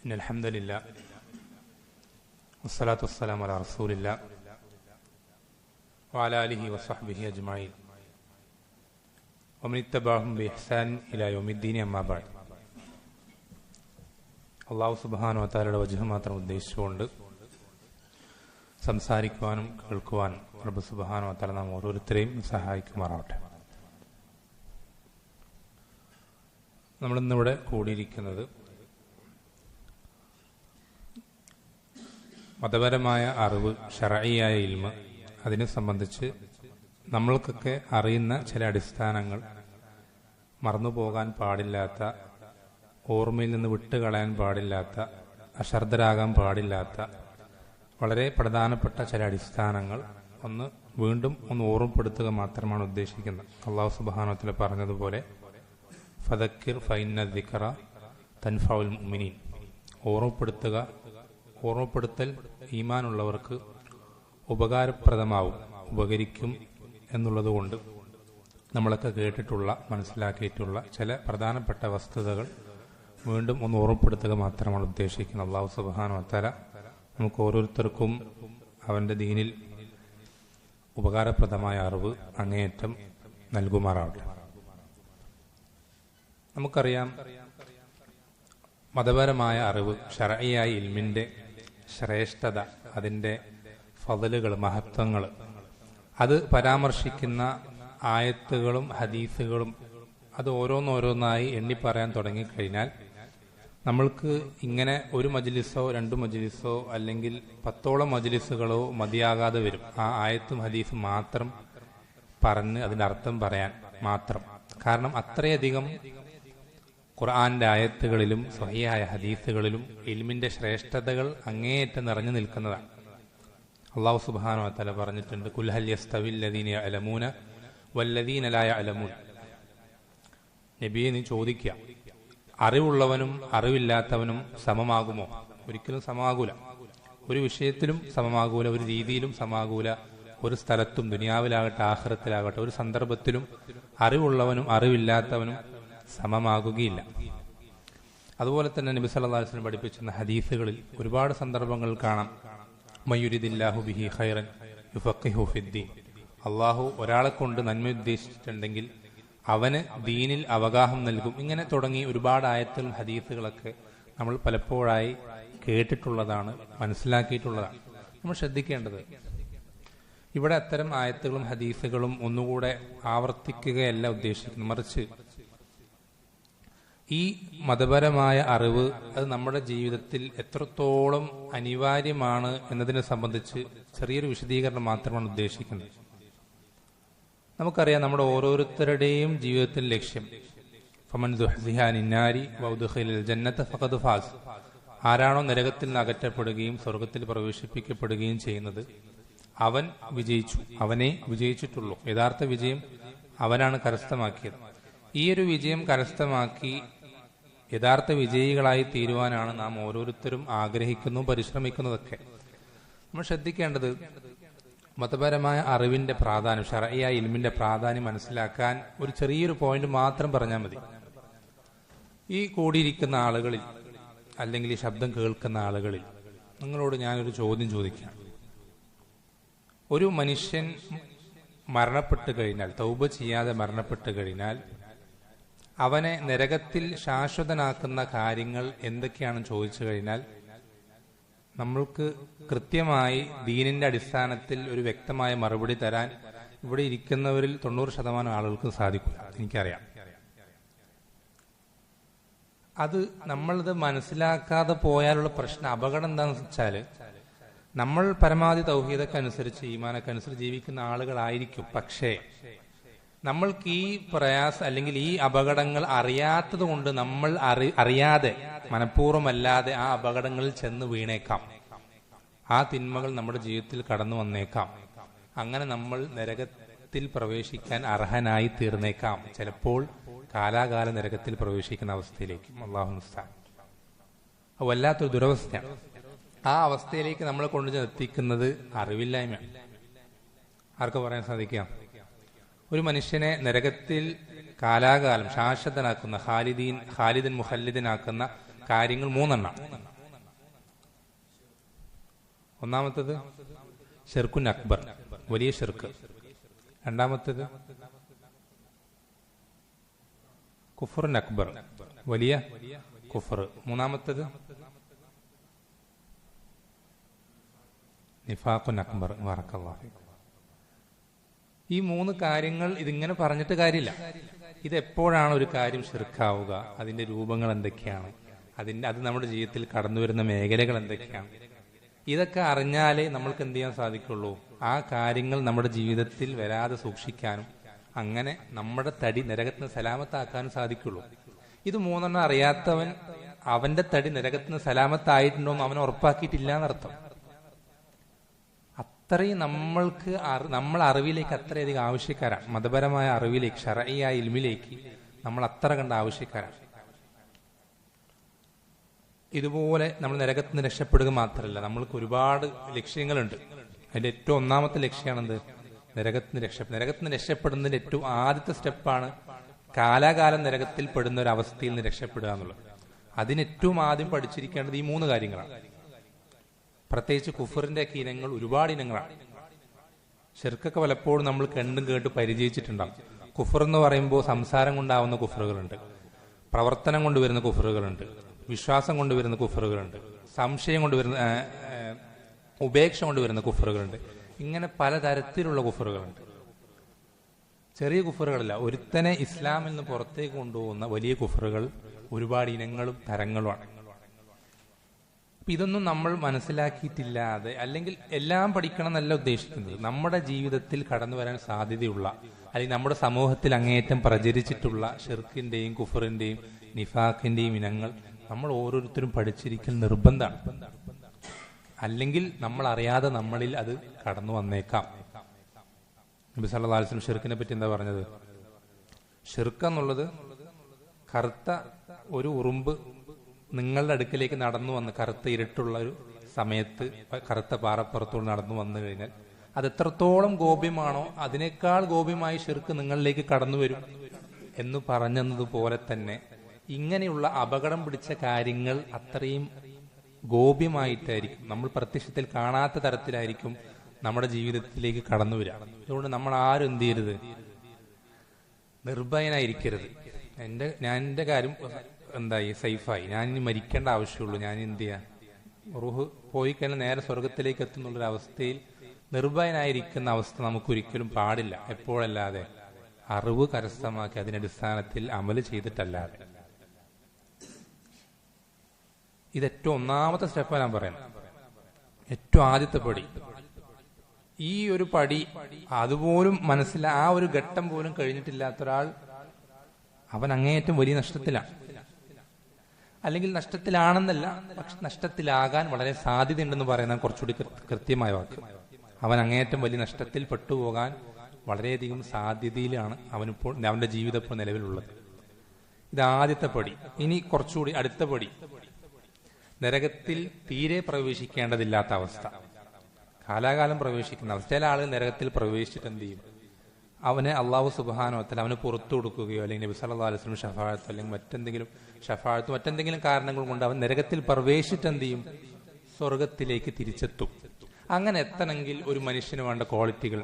ഇന്നൽ ഹംദലില്ലാഹ് വസ്സലാത്തു വസ്സലാമു അലാ റസൂലില്ലാഹ് വഅലാ ആലിഹി വസ്വഹ്ബിഹി അജ്മഈൻ വമൻ ഇത്തബഅഹും ബിഇഹ്സാൻ ഇലാ യൗമിദ്ദീൻ അമ്മാ ബഅദ്. അല്ലാഹു സുബ്ഹാനഹു വ തആലയുടെ വജ്ഹ് മാത്രം ഉദ്ദേശിച്ചുകൊണ്ട് സംസാരിക്കുവാനും കേൾക്കുവാനും റബ്ബ് സുബ്ഹാനഹു വ തആല നാം ഓരോരുത്തരെയും സഹായിക്കുമാറാവട്ടെ. നമ്മളിന്നിവിടെ കൂടിയിരിക്കുന്നത് മതപരമായ അറിവ്, ശർഈയായ ഇൽമ്, അതിനെ സംബന്ധിച്ച് നമ്മൾക്കൊക്കെ അറിയുന്ന ചില അടിസ്ഥാനങ്ങൾ, മറന്നുപോകാൻ പാടില്ലാത്ത, ഓർമ്മയിൽ നിന്ന് വിട്ടുകളയാൻ പാടില്ലാത്ത, അശ്രദ്ധരാകാൻ പാടില്ലാത്ത വളരെ പ്രധാനപ്പെട്ട ചില അടിസ്ഥാനങ്ങൾ വീണ്ടും ഓർമ്മപ്പെടുത്തുക മാത്രമാണ് ഉദ്ദേശിക്കുന്നത്. അല്ലാഹു സുബ്ഹാനഹു വ തആല പറഞ്ഞതുപോലെ ഫദക്കിർ ഫഇന്ന ദിക്റ തൻഫഉൽ മുഅ്മിനീൻ. ഓർമ്മപ്പെടുത്തൽ ഈമാനുള്ളവർക്ക് ഉപകാരപ്രദമാവും, ഉപകരിക്കും എന്നുള്ളതുകൊണ്ട് നമ്മളൊക്കെ കേട്ടിട്ടുള്ള, മനസ്സിലാക്കിയിട്ടുള്ള ചില പ്രധാനപ്പെട്ട വസ്തുതകൾ വീണ്ടും ഓർമ്മപ്പെടുത്തുക മാത്രമാണ് ഉദ്ദേശിക്കുന്നത്. അല്ലാഹു സുബ്ഹാനഹു വ തആല നമുക്ക് ഓരോരുത്തർക്കും അവൻ്റെ ദീനിൽ ഉപകാരപ്രദമായ അറിവ് അങ്ങേയറ്റം നൽകുമാറാവട്ടെ. നമുക്കറിയാം, മതപരമായ അറിവ്, ശർഈയായ ഇൽമിന്റെ ശ്രേഷ്ഠത, അതിൻ്റെ ഫളലുകൾ, മഹത്വങ്ങൾ, അത് പരാമർശിക്കുന്ന ആയത്തുകളും ഹദീസുകളും അത് ഓരോന്നോരോന്നായി എണ്ണിപ്പറയാൻ തുടങ്ങിക്കഴിഞ്ഞാൽ നമ്മൾക്ക് ഇങ്ങനെ ഒരു മജ്ലിസോ 2 മജ്ലിസോ അല്ലെങ്കിൽ 10ഓളം മജ്ലിസുകളോ മതിയാകാതെ വരും. ആ ആയത്തും ഹദീസും മാത്രം പറഞ്ഞ് അതിൻ്റെ അർത്ഥം പറയാൻ മാത്രം. കാരണം അത്രയധികം ഖുർആന്റെ ആയത്തുകളിലും സ്വഹീഹായ ഹദീസുകളിലും ഇൽമിന്റെ ശ്രേഷ്ഠതകൾ അങ്ങേയറ്റം നിറഞ്ഞു നിൽക്കുന്നതാണ്. അല്ലാഹു സുബ്ഹാനഹു വ തആല പറഞ്ഞിട്ടുണ്ട്, ഖുൽ ഹൽ യസ്തവിൽ ലദീന യഅലമൂന വല്ലദീന ലാ യഅലമൂൻ. നബിയെ, നീ ചോദിക്കുക, അറിവുള്ളവനും അറിവില്ലാത്തവനും സമമാകുമോ? ഒരിക്കലും സമമാകൂല. ഒരു വിഷയത്തിലും സമമാകൂല, ഒരു രീതിയിലും സമമാകൂല. ഒരു സ്ഥലത്തും, ദുനിയാവിലാകട്ടെ ആഖിറത്തിലാകട്ടെ, ഒരു സന്ദർഭത്തിലും അറിവുള്ളവനും അറിവില്ലാത്തവനും സമമാകുകയില്ല. അതുപോലെ തന്നെ നബി സല്ലല്ലാഹു അലൈഹി വസല്ലം പഠിപ്പിച്ചിരുന്ന ഹദീസുകളിൽ ഒരുപാട് സന്ദർഭങ്ങൾ കാണാം. മയ്യുരിദില്ലാഹു ബിഹി ഖൈറൻ യുഫഖിഹു ഫിദ്ദീൻ. അള്ളാഹു ഒരാളെ കൊണ്ട് നന്മ ഉദ്ദേശിച്ചിട്ടുണ്ടെങ്കിൽ അവന് ദീനിൽ അവഗാഹം നൽകും. ഇങ്ങനെ തുടങ്ങി ഒരുപാട് ആയത്തുകളും ഹദീസുകളൊക്കെ നമ്മൾ പലപ്പോഴായി കേട്ടിട്ടുള്ളതാണ്, മനസ്സിലാക്കിയിട്ടുള്ളതാണ്. നമ്മൾ ശ്രദ്ധിക്കേണ്ടത്, ഇവിടെ അത്തരം ആയത്തുകളും ഹദീസുകളും ഒന്നുകൂടെ ആവർത്തിക്കുകയല്ല ഉദ്ദേശിക്കുന്നത്. മറിച്ച് ഈ മതപരമായ അറിവ് അത് നമ്മുടെ ജീവിതത്തിൽ എത്രത്തോളം അനിവാര്യമാണ് എന്നതിനെ സംബന്ധിച്ച് ചെറിയൊരു വിശദീകരണം മാത്രമാണ് ഉദ്ദേശിക്കുന്നത്. നമുക്കറിയാം, നമ്മുടെ ഓരോരുത്തരുടെയും ജീവിതത്തിൽ ലക്ഷ്യം ഫമൻ സുഹ്സിഹ അനിന്നാരി വഉദ്ഖിലൽ ജന്നത ഫഖദ് ഫാസ്. ആരാണോ നരകത്തിൽ നിന്ന് അകറ്റപ്പെടുകയും സ്വർഗത്തിൽ പ്രവേശിപ്പിക്കപ്പെടുകയും ചെയ്യുന്നത്, അവൻ വിജയിച്ചു, അവനെ വിജയിച്ചിട്ടുള്ളൂ. യഥാർത്ഥ വിജയം അവനാണ് കരസ്ഥമാക്കിയത്. ഈ ഒരു വിജയം കരസ്ഥമാക്കി യഥാർത്ഥ വിജയികളായി തീരുവാനാണ് നാം ഓരോരുത്തരും ആഗ്രഹിക്കുന്നതും പരിശ്രമിക്കുന്നതൊക്കെ. നമ്മൾ ശ്രദ്ധിക്കേണ്ടത്, മതപരമായ അറിവിന്റെ പ്രാധാന്യം, ശർഈയായ ഇൽമിന്റെ പ്രാധാന്യം മനസ്സിലാക്കാൻ ഒരു ചെറിയൊരു പോയിന്റ് മാത്രം പറഞ്ഞാൽ മതി. ഈ കൂടിയിരിക്കുന്ന ആളുകളിൽ, അല്ലെങ്കിൽ ഈ ശബ്ദം കേൾക്കുന്ന ആളുകളിൽ നിങ്ങളോട് ഞാനൊരു ചോദ്യം ചോദിക്കാം. ഒരു മനുഷ്യൻ മരണപ്പെട്ടു കഴിഞ്ഞാൽ, തൗബ ചെയ്യാതെ മരണപ്പെട്ടു കഴിഞ്ഞാൽ അവനെ നരകത്തിൽ ശാശ്വതനാക്കുന്ന കാര്യങ്ങൾ എന്തൊക്കെയാണെന്ന് ചോദിച്ചു കഴിഞ്ഞാൽ നമ്മൾക്ക് കൃത്യമായി ദീനിന്റെ അടിസ്ഥാനത്തിൽ ഒരു വ്യക്തമായ മറുപടി തരാൻ ഇവിടെ ഇരിക്കുന്നവരിൽ 90% ആളുകൾക്ക് സാധിക്കില്ല, എനിക്കറിയാം. അത് നമ്മളത് മനസ്സിലാക്കാതെ പോയാലുള്ള പ്രശ്നം, അപകടം എന്താണെന്ന് വെച്ചാൽ, നമ്മൾ പരമാവധി തൗഹീദൊക്കെ അനുസരിച്ച്, ഈമാനൊക്കെ അനുസരിച്ച് ജീവിക്കുന്ന ആളുകളായിരിക്കും. പക്ഷേ നമ്മൾക്ക് ഈ പ്രയാസം അല്ലെങ്കിൽ ഈ അപകടങ്ങൾ അറിയാത്തത് കൊണ്ട് നമ്മൾ അറിയാതെ, മനഃപൂർവ്വമല്ലാതെ ആ അപകടങ്ങളിൽ ചെന്ന് വീണേക്കാം. ആ തിന്മകൾ നമ്മുടെ ജീവിതത്തിൽ കടന്നു വന്നേക്കാം. അങ്ങനെ നമ്മൾ നരകത്തിൽ പ്രവേശിക്കാൻ അർഹനായി തീർന്നേക്കാം. ചിലപ്പോൾ കാലാകാല നരകത്തിൽ പ്രവേശിക്കുന്ന അവസ്ഥയിലേക്ക്. അല്ലാഹു മുസ്തആൻ. അത് വല്ലാത്തൊരു ദുരവസ്ഥയാണ്. ആ അവസ്ഥയിലേക്ക് നമ്മളെ കൊണ്ടുചെന്ന് എത്തിക്കുന്നത് അറിവില്ലായ്മയാണ്. ആർക്ക് പറയാൻ സാധിക്കാം? ഒരു മനുഷ്യനെ നരകത്തിൽ കാലാകാലം ശാശ്വതനാക്കുന്ന, ഖാലിദൻ മുഖല്ലിദനാക്കുന്ന കാര്യങ്ങൾ 3 എണ്ണം. ഒന്നാമത്തത് ഷിർക്കുൻ അക്ബർ, വലിയ ഷിർക്ക്. രണ്ടാമത്തേത് കുഫറുൻ അക്ബർ, വലിയ കുഫർ. മൂന്നാമത്തേത് നിഫാഖുൻ അക്ബർ. ബറക്കല്ലാഹു ഫീക്കും. ഈ 3 കാര്യങ്ങൾ ഇതിങ്ങനെ പറഞ്ഞിട്ട് കാര്യമില്ല. ഇതെപ്പോഴാണ് ഒരു കാര്യം ഷിർക്കാവുക, അതിന്റെ രൂപങ്ങൾ എന്തൊക്കെയാണ്, അത് നമ്മുടെ ജീവിതത്തിൽ കടന്നു വരുന്ന മേഖലകൾ എന്തൊക്കെയാണ്, ഇതൊക്കെ അറിഞ്ഞാലേ നമ്മൾക്ക് എന്ത് ചെയ്യാൻ സാധിക്കുള്ളൂ, ആ കാര്യങ്ങൾ നമ്മുടെ ജീവിതത്തിൽ വരാതെ സൂക്ഷിക്കാനും അങ്ങനെ നമ്മുടെ തടി നരകത്തിന് സലാമത്താക്കാനും സാധിക്കുള്ളൂ. ഇത് 3 അറിയാത്തവൻ അവന്റെ തടി നരകത്തിന് സലാമത്തായിട്ടുണ്ടോ എന്ന് അവൻ ഉറപ്പാക്കിയിട്ടില്ല എന്നർത്ഥം. അത്രയും നമ്മൾ അറിവിലേക്ക് അത്രയധികം ആവശ്യക്കാരാണ്. മതപരമായ അറിവിലേക്ക്, ശർഈയായ ഇൽമിലേക്ക് നമ്മൾ അത്ര കണ്ട ആവശ്യക്കാരാണ്. ഇതുപോലെ നമ്മൾ നരകത്തിന് രക്ഷപ്പെടുക മാത്രമല്ല, നമ്മൾക്ക് ഒരുപാട് ലക്ഷ്യങ്ങളുണ്ട്. അതിന്റെ ഏറ്റവും ഒന്നാമത്തെ ലക്ഷ്യമാണെന്ത്? നരകത്തിന് രക്ഷപ്പെടുന്നതിന്റെ ഏറ്റവും ആദ്യത്തെ സ്റ്റെപ്പാണ് കാലാകാലം നരകത്തിൽ പെടുന്ന ഒരു അവസ്ഥയിൽ നിന്ന് രക്ഷപ്പെടുക എന്നുള്ളത്. അതിനേറ്റവും ആദ്യം പഠിച്ചിരിക്കേണ്ടത് ഈ 3 കാര്യങ്ങളാണ്. പ്രത്യേകിച്ച് കുഫറിന്റെ ഒക്കെ ഇനങ്ങൾ ഒരുപാട് ഇനങ്ങളാണ്. ഷിർക്കൊക്കെ പലപ്പോഴും നമ്മൾ കണ്ടും കേട്ട് പരിചയിച്ചിട്ടുണ്ടാകും. കുഫർ എന്ന് പറയുമ്പോൾ സംസാരം കൊണ്ടാവുന്ന കുഫറുകളുണ്ട്, പ്രവർത്തനം കൊണ്ടുവരുന്ന കുഫറുകളുണ്ട്, വിശ്വാസം കൊണ്ടുവരുന്ന കുഫറുകളുണ്ട്, സംശയം കൊണ്ടുവരുന്ന ഉപേക്ഷ കൊണ്ടുവരുന്ന കുഫറുകളുണ്ട്. ഇങ്ങനെ പലതരത്തിലുള്ള കുഫറുകളുണ്ട്. ചെറിയ കുഫറുകളല്ല, ഒരുത്തനെ ഇസ്ലാമിൽ നിന്ന് പുറത്തേക്ക് കൊണ്ടുപോകുന്ന വലിയ കുഫറുകൾ ഒരുപാട് ഇനങ്ങളും തരങ്ങളുമാണ്. ഇതൊന്നും നമ്മൾ മനസ്സിലാക്കിയിട്ടില്ലാതെ, അല്ലെങ്കിൽ എല്ലാം പഠിക്കണം എന്നല്ല ഉദ്ദേശിക്കുന്നത്, നമ്മുടെ ജീവിതത്തിൽ കടന്നു വരാൻ സാധ്യതയുള്ള അല്ലെങ്കിൽ നമ്മുടെ സമൂഹത്തിൽ അങ്ങേയറ്റം പ്രചരിച്ചിട്ടുള്ള ഷിർക്കിന്റെയും കുഫറിന്റെയും നിഫാഖിന്റെയും ഇനങ്ങൾ നമ്മൾ ഓരോരുത്തരും പഠിച്ചിരിക്കൽ നിർബന്ധമാണ്. അല്ലെങ്കിൽ നമ്മൾ അറിയാതെ നമ്മളിൽ അത് കടന്നു വന്നേക്കാം. നബി സല്ലല്ലാഹു അലൈഹി വസല്ലം ഷിർക്കിനെ പറ്റി എന്താ പറഞ്ഞത്? ഷിർക്ക് എന്നുള്ളത് കറുത്ത ഒരു ഉറുമ്പ് നിങ്ങളുടെ അടുക്കിലേക്ക് നടന്നു വന്ന്, കറുത്ത ഇരുട്ടുള്ള ഒരു സമയത്ത് കറുത്ത പാറപ്പുറത്തോട് നടന്നു വന്നു കഴിഞ്ഞാൽ അത് എത്രത്തോളം ഗോപ്യമാണോ അതിനേക്കാൾ ഗോപ്യമായി ഷിർക്ക് നിങ്ങളിലേക്ക് കടന്നു വരും എന്ന് പറഞ്ഞതുപോലെ തന്നെ ഇങ്ങനെയുള്ള അപകടം പിടിച്ച കാര്യങ്ങൾ അത്രയും ഗോപ്യമായിട്ടായിരിക്കും, നമ്മൾ പ്രത്യക്ഷത്തിൽ കാണാത്ത തരത്തിലായിരിക്കും നമ്മുടെ ജീവിതത്തിലേക്ക് കടന്നു വരിക. അതുകൊണ്ട് നമ്മൾ ആരും എന്ത് ചെയ്യരുത്, നിർഭയനായിരിക്കരുത്. എന്റെ കാര്യം എന്തായി, സേഫായി, ഞാൻ ഇനി മരിക്കേണ്ട ആവശ്യമുള്ളൂ, ഞാൻ എന്ത് ചെയ്യാ, റൂഹ് പോയി കഴിഞ്ഞാൽ നേരെ സ്വർഗത്തിലേക്ക് എത്തുന്നുള്ളൊരു അവസ്ഥയിൽ നിർഭയനായിരിക്കുന്ന അവസ്ഥ നമുക്കൊരിക്കലും പാടില്ല. എപ്പോഴല്ലാതെ അറിവ് കരസ്ഥമാക്കി അതിനടിസ്ഥാനത്തിൽ അമല് ചെയ്തിട്ടല്ലാതെ. ഇത് ഏറ്റവും ഒന്നാമത്തെ സ്റ്റെപ്പ് ഞാൻ പറയുന്നത്, ഏറ്റവും ആദ്യത്തെ പടി. ഈ ഒരു പടി അതുപോലും ആ ഒരു ഘട്ടം പോലും കഴിഞ്ഞിട്ടില്ലാത്ത ഒരാൾ, അവൻ അങ്ങേയറ്റം വലിയ നഷ്ടത്തിലാണ്. അല്ലെങ്കിൽ നഷ്ടത്തിലാണെന്നല്ല, പക്ഷെ നഷ്ടത്തിലാകാൻ വളരെ സാധ്യതയുണ്ടെന്ന് പറയുന്ന കുറച്ചുകൂടി കൃത്യമായ വാക്ക്. അവൻ അങ്ങേയറ്റം വലിയ നഷ്ടത്തിൽ പെട്ടുപോകാൻ വളരെയധികം സാധ്യതയിലാണ് അവന്റെ ജീവിതം ഇപ്പോൾ നിലവിലുള്ളത്. ഇത് ആദ്യത്തെ പടി. ഇനി കുറച്ചുകൂടി അടുത്ത പടി, നരകത്തിൽ തീരെ പ്രവേശിക്കേണ്ടതില്ലാത്ത അവസ്ഥ, കാലാകാലം പ്രവേശിക്കുന്ന അവസ്ഥ. ചില ആളുകൾ നരകത്തിൽ പ്രവേശിച്ചിട്ട് എന്ത് ചെയ്യും, അവനെ അള്ളാഹു സുബ്ഹാനഹു വ തആല അവന് പുറത്തു കൊടുക്കുകയോ അല്ലെങ്കിൽ നബി സല്ലല്ലാഹു അലൈഹി വസല്ലം ഷഫാഅത്ത് അല്ലെങ്കിൽ മറ്റെന്തെങ്കിലും കാരണങ്ങൾ കൊണ്ട് അവൻ നരകത്തിൽ പ്രവേശിച്ചിട്ട് എന്ത് ചെയ്യും, സ്വർഗത്തിലേക്ക് തിരിച്ചെത്തും. അങ്ങനെ എത്തണമെങ്കിൽ ഒരു മനുഷ്യന് വേണ്ട ക്വാളിറ്റികൾ,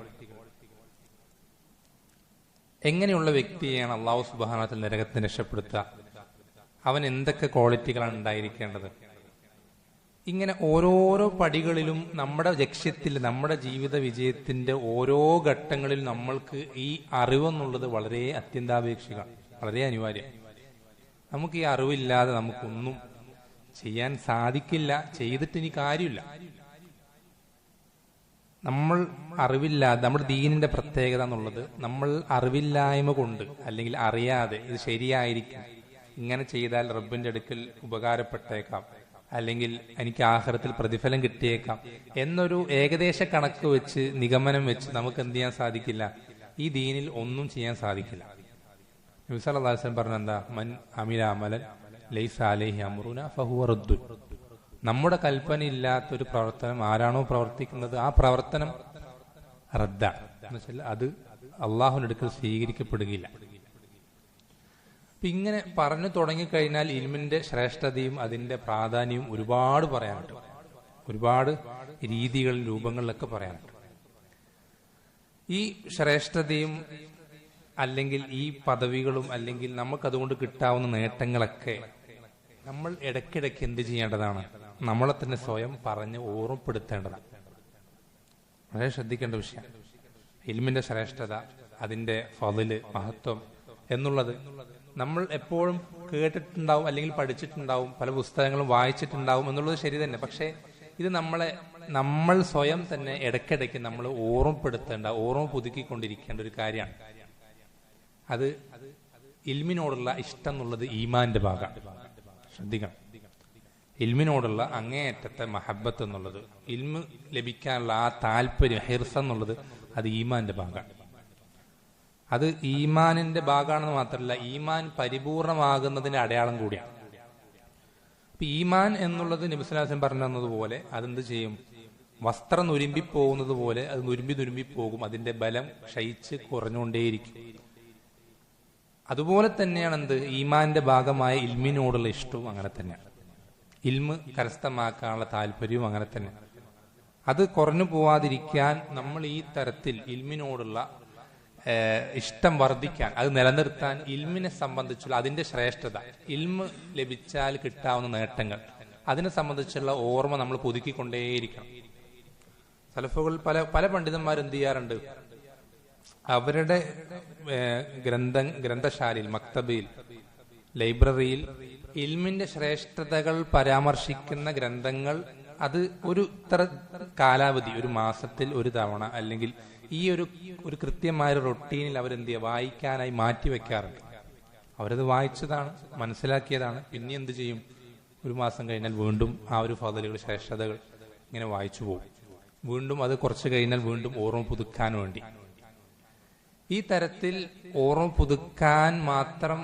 എങ്ങനെയുള്ള വ്യക്തിയെയാണ് അള്ളാഹു സുബ്ഹാനഹു വ തആല നരകത്തിന് രക്ഷപ്പെടുത്തുക, അവൻ എന്തൊക്കെ ക്വാളിറ്റികളാണ് ഉണ്ടായിരിക്കേണ്ടത്, ഇങ്ങനെ ഓരോരോ പടികളിലും നമ്മുടെ ലക്ഷ്യത്തിൽ, നമ്മുടെ ജീവിത വിജയത്തിന്റെ ഓരോ ഘട്ടങ്ങളിലും നമ്മൾക്ക് ഈ അറിവെന്നുള്ളത് വളരെ അത്യന്താപേക്ഷികമാണ്, വളരെ അനിവാര്യം. നമുക്ക് ഈ അറിവില്ലാതെ നമുക്കൊന്നും ചെയ്യാൻ സാധിക്കില്ല, ചെയ്തിട്ട് ഇനി കാര്യമില്ല. നമ്മൾ അറിവില്ലാതെ, നമ്മുടെ ദീനിന്റെ പ്രത്യേകത എന്നുള്ളത് നമ്മൾ അറിവില്ലായ്മ കൊണ്ട് അല്ലെങ്കിൽ അറിയാതെ ഇത് ശരിയായിരിക്കും, ഇങ്ങനെ ചെയ്താൽ റബ്ബിന്റെ അടുക്കൽ ഉപകാരപ്പെട്ടേക്കാം, അല്ലെങ്കിൽ എനിക്ക് ആഖിറത്തിൽ പ്രതിഫലം കിട്ടിയേക്കാം എന്നൊരു ഏകദേശ കണക്ക് വെച്ച്, നിഗമനം വെച്ച് നമുക്ക് എന്ത് ചെയ്യാൻ സാധിക്കില്ല, ഈ ദീനിൽ ഒന്നും ചെയ്യാൻ സാധിക്കില്ല. നബി സല്ലല്ലാഹു അലൈഹി വസല്ലം പറഞ്ഞെന്താ, മൻ അമില അമലൻ ലൈസ അലൈഹി അംറുനാ ഫഹുവ റദ്ദുൻ. നമ്മുടെ കൽപ്പന ഇല്ലാത്തൊരു പ്രവർത്തനം ആരാണോ പ്രവർത്തിക്കുന്നത് ആ പ്രവർത്തനം റദ്ദാണ്, എന്നുവെച്ചാൽ അത് അള്ളാഹുവിന്റെ അടുക്കൽ സ്വീകരിക്കപ്പെടുകയില്ല. ഇങ്ങനെ പറഞ്ഞു തുടങ്ങിക്കഴിഞ്ഞാൽ ഇൽമിന്റെ ശ്രേഷ്ഠതയും അതിന്റെ പ്രാധാന്യവും ഒരുപാട് പറയാനുണ്ട്. ഒരുപാട് രീതികളിൽ രൂപങ്ങളിലൊക്കെ പറയാനുണ്ട്. ഈ ശ്രേഷ്ഠതയും അല്ലെങ്കിൽ ഈ പദവികളും അല്ലെങ്കിൽ നമുക്കതുകൊണ്ട് കിട്ടാവുന്ന നേട്ടങ്ങളൊക്കെ നമ്മൾ ഇടയ്ക്കിടയ്ക്ക് എന്ത് ചെയ്യേണ്ടതാണ്? നമ്മളെ തന്നെ സ്വയം പറഞ്ഞ് ഓർമ്മപ്പെടുത്തേണ്ടതാണ്. വളരെ ശ്രദ്ധിക്കേണ്ട വിഷയം. ഇൽമിന്റെ ശ്രേഷ്ഠത, അതിന്റെ ഫളില്, മഹത്വം എന്നുള്ളത് നമ്മൾ എപ്പോഴും കേട്ടിട്ടുണ്ടാവും, അല്ലെങ്കിൽ പഠിച്ചിട്ടുണ്ടാവും, പല പുസ്തകങ്ങളും വായിച്ചിട്ടുണ്ടാവും എന്നുള്ളത് ശരി തന്നെ. പക്ഷേ ഇത് നമ്മൾ സ്വയം തന്നെ ഇടയ്ക്കിടയ്ക്ക് നമ്മൾ ഓർമ്മ പുതുക്കിക്കൊണ്ടിരിക്കേണ്ട ഒരു കാര്യമാണ്. അത് ഇൽമിനോടുള്ള ഇഷ്ടം എന്നുള്ളത് ഈമാന്റെ ഭാഗമാണ്. ശ്രദ്ധിക്കണം. ഇൽമിനോടുള്ള അങ്ങേയറ്റത്തെ മഹബത്ത് എന്നുള്ളത്, ഇൽമ് ലഭിക്കാനുള്ള ആ താല്പര്യം, ഹിർസ് എന്നുള്ളത്, അത് ഈമാന്റെ ഭാഗമാണ്. അത് ഈമാനിന്റെ ഭാഗമാണെന്ന് മാത്രമല്ല, ഈമാൻ പരിപൂർണമാകുന്നതിന്റെ അടയാളം കൂടിയാണ്. അപ്പൊ ഈമാൻ എന്നുള്ളത് നബി സല്ലല്ലാഹു അലൈഹി വസല്ലം പറഞ്ഞു തന്നതുപോലെ അതെന്ത് ചെയ്യും? വസ്ത്രം നുരുമ്പി പോകുന്നത് പോലെ അത് നുരുമ്പി പോകും. അതിന്റെ ബലം ക്ഷയിച്ച് കുറഞ്ഞുകൊണ്ടേയിരിക്കും. അതുപോലെ തന്നെയാണ് എന്ത്? ഈമാന്റെ ഭാഗമായ ഇൽമിനോടുള്ള ഇഷ്ടവും അങ്ങനെ തന്നെയാണ്. ഇൽമ് കരസ്ഥമാക്കാനുള്ള താല്പര്യവും അങ്ങനെ തന്നെ. അത് കുറഞ്ഞു പോവാതിരിക്കാൻ നമ്മൾ ഈ തരത്തിൽ ഇൽമിനോടുള്ള ഇഷ്ടം വർദ്ധിക്കാൻ, അത് നിലനിർത്താൻ ഇൽമിനെ സംബന്ധിച്ചുള്ള അതിന്റെ ശ്രേഷ്ഠത, ഇൽമ് ലഭിച്ചാൽ കിട്ടാവുന്ന നേട്ടങ്ങൾ, അതിനെ സംബന്ധിച്ചുള്ള ഓർമ്മ നമ്മൾ പുതുക്കിക്കൊണ്ടേയിരിക്കണം. സലഫുകൾ പല പണ്ഡിതന്മാർ എന്ത് ചെയ്യാറുണ്ട്? അവരുടെ ഗ്രന്ഥശാലയിൽ, മക്തബയിൽ, ലൈബ്രറിയിൽ ഇൽമിന്റെ ശ്രേഷ്ഠതകൾ പരാമർശിക്കുന്ന ഗ്രന്ഥങ്ങൾ അത് ഒരു ഇത്ര കാലാവധി, ഒരു മാസത്തിൽ ഒരു തവണ, അല്ലെങ്കിൽ ഈ ഒരു കൃത്യമായ റൊട്ടീനിൽ അവരെന്ത് ചെയ്യുക? വായിക്കാനായി മാറ്റിവെക്കാറുണ്ട്. അവരത് വായിച്ചതാണ്, മനസ്സിലാക്കിയതാണ്. പിന്നെ എന്ത് ചെയ്യും? ഒരു മാസം കഴിഞ്ഞാൽ വീണ്ടും ആ ഒരു ഫളലുകൾ, ശ്രേഷ്ഠതകൾ ഇങ്ങനെ വായിച്ചു പോകും. വീണ്ടും അത് കുറച്ച് കഴിഞ്ഞാൽ വീണ്ടും ഓർമ്മ പുതുക്കാൻ വേണ്ടി. ഈ തരത്തിൽ ഓർമ്മ പുതുക്കാൻ മാത്രം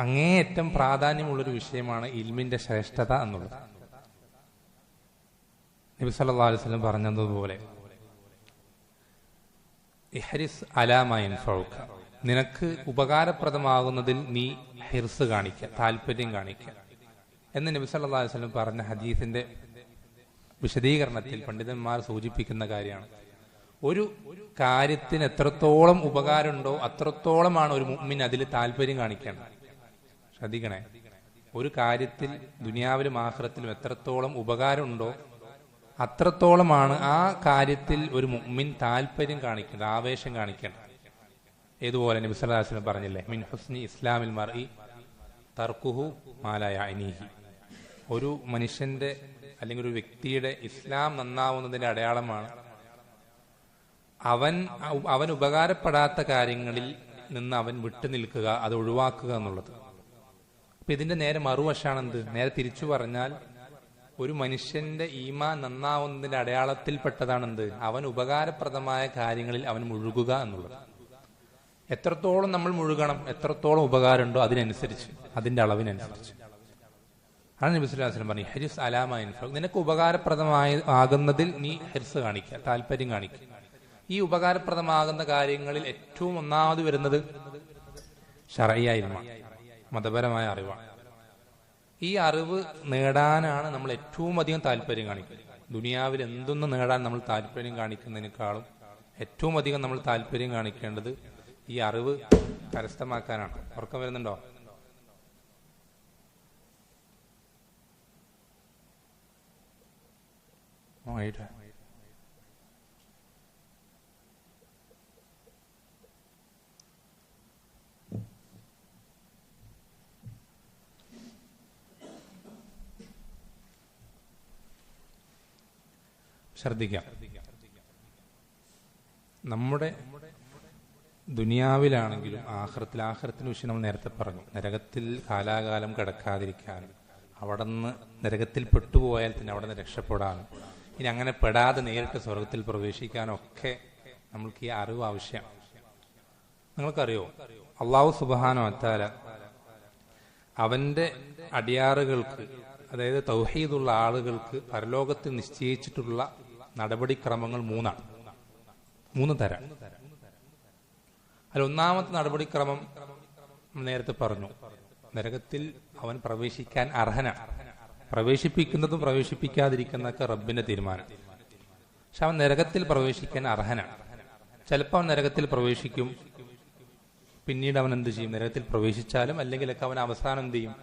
അങ്ങേയറ്റം പ്രാധാന്യമുള്ളൊരു വിഷയമാണ് ഇൽമിന്റെ ശ്രേഷ്ഠത എന്നുള്ളത്. നബി സല്ലല്ലാഹു അലൈഹി വസല്ലം പറഞ്ഞതുപോലെ ഇഹ്രിസ് അലാ മാ യൻഫഉക, നിനക്ക് ഉപകാരപ്രദമാകുന്നതിൽ നീ ഹിർസ് കാണിക്കുക, താല്പര്യം കാണിക്കുക എന്ന് നബി സല്ലല്ലാഹു അലൈഹി വസല്ലം പറഞ്ഞ ഹദീസിന്റെ വിശദീകരണത്തിൽ പണ്ഡിതന്മാർ സൂചിപ്പിക്കുന്ന കാര്യമാണ്. ഒരു കാര്യത്തിന് എത്രത്തോളം ഉപകാരമുണ്ടോ അത്രത്തോളമാണ് ഒരു മുഅ്മിൻ അതിൽ താല്പര്യം കാണിക്കേണ്ടത്. ശ്രദ്ധിക്കണേ. ഒരു കാര്യത്തിൽ ദുനിയാവിലും ആഖിറത്തിലും എത്രത്തോളം ഉപകാരമുണ്ടോ അത്രത്തോളമാണ് ആ കാര്യത്തിൽ ഒരു മുഅ്മിൻ താല്പര്യം കാണിക്കേണ്ടത്, ആവേശം കാണിക്കേണ്ടത്. ഏതുപോലെ നബി സല്ലല്ലാഹു അലൈഹി വസല്ലം പറഞ്ഞില്ലേ, മിൻ ഹുസ്നി ഇസ്ലാമിൽ മർഇ തർക്കുഹു മാ ലാ യഅനീഹി. ഒരു മനുഷ്യന്റെ അല്ലെങ്കിൽ ഒരു വ്യക്തിയുടെ ഇസ്ലാം നന്നാവുന്നതിന്റെ അടയാളമാണ് അവൻ ഉപകാരപ്പെടാത്ത കാര്യങ്ങളിൽ നിന്ന് അവൻ വിട്ടുനിൽക്കുക, അത് ഒഴിവാക്കുക എന്നുള്ളത്. അപ്പൊ ഇതിന്റെ നേരെ മറുവശാണ് എന്ത്? നേരെ തിരിച്ചു പറഞ്ഞാൽ ഒരു മനുഷ്യന്റെ ഈമാൻ നന്നാവുന്നതിന്റെ അടയാളത്തിൽപ്പെട്ടതാണ് എന്ത്? അവൻ ഉപകാരപ്രദമായ കാര്യങ്ങളിൽ അവൻ മുഴുകുക എന്നുള്ളത്. എത്രത്തോളം നമ്മൾ മുഴുകണം, എത്രത്തോളം ഉപകാരമുണ്ടോ അതിനനുസരിച്ച്, അതിന്റെ അളവിനനുസരിച്ച്. ആണ് നബി സല്ലല്ലാഹു അലൈഹി വസല്ലം പറഞ്ഞു, ഹിർസ് അലാ മാ യൻഫഉക, നിനക്ക് ഉപകാരപ്രദമാകുന്നതിൽ നീ ഹിർസ് കാണിക്കുക, താല്പര്യം കാണിക്കുക. ഈ ഉപകാരപ്രദമാകുന്ന കാര്യങ്ങളിൽ ഏറ്റവും ഒന്നാമത് വരുന്നത് ശർഈയ ഇൽമാണ്, മതപരമായ അറിവാണ്. ഈ അറിവ് നേടാനാണ് നമ്മൾ ഏറ്റവും അധികം താല്പര്യം കാണിക്കുന്നത്. ദുനിയാവിൽ എന്തൊന്ന് നേടാൻ നമ്മൾ താല്പര്യം കാണിക്കുന്നതിനേക്കാളും ഏറ്റവും അധികം നമ്മൾ താല്പര്യം കാണിക്കേണ്ടത് ഈ അറിവ് കരസ്ഥമാക്കാനാണ്. ഉറക്കം വരുന്നുണ്ടോ? ശ്രദ്ധിക്കാം. നമ്മുടെ ദുനിയാവിലാണെങ്കിലും ആഖിറത്തിന് വിഷയം നമ്മൾ നേരത്തെ പറഞ്ഞു. നരകത്തിൽ കാലാകാലം കിടക്കാതിരിക്കാനും, അവിടെ നിന്ന് നരകത്തിൽ പെട്ടുപോയാൽ തന്നെ അവിടെ നിന്ന് രക്ഷപ്പെടാനും, ഇനി അങ്ങനെ പെടാതെ നേരിട്ട് സ്വർഗത്തിൽ പ്രവേശിക്കാനും ഒക്കെ നമ്മൾക്ക് ഈ അറിവ് ആവശ്യമാണ്. നിങ്ങൾക്കറിയോ, അല്ലാഹു സുബ്ഹാനഹു വ തആല അവന്റെ അടിയാറുകൾക്ക്, അതായത് തൗഹീദുള്ള ആളുകൾക്ക് പരലോകത്തിൽ നിശ്ചയിച്ചിട്ടുള്ള നടപടിക്രമങ്ങൾ മൂന്ന് തരം. അതിൽ ഒന്നാമത്തെ നടപടിക്രമം നേരത്തെ പറഞ്ഞു, നരകത്തിൽ അവൻ പ്രവേശിക്കാൻ അർഹനാണ്. പ്രവേശിപ്പിക്കുന്നതും പ്രവേശിപ്പിക്കാതിരിക്കുന്നതൊക്കെ റബ്ബിന്റെ തീരുമാനം. പക്ഷെ അവൻ നരകത്തിൽ പ്രവേശിക്കാൻ അർഹനാണ്. ചിലപ്പോൾ അവൻ നരകത്തിൽ പ്രവേശിക്കും, പിന്നീട് അവൻ എന്ത് ചെയ്യും? നരകത്തിൽ പ്രവേശിച്ചാലും അല്ലെങ്കിലൊക്കെ അവൻ അവസാനം എന്ത് ചെയ്യും?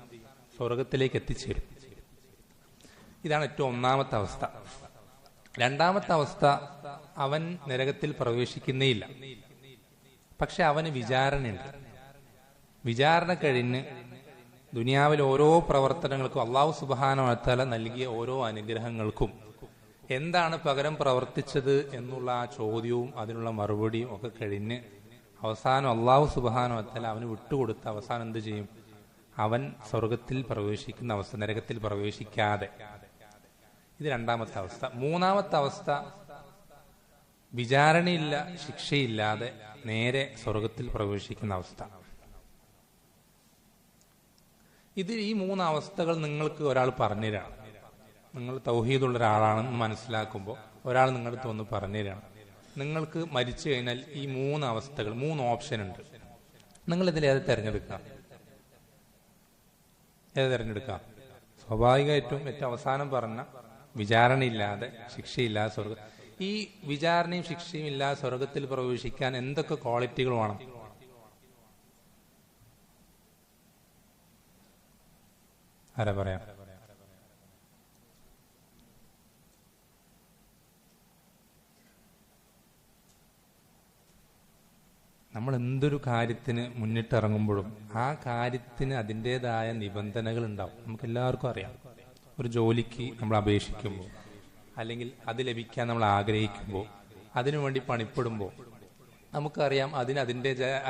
സ്വർഗത്തിലേക്ക് എത്തിച്ചേരും. ഇതാണ് ഏറ്റവും ഒന്നാമത്തെ അവസ്ഥ. രണ്ടാമത്തെ അവസ്ഥ, അവൻ നരകത്തിൽ പ്രവേശിക്കുന്നേയില്ല, പക്ഷെ അവന് വിചാരണയുണ്ട്. വിചാരണ കഴിഞ്ഞ് ദുനിയാവിലെ ഓരോ പ്രവർത്തനങ്ങൾക്കും അള്ളാഹു സുബ്ഹാനഹു വ തആല നൽകിയ ഓരോ അനുഗ്രഹങ്ങൾക്കും എന്താണ് പകരം പ്രവർത്തിച്ചത് എന്നുള്ള ആ ചോദ്യവും അതിനുള്ള മറുപടിയും ഒക്കെ കഴിഞ്ഞ് അവസാനം അള്ളാഹു സുബ്ഹാനഹു വ തആല അവന് വിട്ടുകൊടുത്ത് അവസാനം എന്ത് ചെയ്യും? അവൻ സ്വർഗത്തിൽ പ്രവേശിക്കുന്ന അവസ്ഥ, നരകത്തിൽ പ്രവേശിക്കാതെ. ഇത് രണ്ടാമത്തെ അവസ്ഥ. മൂന്നാമത്തെ അവസ്ഥ, വിചാരണയില്ല, ശിക്ഷയില്ലാതെ നേരെ സ്വർഗത്തിൽ പ്രവേശിക്കുന്ന അവസ്ഥ. ഈ മൂന്ന് അവസ്ഥകൾ നിങ്ങൾക്ക് ഒരാൾ പറഞ്ഞുതരാണ്. നിങ്ങൾ തൗഹീദുള്ള ഒരാളാണെന്ന് മനസ്സിലാക്കുമ്പോൾ ഒരാൾ നിങ്ങളുടെ അടുത്ത് വന്ന് പറഞ്ഞുതരാണ്, നിങ്ങൾക്ക് മരിച്ചു കഴിഞ്ഞാൽ ഈ മൂന്ന് അവസ്ഥകൾ, മൂന്ന് ഓപ്ഷൻ ഉണ്ട്, നിങ്ങൾ ഇതിൽ ഏത് തിരഞ്ഞെടുക്കാം? ഏത് തിരഞ്ഞെടുക്കാം? സ്വാഭാവികമായിട്ടും ഏറ്റവും അവസാനം പറഞ്ഞ വിചാരണയില്ലാതെ ശിക്ഷയില്ലാതെ സ്വർഗം. ഈ വിചാരണയും ശിക്ഷയും ഇല്ലാതെ സ്വർഗത്തിൽ പ്രവേശിക്കാൻ എന്തൊക്കെ ക്വാളിറ്റികൾ വേണം? ആരാ പറയാം? നമ്മൾ എന്തൊരു കാര്യത്തിന് മുന്നിട്ടിറങ്ങുമ്പോഴും ആ കാര്യത്തിന് അതിൻ്റെതായ നിബന്ധനകൾ ഉണ്ടാവും. നമുക്ക് എല്ലാവർക്കും അറിയാം. ഒരു ജോലിക്ക് നമ്മൾ അപേക്ഷിക്കുമ്പോൾ, അല്ലെങ്കിൽ അത് ലഭിക്കാൻ നമ്മൾ ആഗ്രഹിക്കുമ്പോൾ, അതിനുവേണ്ടി പണിപ്പെടുമ്പോൾ നമുക്കറിയാം അതിന്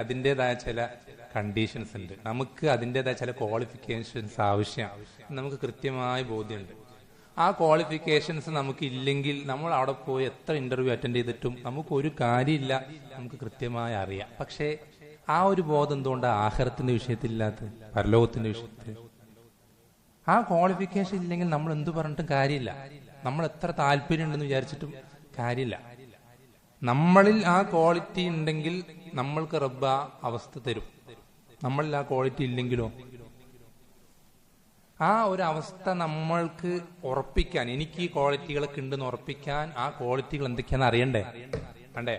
അതിൻ്റെതായ ചില കണ്ടീഷൻസ് ഉണ്ട്. നമുക്ക് അതിൻ്റെതായ ചില ക്വാളിഫിക്കേഷൻസ് ആവശ്യമാണ്. നമുക്ക് കൃത്യമായ ബോധ്യമുണ്ട്. ആ ക്വാളിഫിക്കേഷൻസ് നമുക്ക് ഇല്ലെങ്കിൽ നമ്മൾ അവിടെ പോയി എത്ര ഇന്റർവ്യൂ അറ്റൻഡ് ചെയ്തിട്ടും നമുക്കൊരു കാര്യമില്ല, നമുക്ക് കൃത്യമായി അറിയാം. പക്ഷേ ആ ഒരു ബോധം എന്തുകൊണ്ടാണ് ആഖിറത്തിന്റെ വിഷയത്തിലില്ലാത്തത്, പരലോകത്തിന്റെ വിഷയത്തിൽ? ആ ക്വാളിഫിക്കേഷൻ ഇല്ലെങ്കിൽ നമ്മൾ എന്തു പറഞ്ഞിട്ടും കാര്യമില്ല. നമ്മൾ എത്ര താല്പര്യം ഉണ്ടെന്ന് വിചാരിച്ചിട്ടും കാര്യമില്ല. നമ്മളിൽ ആ ക്വാളിറ്റി ഉണ്ടെങ്കിൽ നമ്മൾക്ക് റബ്ബ് ആ അവസ്ഥ തരും. നമ്മളിൽ ആ ക്വാളിറ്റി ഇല്ലെങ്കിലോ? ആ ഒരു അവസ്ഥ നമ്മൾക്ക് ഉറപ്പിക്കാൻ, എനിക്ക് ഈ ക്വാളിറ്റികളൊക്കെ ഉണ്ടെന്ന് ഉറപ്പിക്കാൻ ആ ക്വാളിറ്റികൾ എന്തൊക്കെയാണെന്ന് അറിയണ്ടേ? വേണ്ടേ?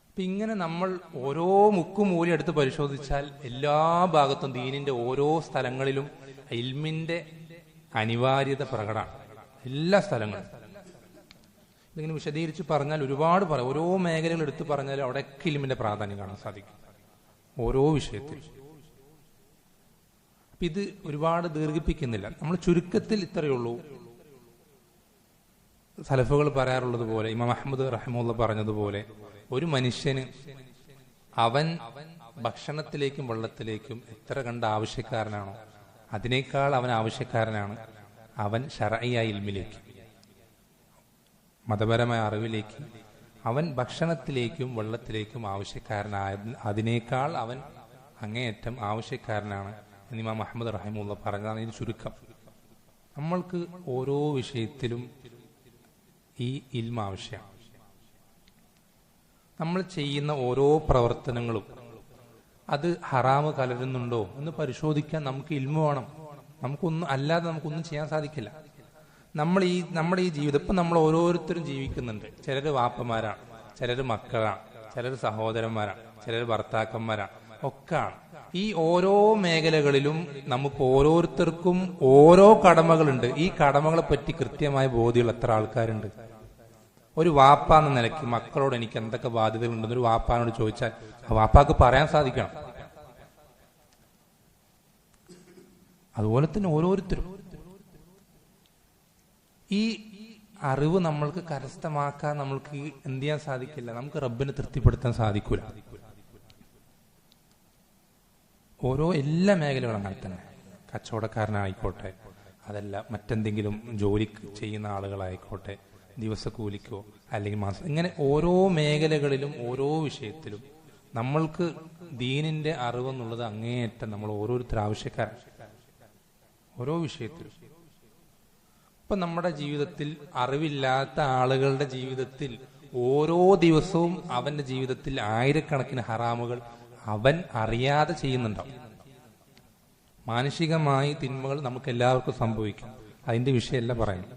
അപ്പൊ ഇങ്ങനെ നമ്മൾ ഓരോ മുക്കും മൂലയും എടുത്ത് പരിശോധിച്ചാൽ എല്ലാ ഭാഗത്തും ദീനിന്റെ ഓരോ സ്ഥലങ്ങളിലും ഇൽമിന്റെ അനിവാര്യത പ്രകടമാണ്. എല്ലാ സ്ഥലങ്ങളും ഇതിങ്ങനെ വിശദീകരിച്ച് പറഞ്ഞാൽ ഒരുപാട് പറയാം. ഓരോ മേഖലകൾ എടുത്ത് പറഞ്ഞാൽ അവിടെയൊക്കെ ഇൽമിന്റെ പ്രാധാന്യം കാണാൻ സാധിക്കും, ഓരോ വിഷയത്തിൽ. ഇത് ഒരുപാട് ദീർഘിപ്പിക്കുന്നില്ല. നമ്മൾ ചുരുക്കത്തിൽ ഇത്രയേ ഉള്ളൂ. സലഫുകൾ പറയാറുള്ളത് പോലെ, ഇമാം അഹ്മദ് റഹിമഹുള്ള പറഞ്ഞതുപോലെ, ഒരു മനുഷ്യന് അവൻ ഭക്ഷണത്തിലേക്കും വെള്ളത്തിലേക്കും എത്ര കണ്ട ആവശ്യക്കാരനാണോ അതിനേക്കാൾ അവൻ ആവശ്യക്കാരനാണ് അവൻ ശർഈയായ ഇൽമിലേക്ക്, മതപരമായ അറിവിലേക്ക്. അവൻ ഭക്ഷണത്തിലേക്കും വെള്ളത്തിലേക്കും ആവശ്യക്കാരനായ അതിനേക്കാൾ അവൻ അങ്ങേയറ്റം ആവശ്യക്കാരനാണ് എന്ന് ഇമാം അഹ്മദ് റഹിമഹുള്ള പറഞ്ഞതാണ് ഇതിന് ചുരുക്കം. നമ്മൾക്ക് ഓരോ വിഷയത്തിലും ഈ ഇൽമ ആവശ്യമാണ്. നമ്മൾ ചെയ്യുന്ന ഓരോ പ്രവർത്തനങ്ങളും അത് ഹറാമ് കലരുന്നുണ്ടോ എന്ന് പരിശോധിക്കാൻ നമുക്ക് ഇൽമ വേണം. നമുക്കൊന്നും അല്ലാതെ നമുക്കൊന്നും ചെയ്യാൻ സാധിക്കില്ല. നമ്മുടെ ഈ ജീവിതം, ഇപ്പം നമ്മൾ ഓരോരുത്തരും ജീവിക്കുന്നുണ്ട്. ചിലർ വാപ്പമാരാണ്, ചിലർ മക്കളാണ്, ചിലർ സഹോദരന്മാരാണ്, ചിലർ ഭർത്താക്കന്മാരാണ്, ഒക്കെയാണ്. ഈ ഓരോ മേഖലകളിലും നമുക്ക് ഓരോരുത്തർക്കും ഓരോ കടമകളുണ്ട്. ഈ കടമകളെ പറ്റി കൃത്യമായ ബോധ്യമുള്ള എത്ര ആൾക്കാരുണ്ട്? ഒരു വാപ്പ എന്ന നിലയ്ക്ക് മക്കളോട് എനിക്ക് എന്തൊക്കെ ബാധ്യതകളുണ്ടെന്ന് ഒരു വാപ്പാനോട് ചോദിച്ചാൽ ആ വാപ്പാക്ക് പറയാൻ സാധിക്കണം. അതുപോലെ തന്നെ ഓരോരുത്തരും ഈ അറിവ് നമ്മൾക്ക് കരസ്ഥമാക്കാൻ നമ്മൾക്ക് എന്ത് ചെയ്യാൻ സാധിക്കില്ല, നമുക്ക് റബ്ബിനെ തൃപ്തിപ്പെടുത്താൻ സാധിക്കൂല. ഓരോ എല്ലാ മേഖലകളും അങ്ങനെ തന്നെ. കച്ചവടക്കാരനായിക്കോട്ടെ, അതല്ല മറ്റെന്തെങ്കിലും ജോലി ചെയ്യുന്ന ആളുകളായിക്കോട്ടെ, ദിവസക്കൂലിക്കോ അല്ലെങ്കിൽ മാസം, ഇങ്ങനെ ഓരോ മേഖലകളിലും ഓരോ വിഷയത്തിലും നമ്മൾക്ക് ദീനിന്റെ അറിവെന്നുള്ളത് അങ്ങേയറ്റം നമ്മൾ ഓരോരുത്തർ ആവശ്യക്കാരാണ്. ഓരോ വിഷയത്തിലും ഇപ്പൊ നമ്മുടെ ജീവിതത്തിൽ അറിവില്ലാത്ത ആളുകളുടെ ജീവിതത്തിൽ ഓരോ ദിവസവും അവന്റെ ജീവിതത്തിൽ ആയിരക്കണക്കിന് ഹറാമുകൾ അവൻ അറിയാതെ ചെയ്യുന്നുണ്ടാവും. മാനുഷികമായി തിന്മകൾ നമുക്ക് എല്ലാവർക്കും സംഭവിക്കും. അതിന്റെ വിഷയമല്ല പറയുന്നത്.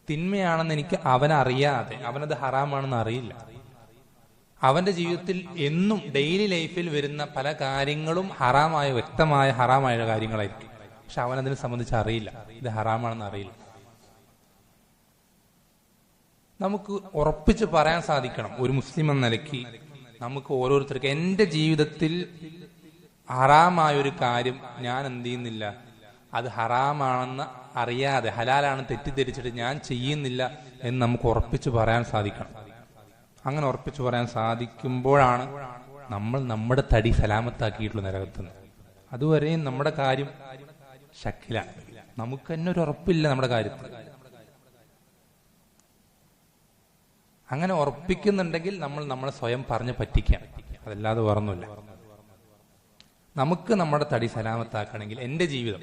തിന്മയാണെന്ന് എനിക്ക് അവനറിയാതെ, അവനത് ഹറാമാണെന്ന് അറിയില്ല. അവന്റെ ജീവിതത്തിൽ എന്നും ഡെയിലി ലൈഫിൽ വരുന്ന പല കാര്യങ്ങളും ഹറാമായ, വ്യക്തമായ ഹറാമായ കാര്യങ്ങളായിരിക്കും. പക്ഷെ അവനതിനെ സംബന്ധിച്ച് അറിയില്ല, ഇത് ഹറാമാണെന്ന് അറിയില്ല. നമുക്ക് ഉറപ്പിച്ച് പറയാൻ സാധിക്കണം, ഒരു മുസ്ലിം എന്ന നിലയ്ക്ക് നമുക്ക് ഓരോരുത്തർക്കും എന്റെ ജീവിതത്തിൽ ഹറാമായൊരു കാര്യം ഞാൻ എന്ത് ചെയ്യുന്നില്ല, അത് ഹറാമാണെന്ന് അറിയാതെ ഹലാലാണ് തെറ്റിദ്ധരിച്ചിട്ട് ഞാൻ ചെയ്യുന്നില്ല എന്ന് നമുക്ക് ഉറപ്പിച്ച് പറയാൻ സാധിക്കണം. അങ്ങനെ ഉറപ്പിച്ചു പറയാൻ സാധിക്കുമ്പോഴാണ് നമ്മൾ നമ്മുടെ തടി സലാമത്താക്കിയിട്ടുള്ള നരകത്തുന്നത്. അതുവരെയും നമ്മുടെ കാര്യം ശക്കിലാണ്, നമുക്ക് തന്നെ ഒരു ഉറപ്പില്ല നമ്മുടെ കാര്യത്തിൽ. അങ്ങനെ ഉറപ്പിക്കുന്നുണ്ടെങ്കിൽ നമ്മൾ നമ്മളെ സ്വയം പറഞ്ഞ് പറ്റിക്കാം, അതല്ലാതെ വേറൊന്നുമില്ല. നമുക്ക് നമ്മുടെ തടി സലാമത്താക്കണമെങ്കിൽ എന്റെ ജീവിതം,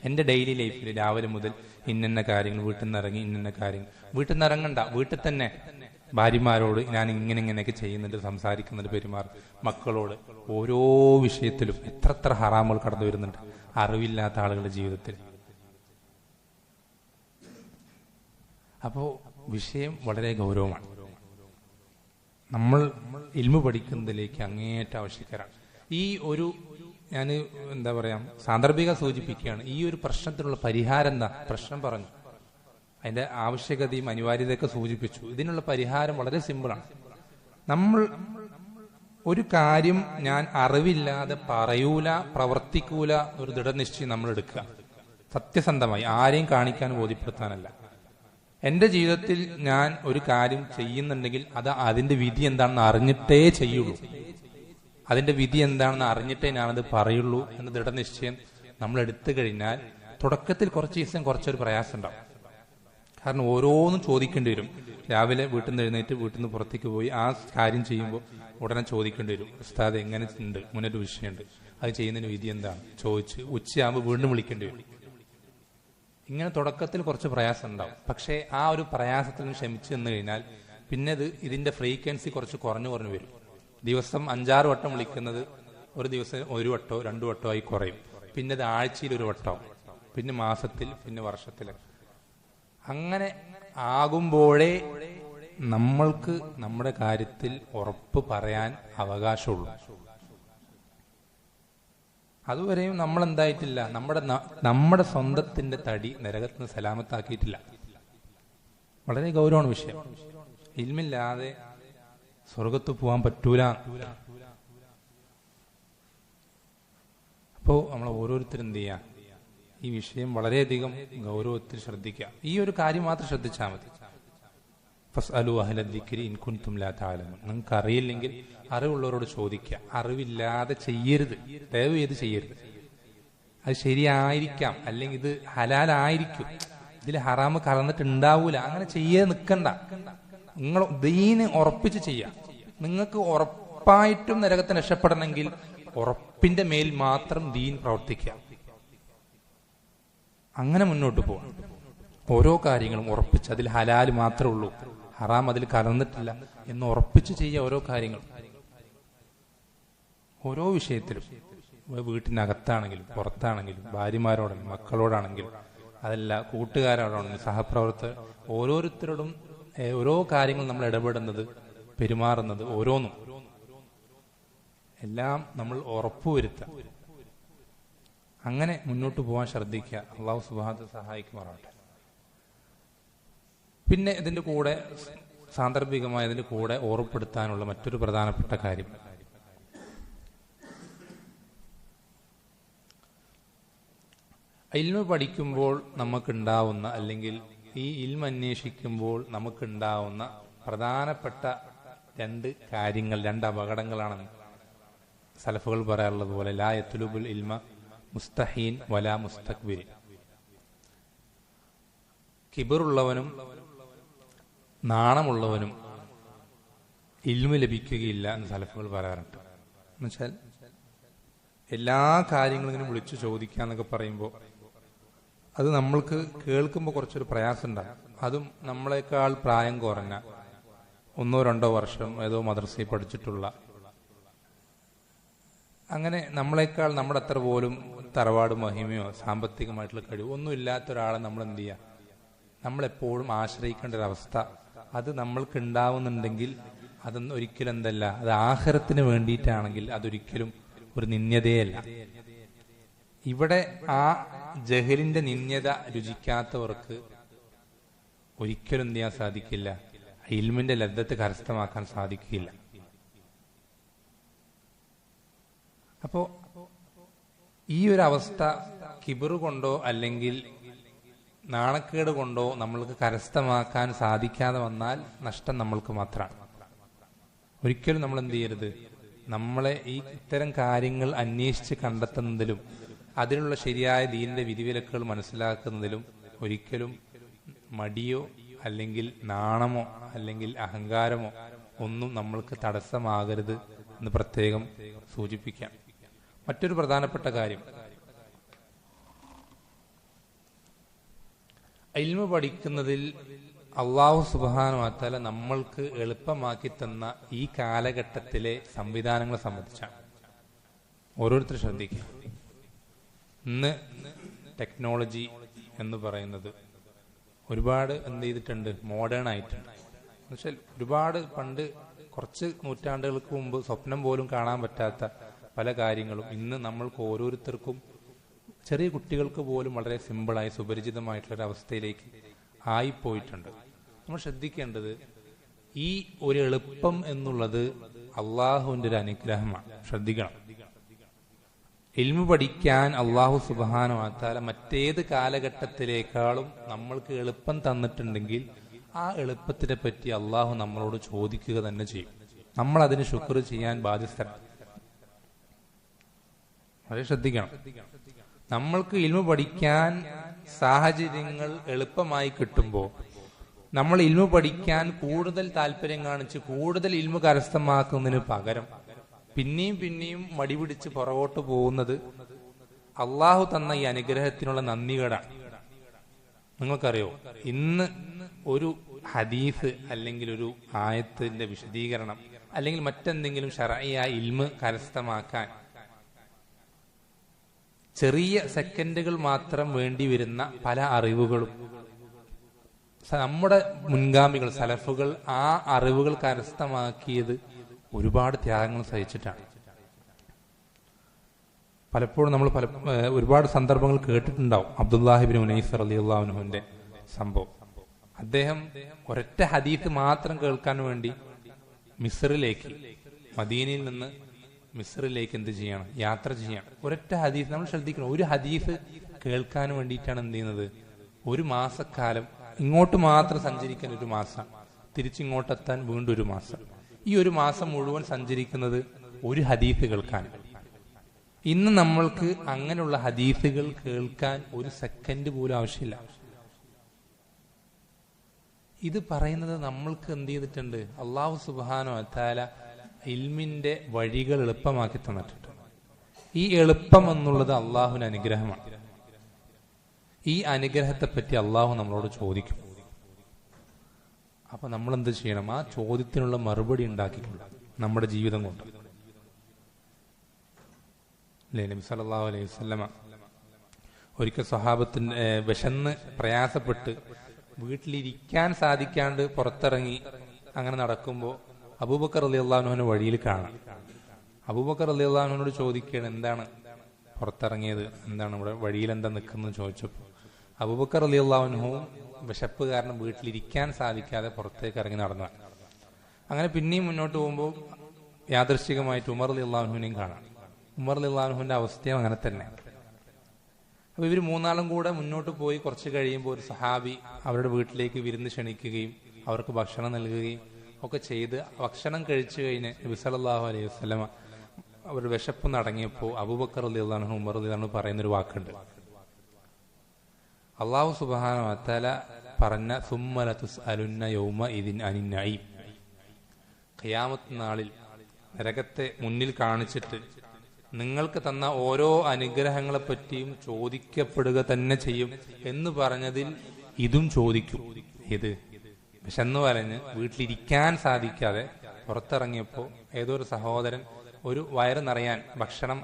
എന്റെ ഡെയിലി ലൈഫിൽ രാവിലെ മുതൽ ഇന്ന കാര്യങ്ങൾ, വീട്ടിൽ നിന്ന് ഇറങ്ങി ഇന്ന കാര്യങ്ങൾ, വീട്ടിൽ നിന്ന് ഇറങ്ങണ്ട, വീട്ടിൽ തന്നെ ഭാര്യമാരോട് ഞാൻ ഇങ്ങനെയൊക്കെ ചെയ്യുന്നുണ്ട്, സംസാരിക്കുന്നുണ്ട്, പെരുമാറും, മക്കളോട് ഓരോ വിഷയത്തിലും എത്ര ഹറാമുകൾ കടന്നു വരുന്നുണ്ട് അറിവില്ലാത്ത ആളുകളുടെ ജീവിതത്തിൽ. അപ്പോ വിഷയം വളരെ ഗൗരവമാണ്. നമ്മൾ ഇൽമു പഠിക്കുന്നതിലേക്ക് അങ്ങേയറ്റ ആവശ്യക്കാരാണ്. ഈ ഒരു ഞാൻ എന്താ പറയാ സാന്ദർഭിക സൂചിപ്പിക്കുകയാണ്. ഈ ഒരു പ്രശ്നത്തിനുള്ള പരിഹാരം എന്താ? പ്രശ്നം പറഞ്ഞു, അതിന്റെ ആവശ്യകതയും അനിവാര്യതയൊക്കെ സൂചിപ്പിച്ചു. ഇതിനുള്ള പരിഹാരം വളരെ സിമ്പിളാണ്. നമ്മൾ ഒരു കാര്യം ഞാൻ അറിവില്ലാതെ പറയൂല, പ്രവർത്തിക്കൂല, ഒരു ദൃഢനിശ്ചയം നമ്മൾ എടുക്കുക, സത്യസന്ധമായി, ആരെയും കാണിക്കാൻ ബോധ്യപ്പെടുത്താനല്ല. എന്റെ ജീവിതത്തിൽ ഞാൻ ഒരു കാര്യം ചെയ്യുന്നുണ്ടെങ്കിൽ അത് അതിന്റെ വിധി എന്താണെന്ന് അറിഞ്ഞിട്ടേ ചെയ്യുള്ളൂ, അതിന്റെ വിധി എന്താണെന്ന് അറിഞ്ഞിട്ടേ ഞാനത് പറയുള്ളൂ എന്ന ദൃഢനിശ്ചയം നമ്മൾ എടുത്തു കഴിഞ്ഞാൽ തുടക്കത്തിൽ കുറച്ച് ദിവസം കുറച്ചൊരു പ്രയാസം ഉണ്ടാവും. കാരണം ഓരോന്നും ചോദിക്കേണ്ടി വരും. രാവിലെ വീട്ടിൽ നിന്ന് എഴുന്നേറ്റ് വീട്ടിൽ നിന്ന് പുറത്തേക്ക് പോയി ആ കാര്യം ചെയ്യുമ്പോൾ ഉടനെ ചോദിക്കേണ്ടി വരും, ഉസ്താദ് എങ്ങനെ ഉണ്ട്, മുന്നൊരു വിഷയമുണ്ട്, അത് ചെയ്യുന്നതിന് വിധി എന്താണ് ചോദിച്ച് ഉച്ചയാകുമ്പോൾ വീണ്ടും വിളിക്കേണ്ടി വരും. ഇങ്ങനെ തുടക്കത്തിൽ കുറച്ച് പ്രയാസം ഉണ്ടാവും. പക്ഷേ ആ ഒരു പ്രയാസത്തിൽ നിന്ന് ക്ഷമിച്ചു നിന്ന് കഴിഞ്ഞാൽ പിന്നെ ഇതിന്റെ ഫ്രീക്വൻസി കുറച്ച് കുറഞ്ഞു വരും. ദിവസം 5-6 വട്ടം വിളിക്കുന്നത് ഒരു ദിവസം 1 വട്ടോ 2 വട്ടോ ആയി കുറയും. പിന്നെ അത് ആഴ്ചയിൽ 1 വട്ടം, പിന്നെ മാസത്തിൽ, പിന്നെ വർഷത്തിൽ. അങ്ങനെ ആകുമ്പോഴേ നമ്മൾക്ക് നമ്മുടെ കാര്യത്തിൽ ഉറപ്പ് പറയാൻ അവകാശമുള്ളൂ. അതുവരെയും നമ്മൾ എന്തായിട്ടില്ല, നമ്മുടെ സ്വന്തത്തിന്റെ തടി നരകത്തിന് സലാമത്താക്കിയിട്ടില്ല. വളരെ ഗൗരവമാണ് വിഷയം. ഇൽമില്ലാതെ സ്വർഗത്ത് പോകാൻ പറ്റൂല. അപ്പോ നമ്മൾ ഓരോരുത്തരും എന്ത് ചെയ്യാം, ഈ വിഷയം വളരെയധികം ഗൗരവത്തിൽ ശ്രദ്ധിക്കുക. ഈ ഒരു കാര്യം മാത്രം ശ്രദ്ധിച്ചാൽ മതി. ഫസ്അലു അഹ്ല ദിക്രി ഇൻ കുൻതും ലാ തഅലമൂൻ. നിങ്ങൾക്ക് അറിയില്ലെങ്കിൽ അറിവുള്ളവരോട് ചോദിക്കുക. അറിവില്ലാതെ ചെയ്യരുത്, ദയവ് ചെയ്ത് ചെയ്യരുത്. അത് ശരിയായിരിക്കാം, അല്ലെങ്കിൽ ഇത് ഹലാലായിരിക്കും, ഇതിൽ ഹറാമ് കലർന്നിട്ടുണ്ടാവൂല, അങ്ങനെ ചെയ്യാൻ നിൽക്കണ്ട. നിങ്ങൾ ദീന് ഉറപ്പിച്ച് ചെയ്യാം. നിങ്ങൾക്ക് ഉറപ്പായിട്ടും നരകത്തിന് രക്ഷപ്പെടണമെങ്കിൽ ഉറപ്പിന്റെ മേൽ മാത്രം ദീൻ പ്രവർത്തിക്കുക. അങ്ങനെ മുന്നോട്ട് പോകാം. ഓരോ കാര്യങ്ങളും ഉറപ്പിച്ച്, അതിൽ ഹലാല് മാത്രമേ ഉള്ളൂ, ഹറാം അതിൽ കലർന്നിട്ടില്ല എന്ന് ഉറപ്പിച്ച് ചെയ്യുക. ഓരോ കാര്യങ്ങളും ഓരോ വിഷയത്തിലും, വീട്ടിനകത്താണെങ്കിലും പുറത്താണെങ്കിലും, ഭാര്യമാരോടാണെങ്കിലും മക്കളോടാണെങ്കിലും, അതല്ല കൂട്ടുകാരോടാണെങ്കിലും സഹപ്രവർത്തകർ, ഓരോരുത്തരോടും ഓരോ കാര്യങ്ങൾ നമ്മൾ ഇടപെടുന്നത്, പെരുമാറുന്നത്, ഓരോന്നും എല്ലാം നമ്മൾ ഉറപ്പുവരുത്താം. അങ്ങനെ മുന്നോട്ട് പോകാൻ ശ്രദ്ധിക്കുക. അള്ളാഹു സുബ്ഹാനഹു സഹായിക്കുമാറാവട്ടെ. പിന്നെ ഇതിന്റെ കൂടെ സാന്ദർഭികമായി ഇതിന്റെ കൂടെ ഓർമ്മപ്പെടുത്താനുള്ള മറ്റൊരു പ്രധാനപ്പെട്ട കാര്യം, ഇൽമ പഠിക്കുമ്പോൾ നമുക്കുണ്ടാവുന്ന, അല്ലെങ്കിൽ ഈ ഇൽമ അന്വേഷിക്കുമ്പോൾ നമുക്കുണ്ടാവുന്ന പ്രധാനപ്പെട്ട 2 കാര്യങ്ങൾ, 2 അപകടങ്ങളാണെന്ന് സലഫുകൾ പറയാറുള്ളത് പോലെ, ലാ യത്ലുബുൽ ഇൽമ മുസ്തഹീൻ വലാ മുസ്തക്ബിരിൻ. കിബറുള്ളവനും നാണമുള്ളവനും ഇൽമ ലഭിക്കുകയില്ല എന്ന് സലഫുകൾ പറയാറുണ്ട്. എന്നുവെച്ചാൽ എല്ലാ കാര്യങ്ങളും ഇങ്ങനെ വിളിച്ചു ചോദിക്കാന്നൊക്കെ പറയുമ്പോൾ അത് നമ്മൾക്ക് കേൾക്കുമ്പോൾ കുറച്ചൊരു പ്രയാസം ഉണ്ടാകും. അതും നമ്മളെക്കാൾ പ്രായം കുറഞ്ഞ 1-2 വർഷം ഏതോ മദ്രസയിൽ പഠിച്ചിട്ടുള്ള, അങ്ങനെ നമ്മളെക്കാൾ നമ്മുടെ അത്ര പോലും തറവാട് മഹിമയോ സാമ്പത്തികമായിട്ടുള്ള കഴിവോ ഒന്നും ഇല്ലാത്ത ഒരാളെ നമ്മൾ എന്ത് ചെയ്യുക, നമ്മളെപ്പോഴും ആശ്രയിക്കേണ്ട ഒരവസ്ഥ അത് നമ്മൾക്ക് ഉണ്ടാവുന്നുണ്ടെങ്കിൽ അതൊന്നും ഒരിക്കലും എന്തല്ല, അത് ആഖിറത്തിന് വേണ്ടിയിട്ടാണെങ്കിൽ അതൊരിക്കലും ഒരു നിന്ദ്യതയല്ല. ഇവിടെ ആ ജഹലിന്റെ നിന്ദ്യത രുചിക്കാത്തവർക്ക് ഒരിക്കലും എന്ത് ചെയ്യാൻ സാധിക്കില്ല, ഇൽമിന്റെ ലദ്ദത്ത് കരസ്ഥമാക്കാൻ സാധിക്കില്ല. അപ്പോ ഈ ഒരു അവസ്ഥ കിബിറു കൊണ്ടോ അല്ലെങ്കിൽ നാണക്കേട് കൊണ്ടോ നമ്മൾക്ക് കരസ്ഥമാക്കാൻ സാധിക്കാതെ വന്നാൽ നഷ്ടം നമ്മൾക്ക് മാത്രമാണ്. ഒരിക്കലും നമ്മൾ എന്ത് ചെയ്യരുത്, നമ്മളെ ഈ ഇത്തരം കാര്യങ്ങൾ അന്വേഷിച്ച് കണ്ടെത്തുന്നതിലും അതിനുള്ള ശരിയായ ദീനിന്റെ വിധിവിലക്കുകൾ മനസ്സിലാക്കുന്നതിലും ഒരിക്കലും മടിയോ അല്ലെങ്കിൽ നാണമോ അല്ലെങ്കിൽ അഹങ്കാരമോ ഒന്നും നമ്മൾക്ക് തടസ്സമാകരുത് എന്ന് പ്രത്യേകം സൂചിപ്പിക്കാം. മറ്റൊരു പ്രധാനപ്പെട്ട കാര്യം, ഇൽമു പഠിക്കുന്നതിൽ അല്ലാഹു സുബ്ഹാനഹു വ തആല നമ്മൾക്ക് എളുപ്പമാക്കി തന്ന ഈ കാലഘട്ടത്തിലെ സംവിധാനങ്ങളെ സംബന്ധിച്ചാണ്. ഓരോരുത്തർ ശ്രദ്ധിക്കുക. ഇന്ന് ടെക്നോളജി എന്ന് പറയുന്നത് ഒരുപാട് എന്ത് ചെയ്തിട്ടുണ്ട്, മോഡേൺ ആയിട്ടുണ്ട്. എന്നുവെച്ചാൽ ഒരുപാട് പണ്ട് കുറച്ച് നൂറ്റാണ്ടുകൾക്ക് മുമ്പ് സ്വപ്നം പോലും കാണാൻ പറ്റാത്ത പല കാര്യങ്ങളും ഇന്ന് നമ്മൾക്ക് ഓരോരുത്തർക്കും, ചെറിയ കുട്ടികൾക്ക് പോലും വളരെ സിമ്പിളായി സുപരിചിതമായിട്ടുള്ളൊരു അവസ്ഥയിലേക്ക് ആയിപ്പോയിട്ടുണ്ട്. നമ്മൾ ശ്രദ്ധിക്കേണ്ടത് ഈ ഒരു എളുപ്പം എന്നുള്ളത് അള്ളാഹുവിന്റെ ഒരു അനുഗ്രഹമാണ്. ശ്രദ്ധിക്കണം, ഇൽമു പഠിക്കാൻ അള്ളാഹു സുബ്ഹാനഹു വ തആല മറ്റേത് കാലഘട്ടത്തിലേക്കാളും നമ്മൾക്ക് എളുപ്പം തന്നിട്ടുണ്ടെങ്കിൽ ആ എളുപ്പത്തിനെ പറ്റി അള്ളാഹു നമ്മളോട് ചോദിക്കുക തന്നെ ചെയ്യും. നമ്മൾ അതിന് ശുക്ർ ചെയ്യാൻ ബാധ്യസ്ഥരാണ്. വളരെ ശ്രദ്ധിക്കണം. നമ്മൾക്ക് ഇൽമു പഠിക്കാൻ സാഹചര്യങ്ങൾ എളുപ്പമായി കിട്ടുമ്പോൾ നമ്മൾ ഇൽമു പഠിക്കാൻ കൂടുതൽ താല്പര്യം കാണിച്ച് കൂടുതൽ ഇൽമു കരസ്ഥമാക്കുന്നതിന് പകരം പിന്നെയും പിന്നെയും മടിപിടിച്ച് പുറകോട്ട് പോകുന്നത് അള്ളാഹു തന്ന ഈ അനുഗ്രഹത്തിനുള്ള നന്ദികേടാണ്. നിങ്ങൾക്കറിയോ, ഇന്ന് ഒരു ഹദീസ് അല്ലെങ്കിൽ ഒരു ആയത്തിന്റെ വിശദീകരണം അല്ലെങ്കിൽ മറ്റെന്തെങ്കിലും ശർഈയായ ഇൽമു കരസ്ഥമാക്കാൻ ചെറിയ സെക്കൻഡുകൾ മാത്രം വേണ്ടി വരുന്ന പല അറിവുകളും നമ്മുടെ മുൻഗാമികൾ സലഫുകൾ ആ അറിവുകൾ കരസ്ഥമാക്കിയത് ഒരുപാട് ത്യാഗങ്ങൾ സഹിച്ചിട്ടാണ്. പലപ്പോഴും നമ്മൾ ഒരുപാട് സന്ദർഭങ്ങൾ കേട്ടിട്ടുണ്ടാവും. അബ്ദുല്ലാഹി ഇബ്നു ഉനൈസ് റളിയല്ലാഹു അൻഹുവിന്റെ സംഭവം. അദ്ദേഹം ഒരൊറ്റ ഹദീസ് മാത്രം കേൾക്കാൻ വേണ്ടി മിസ്റിലേക്ക്, മദീനയിൽ നിന്ന് മിസ്റിലേക്ക് എന്ത് ചെയ്യണം, യാത്ര ചെയ്യണം. ഒരൊറ്റ ഹദീസ്, നമ്മൾ ശ്രദ്ധിക്കണം, ഒരു ഹദീസ് കേൾക്കാൻ വേണ്ടിയിട്ടാണ് എന്ത് ചെയ്യുന്നത്, ഒരു മാസക്കാലം ഇങ്ങോട്ട് മാത്രം സഞ്ചരിക്കാൻ ഒരു മാസം, തിരിച്ചിങ്ങോട്ടെത്താൻ വീണ്ടും ഒരു മാസം. ഈ ഒരു മാസം മുഴുവൻ സഞ്ചരിക്കുന്നത് ഒരു ഹദീസ് കേൾക്കാൻ. ഇന്ന് നമ്മൾക്ക് അങ്ങനെയുള്ള ഹദീസുകൾ കേൾക്കാൻ ഒരു സെക്കൻഡ് പോലും ആവശ്യമില്ല. ഇത് പറയുന്നത് നമ്മൾക്ക് എന്ത് ചെയ്തിട്ടുണ്ട്, അല്ലാഹു സുബ്ഹാനഹു വ തആല ഇൽമിന്റെ വഴികൾ എളുപ്പമാക്കി തന്നിട്ടുണ്ട്. ഈ എളുപ്പം എന്നുള്ളത് അള്ളാഹുവിന്റെ അനുഗ്രഹമാണ്. ഈ അനുഗ്രഹത്തെ പറ്റി അള്ളാഹു നമ്മളോട് ചോദിക്കും. അപ്പൊ നമ്മൾ എന്ത് ചെയ്യണം, ആ ചോദ്യത്തിനുള്ള മറുപടി ഉണ്ടാക്കിക്കൊണ്ട് നമ്മുടെ ജീവിതം കൊണ്ട്. അല്ലേ, നബി സല്ലല്ലാഹു അലൈഹി വസല്ലമ ഒരിക്കൽ സ്വഹാബത്തിന്റെ വിശന്ന് പ്രയാസപ്പെട്ട് വീട്ടിലിരിക്കാൻ സാധിക്കാണ്ട് പുറത്തിറങ്ങി അങ്ങനെ നടക്കുമ്പോൾ അബൂബക്കർ റളിയല്ലാഹു അൻഹുവിനെ വഴിയിൽ കാണാം. അബൂബക്കർ റളിയല്ലാഹു അൻഹുവിനോട് ചോദിക്കുകയാണ്, എന്താണ് പുറത്തിറങ്ങിയത്, എന്താണ് ഇവിടെ വഴിയിൽ എന്താ നിൽക്കുന്നത് ചോദിച്ചപ്പോൾ അബൂബക്കർ റളിയല്ലാഹു അൻഹു വിശപ്പ് കാരണം വീട്ടിലിരിക്കാൻ സാധിക്കാതെ പുറത്തേക്ക് ഇറങ്ങി നടന്നു. അങ്ങനെ പിന്നെയും മുന്നോട്ട് പോകുമ്പോൾ യാദൃശ്ചികമായിട്ട് ഉമർ റളിയല്ലാഹു അൻഹുവിനെയും കാണാം. ഉമർ റളിയല്ലാഹു അൻഹുവിന്റെ അവസ്ഥയും അങ്ങനെ തന്നെ. അപ്പൊ ഇവർ മൂന്നാളും കൂടെ മുന്നോട്ട് പോയി കുറച്ച് കഴിയുമ്പോൾ ഒരു സഹാബി അവരുടെ വീട്ടിലേക്ക് വിരുന്ന് ക്ഷണിക്കുകയും അവർക്ക് ഭക്ഷണം നൽകുകയും ഒക്കെ ചെയ്ത് ഭക്ഷണം കഴിച്ചു കഴിഞ്ഞ് നബി സല്ലല്ലാഹു അലൈഹി വസല്ലമ അവരുടെ വിശപ്പ് നടങ്ങിയപ്പോൾ അബൂബക്കർ റളിയല്ലാഹു അൻഹു ഉമർ റളിയല്ലാഹു അൻഹു പറയുന്നൊരു വാക്കുണ്ട്. അല്ലാഹു സുബ്ഹാനഹു വ തആല പറഞ്ഞ സുമ്മ ലതുസ്അലുന്ന യൗമ ഇദിൻ അനിൻ നഈം, ഖിയാമത്ത് നാളിൽ നരകത്തെ മുന്നിൽ കാണിച്ചിട്ട് നിങ്ങൾക്ക് തന്ന ഓരോ അനുഗ്രഹങ്ങളെ പറ്റിയും ചോദിക്കപ്പെടുക തന്നെ ചെയ്യും എന്ന് പറഞ്ഞതിൽ ഇതും ചോദിക്കും. ഇത് വിശന്നു വരഞ്ഞ് വീട്ടിലിരിക്കാൻ സാധിക്കാതെ പുറത്തിറങ്ങിയപ്പോൾ ഏതോ ഒരു സഹോദരൻ ഒരു വയറ് നിറയാൻ ഭക്ഷണം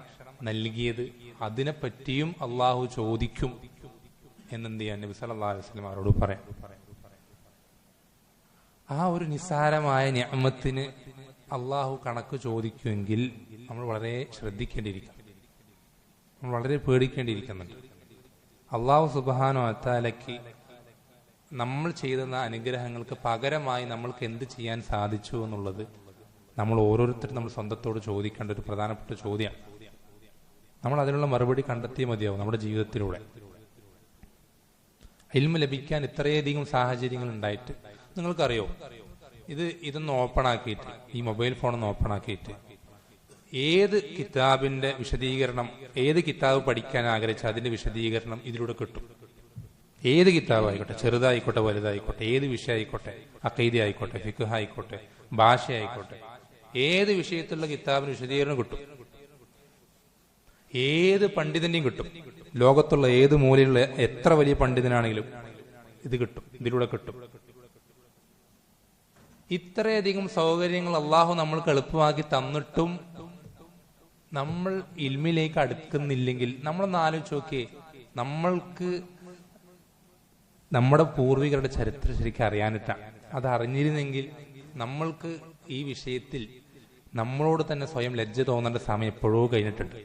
നൽകിയത് അതിനെപ്പറ്റിയും അള്ളാഹു ചോദിക്കും എന്നെന്ത് ചെയ്യാൻ നബി സല്ലല്ലാഹു അലൈഹി വസല്ലം അവരോട് പറയാം. ആ ഒരു നിസ്സാരമായ നിഅമത്തിന് അള്ളാഹു കണക്ക് ചോദിക്കുമെങ്കിൽ നമ്മൾ വളരെ ശ്രദ്ധിക്കേണ്ടിയിരിക്കും, നമ്മൾ വളരെ പേടിക്കേണ്ടിയിരിക്കുന്നുണ്ട്. അള്ളാഹു സുബ്ഹാനഹു വ തആലയ്ക്ക് നമ്മൾ ചെയ്തുന്ന അനുഗ്രഹങ്ങൾക്ക് പകരമായി നമ്മൾക്ക് എന്ത് ചെയ്യാൻ സാധിച്ചു എന്നുള്ളത് നമ്മൾ ഓരോരുത്തരും നമ്മൾ സ്വന്തത്തോട് ചോദിക്കേണ്ട ഒരു പ്രധാനപ്പെട്ട ചോദ്യമാണ്. നമ്മൾ അതിനുള്ള മറുപടി കണ്ടെത്തിയേ മതിയാവും നമ്മുടെ ജീവിതത്തിലൂടെ. ഇൽമ് ലഭിക്കാൻ ഇത്രയധികം സാഹചര്യങ്ങൾ ഉണ്ടായിട്ട് നിങ്ങൾക്കറിയോ, ഇതൊന്ന് ഓപ്പൺ ആക്കിയിട്ട്, ഈ മൊബൈൽ ഫോണൊന്ന് ഓപ്പൺ ആക്കിയിട്ട് ഏത് കിതാബിന്റെ വിശദീകരണം, ഏത് കിതാബ് പഠിക്കാൻ ആഗ്രഹിച്ച അതിന്റെ വിശദീകരണം ഇതിലൂടെ കിട്ടും. ഏത് കിതാബ് ആയിക്കോട്ടെ, ചെറുതായിക്കോട്ടെ വലുതായിക്കോട്ടെ, ഏത് വിഷയം ആയിക്കോട്ടെ, അഖീദ ആയിക്കോട്ടെ, ഫിഖ് ആയിക്കോട്ടെ, ഭാഷ ആയിക്കോട്ടെ, ഏത് വിഷയത്തിലുള്ള കിതാബിന് വിശദീകരണം കിട്ടും. ഏത് പണ്ഡിതന്റെയും കിട്ടും. ലോകത്തുള്ള ഏത് മൂലയിലുള്ള എത്ര വലിയ പണ്ഡിതനാണെങ്കിലും ഇത് കിട്ടും, ഇതിലൂടെ കിട്ടും. ഇത്രയധികം സൗകര്യങ്ങൾ അള്ളാഹു നമ്മൾക്ക് എളുപ്പമാക്കി തന്നിട്ടും നമ്മൾ ഇൽമിലേക്ക് അടുക്കുന്നില്ലെങ്കിൽ നമ്മളൊന്ന് ആലോചിച്ച് നോക്കിയേ. നമ്മൾക്ക് നമ്മുടെ പൂർവികരുടെ ചരിത്രം ശരിക്കും അറിയാനിട്ടാണ്. അത് അറിഞ്ഞിരുന്നെങ്കിൽ നമ്മൾക്ക് ഈ വിഷയത്തിൽ നമ്മളോട് തന്നെ സ്വയം ലജ്ജ തോന്നേണ്ട സമയം എപ്പോഴോ കഴിഞ്ഞിട്ടുണ്ട്.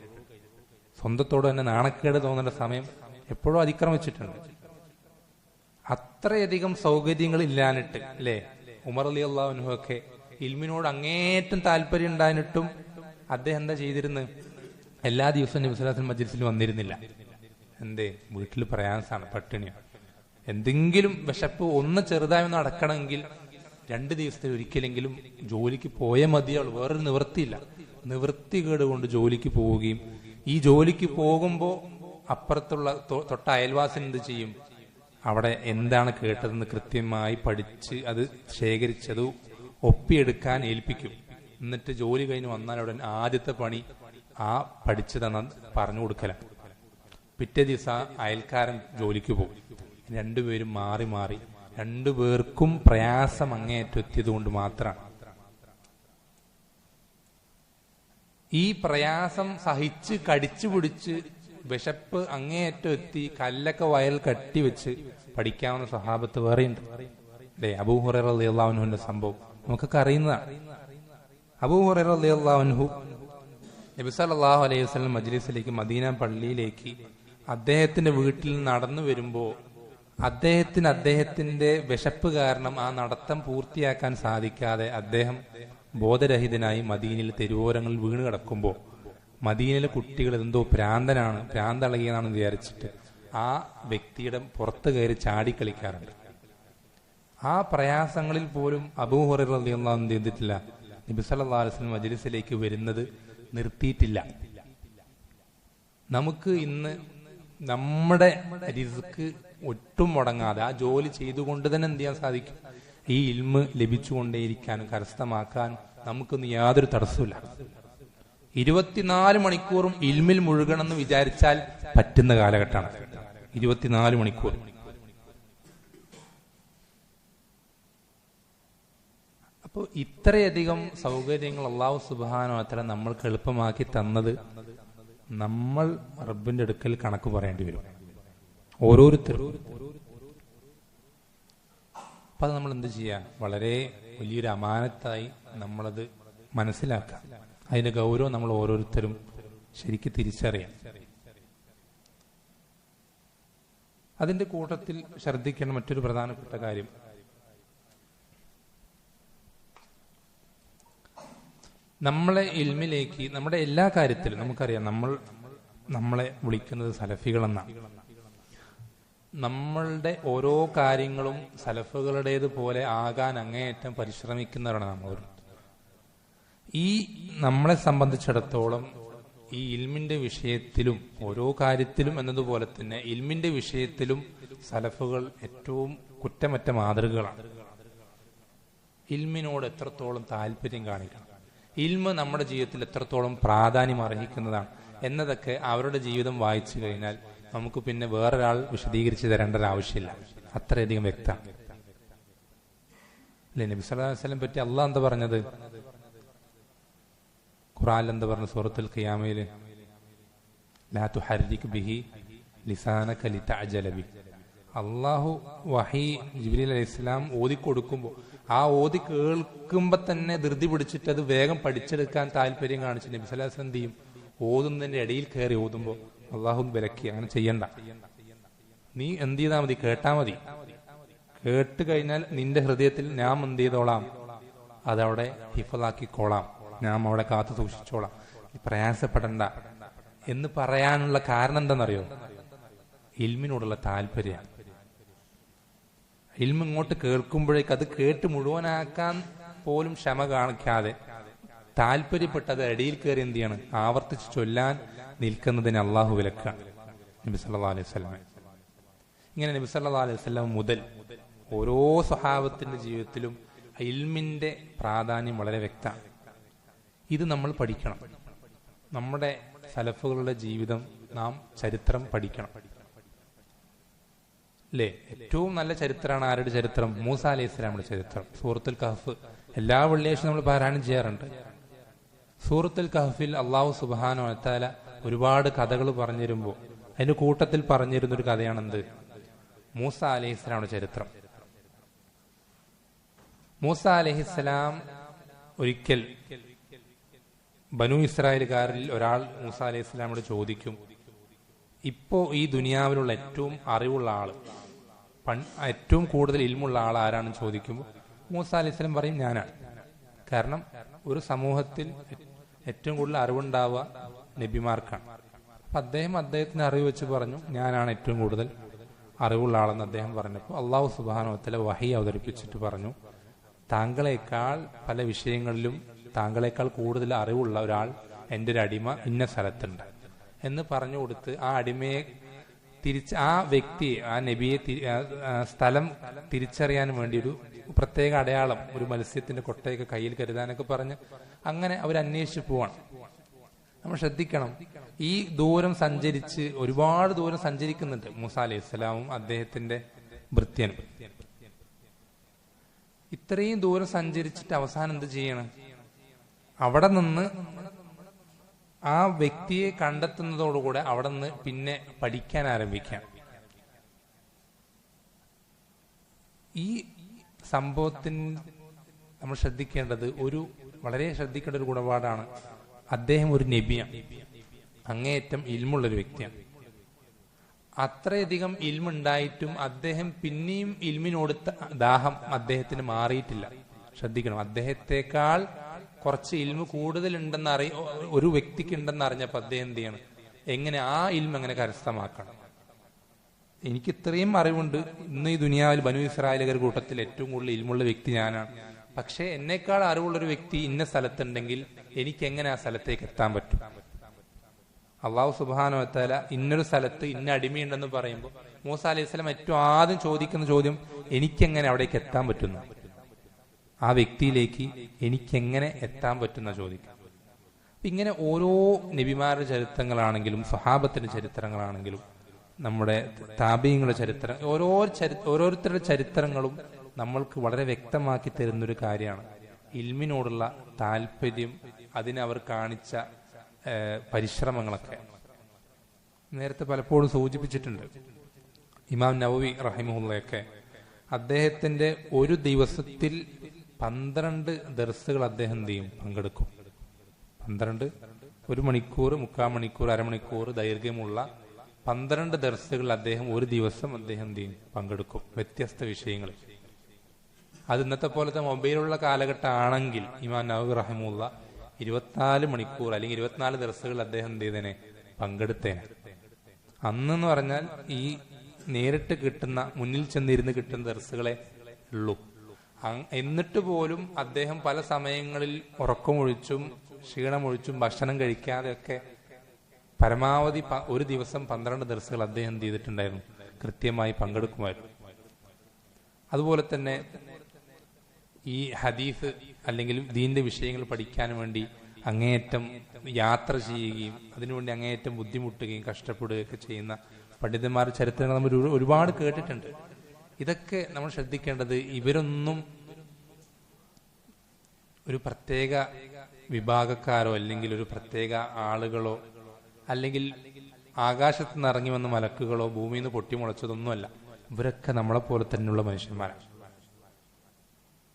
സ്വന്തത്തോട് തന്നെ നാണക്കേട് തോന്നേണ്ട സമയം എപ്പോഴോ അതിക്രമിച്ചിട്ടുണ്ട്. അത്രയധികം സൗകര്യങ്ങൾ ഇല്ലാനിട്ട് അല്ലേ? ഉമർ റളിയല്ലാഹു അൻഹു ഒക്കെ ഇൽമിനോട് അങ്ങേറ്റം താല്പര്യം ഉണ്ടായിട്ടും അദ്ദേഹം എന്താ ചെയ്തിരുന്നത്? എല്ലാ ദിവസവും നബി സല്ലല്ലാഹു അലൈഹി വസല്ലം മജ്ലിസിൽ വന്നിരുന്നില്ല. എന്തേ? വീട്ടിൽ പ്രയാസമാണ്, പട്ടിണിയാണ്. എന്തെങ്കിലും വിശപ്പ് ഒന്ന് ചെറുതായി ഒന്ന് അടക്കണമെങ്കിൽ 2 ദിവസത്തിൽ ഒരിക്കലെങ്കിലും ജോലിക്ക് പോയേ മതിയാവുള്ളൂ. വേറൊരു നിവൃത്തിയില്ല. നിവൃത്തികേട് കൊണ്ട് ജോലിക്ക് പോവുകയും ഈ ജോലിക്ക് പോകുമ്പോൾ അപ്പുറത്തുള്ള തൊട്ട അയൽവാസൻ എന്ത് ചെയ്യും? അവിടെ എന്താണ് കേട്ടതെന്ന് കൃത്യമായി പഠിച്ച് അത് ശേഖരിച്ചത് ഒപ്പിയെടുക്കാൻ ഏൽപ്പിക്കും. എന്നിട്ട് ജോലി കഴിഞ്ഞ് വന്നാൽ ഉടൻ ആദ്യത്തെ പണി ആ പഠിച്ചതെന്ന് പറഞ്ഞു കൊടുക്കലാണ്. പിറ്റേ ദിവസം അയൽക്കാരൻ ജോലിക്ക് പോകും. രണ്ടുപേരും മാറി മാറി, രണ്ടുപേർക്കും പ്രയാസം അങ്ങേയറ്റെത്തിയത് കൊണ്ട് മാത്രമാണ്. ഈ പ്രയാസം സഹിച്ച് കടിച്ചു പിടിച്ച് വിശപ്പ് അങ്ങേയറ്റം എത്തി കല്ലൊക്കെ വയൽ കട്ടിവെച്ച് പഠിക്കാവുന്ന സ്വഹാബത്ത് വേറെയുണ്ട്. അല്ലേ? അബൂ ഹുറൈറ റളിയല്ലാഹു അൻഹുവിന്റെ സംഭവം നമുക്കൊക്കെ അറിയുന്നതാണ്. അബൂ ഹുറൈറ റളിയല്ലാഹു അൻഹു നബി സല്ലല്ലാഹു അലൈഹി വസല്ലം മജ്ലിസിലേക്ക്, മദീന പള്ളിയിലേക്ക് അദ്ദേഹത്തിന്റെ വീട്ടിൽ നടന്നു വരുമ്പോൾ അദ്ദേഹത്തിന്റെ വിശപ്പ് കാരണം ആ നടത്തം പൂർത്തിയാക്കാൻ സാധിക്കാതെ അദ്ദേഹം ബോധരഹിതനായി മദീനയിൽ തെരുവോരങ്ങളിൽ വീണ് കിടക്കുമ്പോൾ മദീനയിലെ കുട്ടികൾ എന്തോ ഭ്രാന്തളകിയെന്നാണെന്ന് വിചാരിച്ചിട്ട് ആ വ്യക്തിയുടെ പുറത്ത് കയറി ചാടിക്കളിക്കാറുണ്ട്. ആ പ്രയാസങ്ങളിൽ പോലും അബൂ ഹുറൈറ റളിയല്ലാഹു അൻഹു ചെയ്തിട്ടില്ല, നബി സല്ലല്ലാഹു അലൈഹി വസല്ലം മജ്ലിസിലേക്ക് വരുന്നത് നിർത്തിയിട്ടില്ല. നമുക്ക് ഇന്ന് നമ്മുടെ റിസ്ക് ഒട്ടും മുടങ്ങാതെ ആ ജോലി ചെയ്തുകൊണ്ട് തന്നെ എന്ത് ചെയ്യാൻ സാധിക്കും? ഈ ഇൽമ് ലഭിച്ചുകൊണ്ടേയിരിക്കാനും കരസ്ഥമാക്കാനും നമുക്കൊന്നും യാതൊരു തടസ്സമില്ല. 24 മണിക്കൂറും ഇൽമിൽ മുഴുകണമെന്ന് വിചാരിച്ചാൽ പറ്റുന്ന കാലഘട്ടമാണ് 24 മണിക്കൂർ. അപ്പോൾ ഇത്രയധികം സൗകര്യങ്ങൾ അല്ലാഹു സുബ്ഹാനഹു വ തആല നമ്മൾക്ക് എളുപ്പമാക്കി തന്നത് നമ്മൾ റബ്ബിന്റെ അടുക്കൽ കണക്ക് പറയേണ്ടി വരും ഓരോരുത്തരും. അപ്പൊ അത് നമ്മൾ എന്ത് ചെയ്യാ? വളരെ വലിയൊരു അമാനത്തായി നമ്മളത് മനസ്സിലാക്കാം. അതിന്റെ ഗൗരവം നമ്മൾ ഓരോരുത്തരും ശരിക്കും തിരിച്ചറിയാം. അതിന്റെ കൂട്ടത്തിൽ ശ്രദ്ധിക്കേണ്ട മറ്റൊരു പ്രധാനപ്പെട്ട കാര്യം, നമ്മളെ ഇൽമിലേക്ക്, നമ്മുടെ എല്ലാ കാര്യത്തിലും നമുക്കറിയാം, നമ്മളെ വിളിക്കുന്നത് സലഫികളെന്നാണ്. നമ്മളുടെ ഓരോ കാര്യങ്ങളും സലഫുകളുടേതുപോലെ ആകാൻ അങ്ങേയറ്റം പരിശ്രമിക്കുന്നവരാണ് നമ്മൾ. ഈ നമ്മളെ സംബന്ധിച്ചിടത്തോളം ഈ ഇൽമിന്റെ വിഷയത്തിലും ഓരോ കാര്യത്തിലും എന്നതുപോലെ തന്നെ ഇൽമിന്റെ വിഷയത്തിലും സലഫുകൾ ഏറ്റവും കുറ്റമറ്റ മാതൃകകളാണ്. ഇൽമിനോട് എത്രത്തോളം താല്പര്യം കാണിക്കണം, ഇൽമ് നമ്മുടെ ജീവിതത്തിൽ എത്രത്തോളം പ്രാധാന്യം അർഹിക്കുന്നതാണ് എന്നതൊക്കെ അവരുടെ ജീവിതം വായിച്ചു കഴിഞ്ഞാൽ നമുക്ക് പിന്നെ വേറൊരാൾ വിശദീകരിച്ച് തരേണ്ട ഒരാവശ്യമില്ല. അത്രയധികം വ്യക്തമാണ് അല്ലെ? നബി സല്ലല്ലാഹു അലൈഹി വസല്ലം പറ്റി അള്ളാഹ് എന്താ പറഞ്ഞത്? ഖുർആനിൽ എന്താ പറഞ്ഞു? സൂറത്തുൽ ഖിയാമയിൽ ലാ തുഹർരിക് ബിഹി ലിസാനക ലിതഅജല ബി. അള്ളാഹു വഹി ജിബ്രീൽ അലൈഹിസ്സലാം ഓതിക്കൊടുക്കുമ്പോൾ ആ ഓതി കേൾക്കുമ്പോൾ തന്നെ ധൃതി പിടിച്ചിട്ട് അത് വേഗം പഠിച്ചെടുക്കാൻ താല്പര്യം കാണിച്ച് നബി സല്ലല്ലാഹു അലൈഹി വസല്ലം എന്ത് ചെയ്യും? ഓതുന്നതിന്റെ ഇടയിൽ കയറി ഓതുമ്പോൾ അള്ളാഹു വിലക്കി, അങ്ങനെ ചെയ്യണ്ട, നീ എന്ത് ചെയ്താൽ മതി, കേട്ടാ മതി. കേട്ട് കഴിഞ്ഞാൽ നിന്റെ ഹൃദയത്തിൽ ഞാൻ എന്ത് ചെയ്തോളാം, അതവിടെ ഹിഫളാക്കിക്കോളാം, ഞാൻ അവിടെ കാത്തു സൂക്ഷിച്ചോളാം, പ്രയാസപ്പെടണ്ട എന്ന് പറയാനുള്ള കാരണം എന്താണെന്നറിയോ? ഇൽമിനോടുള്ള താല്പര്യം. ഇൽമ ഇങ്ങോട്ട് കേൾക്കുമ്പോഴേക്ക് അത് കേട്ട് മുഴുവനാക്കാൻ പോലും ക്ഷമ കാണിക്കാതെ താല്പര്യപ്പെട്ട് അത് ഇടയിൽ കയറി എന്ത് ചെയ്യാണ്, ആവർത്തിച്ച് ചൊല്ലാൻ നിൽക്കുന്നതിന് അള്ളാഹു വിലക്കാണ് നബി സല്ലല്ലാഹു അലൈഹി വസല്ലം. ഇങ്ങനെ നബി സല്ലല്ലാഹു അലൈഹി വസല്ലം മുതൽ ഓരോ സ്വഹാബത്തിന്റെ ജീവിതത്തിലും ഇൽമിന്റെ പ്രാധാന്യം വളരെ വ്യക്തമാണ്. ഇത് നമ്മൾ പഠിക്കണം. നമ്മുടെ സലഫുകളുടെ ജീവിതം നാം ചരിത്രം പഠിക്കണം, അല്ലേ? ഏറ്റവും നല്ല ചരിത്രമാണ് ആരുടെ ചരിത്രം? മൂസ അലൈഹി ഇസ്ലാമിന്റെ ചരിത്രം. സൂറത്തുൽ കഹ്ഫ് എല്ലാ വെള്ളിയാഴ്ച നമ്മൾ പാരായണം ചെയ്യാറുണ്ട്. സൂറത്തുൽ കഹ്ഫിൽ അള്ളാഹു സുബ്ഹാനഹു വ തആല ഒരുപാട് കഥകൾ പറഞ്ഞു തരുമ്പോൾ അതിന്റെ കൂട്ടത്തിൽ പറഞ്ഞിരുന്നൊരു കഥയാണെന്ത്? മൂസ അലൈഹി ഇസ്ലാമിന്റെ ചരിത്രം. മൂസ അലൈഹിസ്സലാം ഒരിക്കൽ ബനു ഇസ്രായേൽക്കാരിൽ ഒരാൾ മൂസ അലൈഹി ഇസ്ലാമിനോട് ചോദിക്കും, ഇപ്പോ ഈ ദുനിയാവിലുള്ള ഏറ്റവും അറിവുള്ള ആള്, ഏറ്റവും കൂടുതൽ ഇൽമുള്ള ആൾ ആരാണെന്ന് ചോദിക്കുമ്പോൾ മൂസ അലൈഹി ഇസ്ലാം പറയും, ഞാനാണ്. കാരണം ഒരു സമൂഹത്തിൽ ഏറ്റവും കൂടുതൽ അറിവുണ്ടാവുക നബിമാർക്കാണ്. അപ്പൊ അദ്ദേഹത്തിന് അറിവ് വെച്ച് പറഞ്ഞു, ഞാനാണ് ഏറ്റവും കൂടുതൽ അറിവുള്ള ആളെന്ന് അദ്ദേഹം പറഞ്ഞപ്പോൾ അള്ളാഹു സുബ്ഹാനഹു വ തആല വഹി അവതരിപ്പിച്ചിട്ട് പറഞ്ഞു, താങ്കളെക്കാൾ പല വിഷയങ്ങളിലും താങ്കളെക്കാൾ കൂടുതൽ അറിവുള്ള ഒരാൾ, എൻ്റെ ഒരു അടിമ ഇന്ന സ്ഥലത്തുണ്ട് എന്ന് പറഞ്ഞു കൊടുത്ത് ആ അടിമയെ ആ വ്യക്തിയെ, ആ നബിയെ സ്ഥലം തിരിച്ചറിയാൻ വേണ്ടി ഒരു പ്രത്യേക അടയാളം, ഒരു മത്സ്യത്തിന്റെ കൊട്ടയൊക്കെ കയ്യിൽ കരുതാനൊക്കെ പറഞ്ഞ് അങ്ങനെ അവർ അന്വേഷിച്ചു പോവാണ്. നമ്മൾ ശ്രദ്ധിക്കണം, ഈ ദൂരം സഞ്ചരിച്ച് ഒരുപാട് ദൂരം സഞ്ചരിക്കുന്നുണ്ട് മൂസ അലൈഹി സ്വലാമും അദ്ദേഹത്തിന്റെ ഭൃത്യനും. ഇത്രയും ദൂരം സഞ്ചരിച്ചിട്ട് അവസാനം എന്ത് ചെയ്യണം? അവിടെ നിന്ന് ആ വ്യക്തിയെ കണ്ടെത്തുന്നതോടുകൂടെ അവിടെ നിന്ന് പിന്നെ പഠിക്കാൻ ആരംഭിക്കാം. ഈ സംഭവത്തിന് നമ്മൾ ശ്രദ്ധിക്കേണ്ടത്, വളരെ ശ്രദ്ധിക്കേണ്ട ഒരു ഗുണപാഠാണ്. അദ്ദേഹം ഒരു നബിയാണ്, അങ്ങേയറ്റം ഇൽമുള്ളൊരു വ്യക്തിയാണ്. അത്രയധികം ഇൽമുണ്ടായിട്ടും അദ്ദേഹം പിന്നെയും ഇൽമിനോട് ദാഹം അദ്ദേഹത്തിന് മാറിയിട്ടില്ല. ശ്രദ്ധിക്കണം, അദ്ദേഹത്തെക്കാൾ കുറച്ച് ഇൽമു കൂടുതലുണ്ടെന്ന് ഒരു വ്യക്തിക്ക് ഉണ്ടെന്ന് അറിഞ്ഞപ്പോൾ അദ്ദേഹം എന്ത് ചെയ്യണം? എങ്ങനെ ആ ഇൽമ എങ്ങനെ കരസ്ഥമാക്കണം? എനിക്ക് ഇത്രയും അറിവുണ്ട്, ഇന്ന് ഈ ദുനിയാവിൽ ബനു ഇസ്രായേലുകാർ കൂട്ടത്തിൽ ഏറ്റവും കൂടുതൽ ഇൽമുള്ള വ്യക്തി ഞാനാണ്. പക്ഷെ എന്നേക്കാൾ അറിവുള്ളൊരു വ്യക്തി ഇന്ന സ്ഥലത്തുണ്ടെങ്കിൽ എനിക്ക് എങ്ങനെ ആ സ്ഥലത്തേക്ക് എത്താൻ പറ്റും? അള്ളാഹു സുബ്ഹാനഹു വ തആല ഇന്നൊരു സ്ഥലത്ത് ഇന്ന അടിമയുണ്ടെന്ന് പറയുമ്പോൾ മൂസ അലൈഹി സ്വലാം ഏറ്റവും ആദ്യം ചോദിക്കുന്ന ചോദ്യം, എനിക്കെങ്ങനെ അവിടേക്ക് എത്താൻ പറ്റുന്നു? ആ വ്യക്തിയിലേക്ക് എനിക്കെങ്ങനെ എത്താൻ പറ്റുന്ന ചോദിക്കാം. ഇങ്ങനെ ഓരോ നബിമാരുടെ ചരിത്രങ്ങളാണെങ്കിലും സ്വഹാബത്തിന്റെ ചരിത്രങ്ങളാണെങ്കിലും നമ്മുടെ താബീങ്ങളുടെ ചരിത്രം, ഓരോരുത്തരുടെ ചരിത്രങ്ങളും നമ്മൾക്ക് വളരെ വ്യക്തമാക്കി തരുന്നൊരു കാര്യമാണ് ഇൽമിനോടുള്ള താല്പര്യം, അതിനവർ കാണിച്ച പരിശ്രമങ്ങളൊക്കെ. നേരത്തെ പലപ്പോഴും സൂചിപ്പിച്ചിട്ടുണ്ട്. ഇമാം നവവി റഹിമഹുള്ളയൊക്കെ അദ്ദേഹത്തിന്റെ ഒരു ദിവസത്തിൽ 12 ദർസുകൾ അദ്ദേഹം എന്ത് ചെയ്യും? പങ്കെടുക്കും. 12, 1 മണിക്കൂർ, 3/4 മണിക്കൂർ, അരമണിക്കൂർ ദൈർഘ്യമുള്ള 12 ദർസുകൾ അദ്ദേഹം ഒരു ദിവസം അദ്ദേഹം എന്ത് ചെയ്യും? പങ്കെടുക്കും, വ്യത്യസ്ത വിഷയങ്ങളിൽ. അത് ഇന്നത്തെ പോലത്തെ മൊബൈലുള്ള കാലഘട്ടം ആണെങ്കിൽ ഇമാം നവവി റഹിമഹുള്ള 24 മണിക്കൂർ അല്ലെങ്കിൽ 24 ദർസുകൾ അദ്ദേഹം എന്ത് ചെയ്തേനെ? പങ്കെടുത്തേനെ. അന്നെന്ന് പറഞ്ഞാൽ ഈ നേരിട്ട് കിട്ടുന്ന, മുന്നിൽ ചെന്നിരുന്ന് കിട്ടുന്ന ദർസുകളെ ഉള്ളൂ. എന്നിട്ട് പോലും അദ്ദേഹം പല സമയങ്ങളിൽ ഉറക്കമൊഴിച്ചും ക്ഷീണമൊഴിച്ചും ഭക്ഷണം കഴിക്കാതെയൊക്കെ പരമാവധി ഒരു ദിവസം 12 ദർസുകൾ അദ്ദേഹം എന്ത് ചെയ്തിട്ടുണ്ടായിരുന്നു? കൃത്യമായി പങ്കെടുക്കുമായിരുന്നു. അതുപോലെ തന്നെ ഈ ഹദീസ് അല്ലെങ്കിൽ ദീന്റെ വിഷയങ്ങൾ പഠിക്കാൻ വേണ്ടി അങ്ങേയറ്റം യാത്ര ചെയ്യുകയും അതിനുവേണ്ടി അങ്ങേയറ്റം ബുദ്ധിമുട്ടുകയും കഷ്ടപ്പെടുകയൊക്കെ ചെയ്യുന്ന പണ്ഡിതന്മാരുടെ ചരിത്രങ്ങൾ നമ്മൾ ഒരുപാട് കേട്ടിട്ടുണ്ട്. ഇതൊക്കെ നമ്മൾ ശ്രദ്ധിക്കേണ്ടത്, ഇവരൊന്നും ഒരു പ്രത്യേക വിഭാഗക്കാരോ അല്ലെങ്കിൽ ഒരു പ്രത്യേക ആളുകളോ അല്ലെങ്കിൽ ആകാശത്ത് നിന്ന് ഇറങ്ങി വന്ന മലക്കുകളോ ഭൂമിയിൽ നിന്ന് പൊട്ടിമുളച്ചതൊന്നുമല്ല. ഇവരൊക്കെ നമ്മളെ പോലെ തന്നെയുള്ള മനുഷ്യന്മാരാണ്.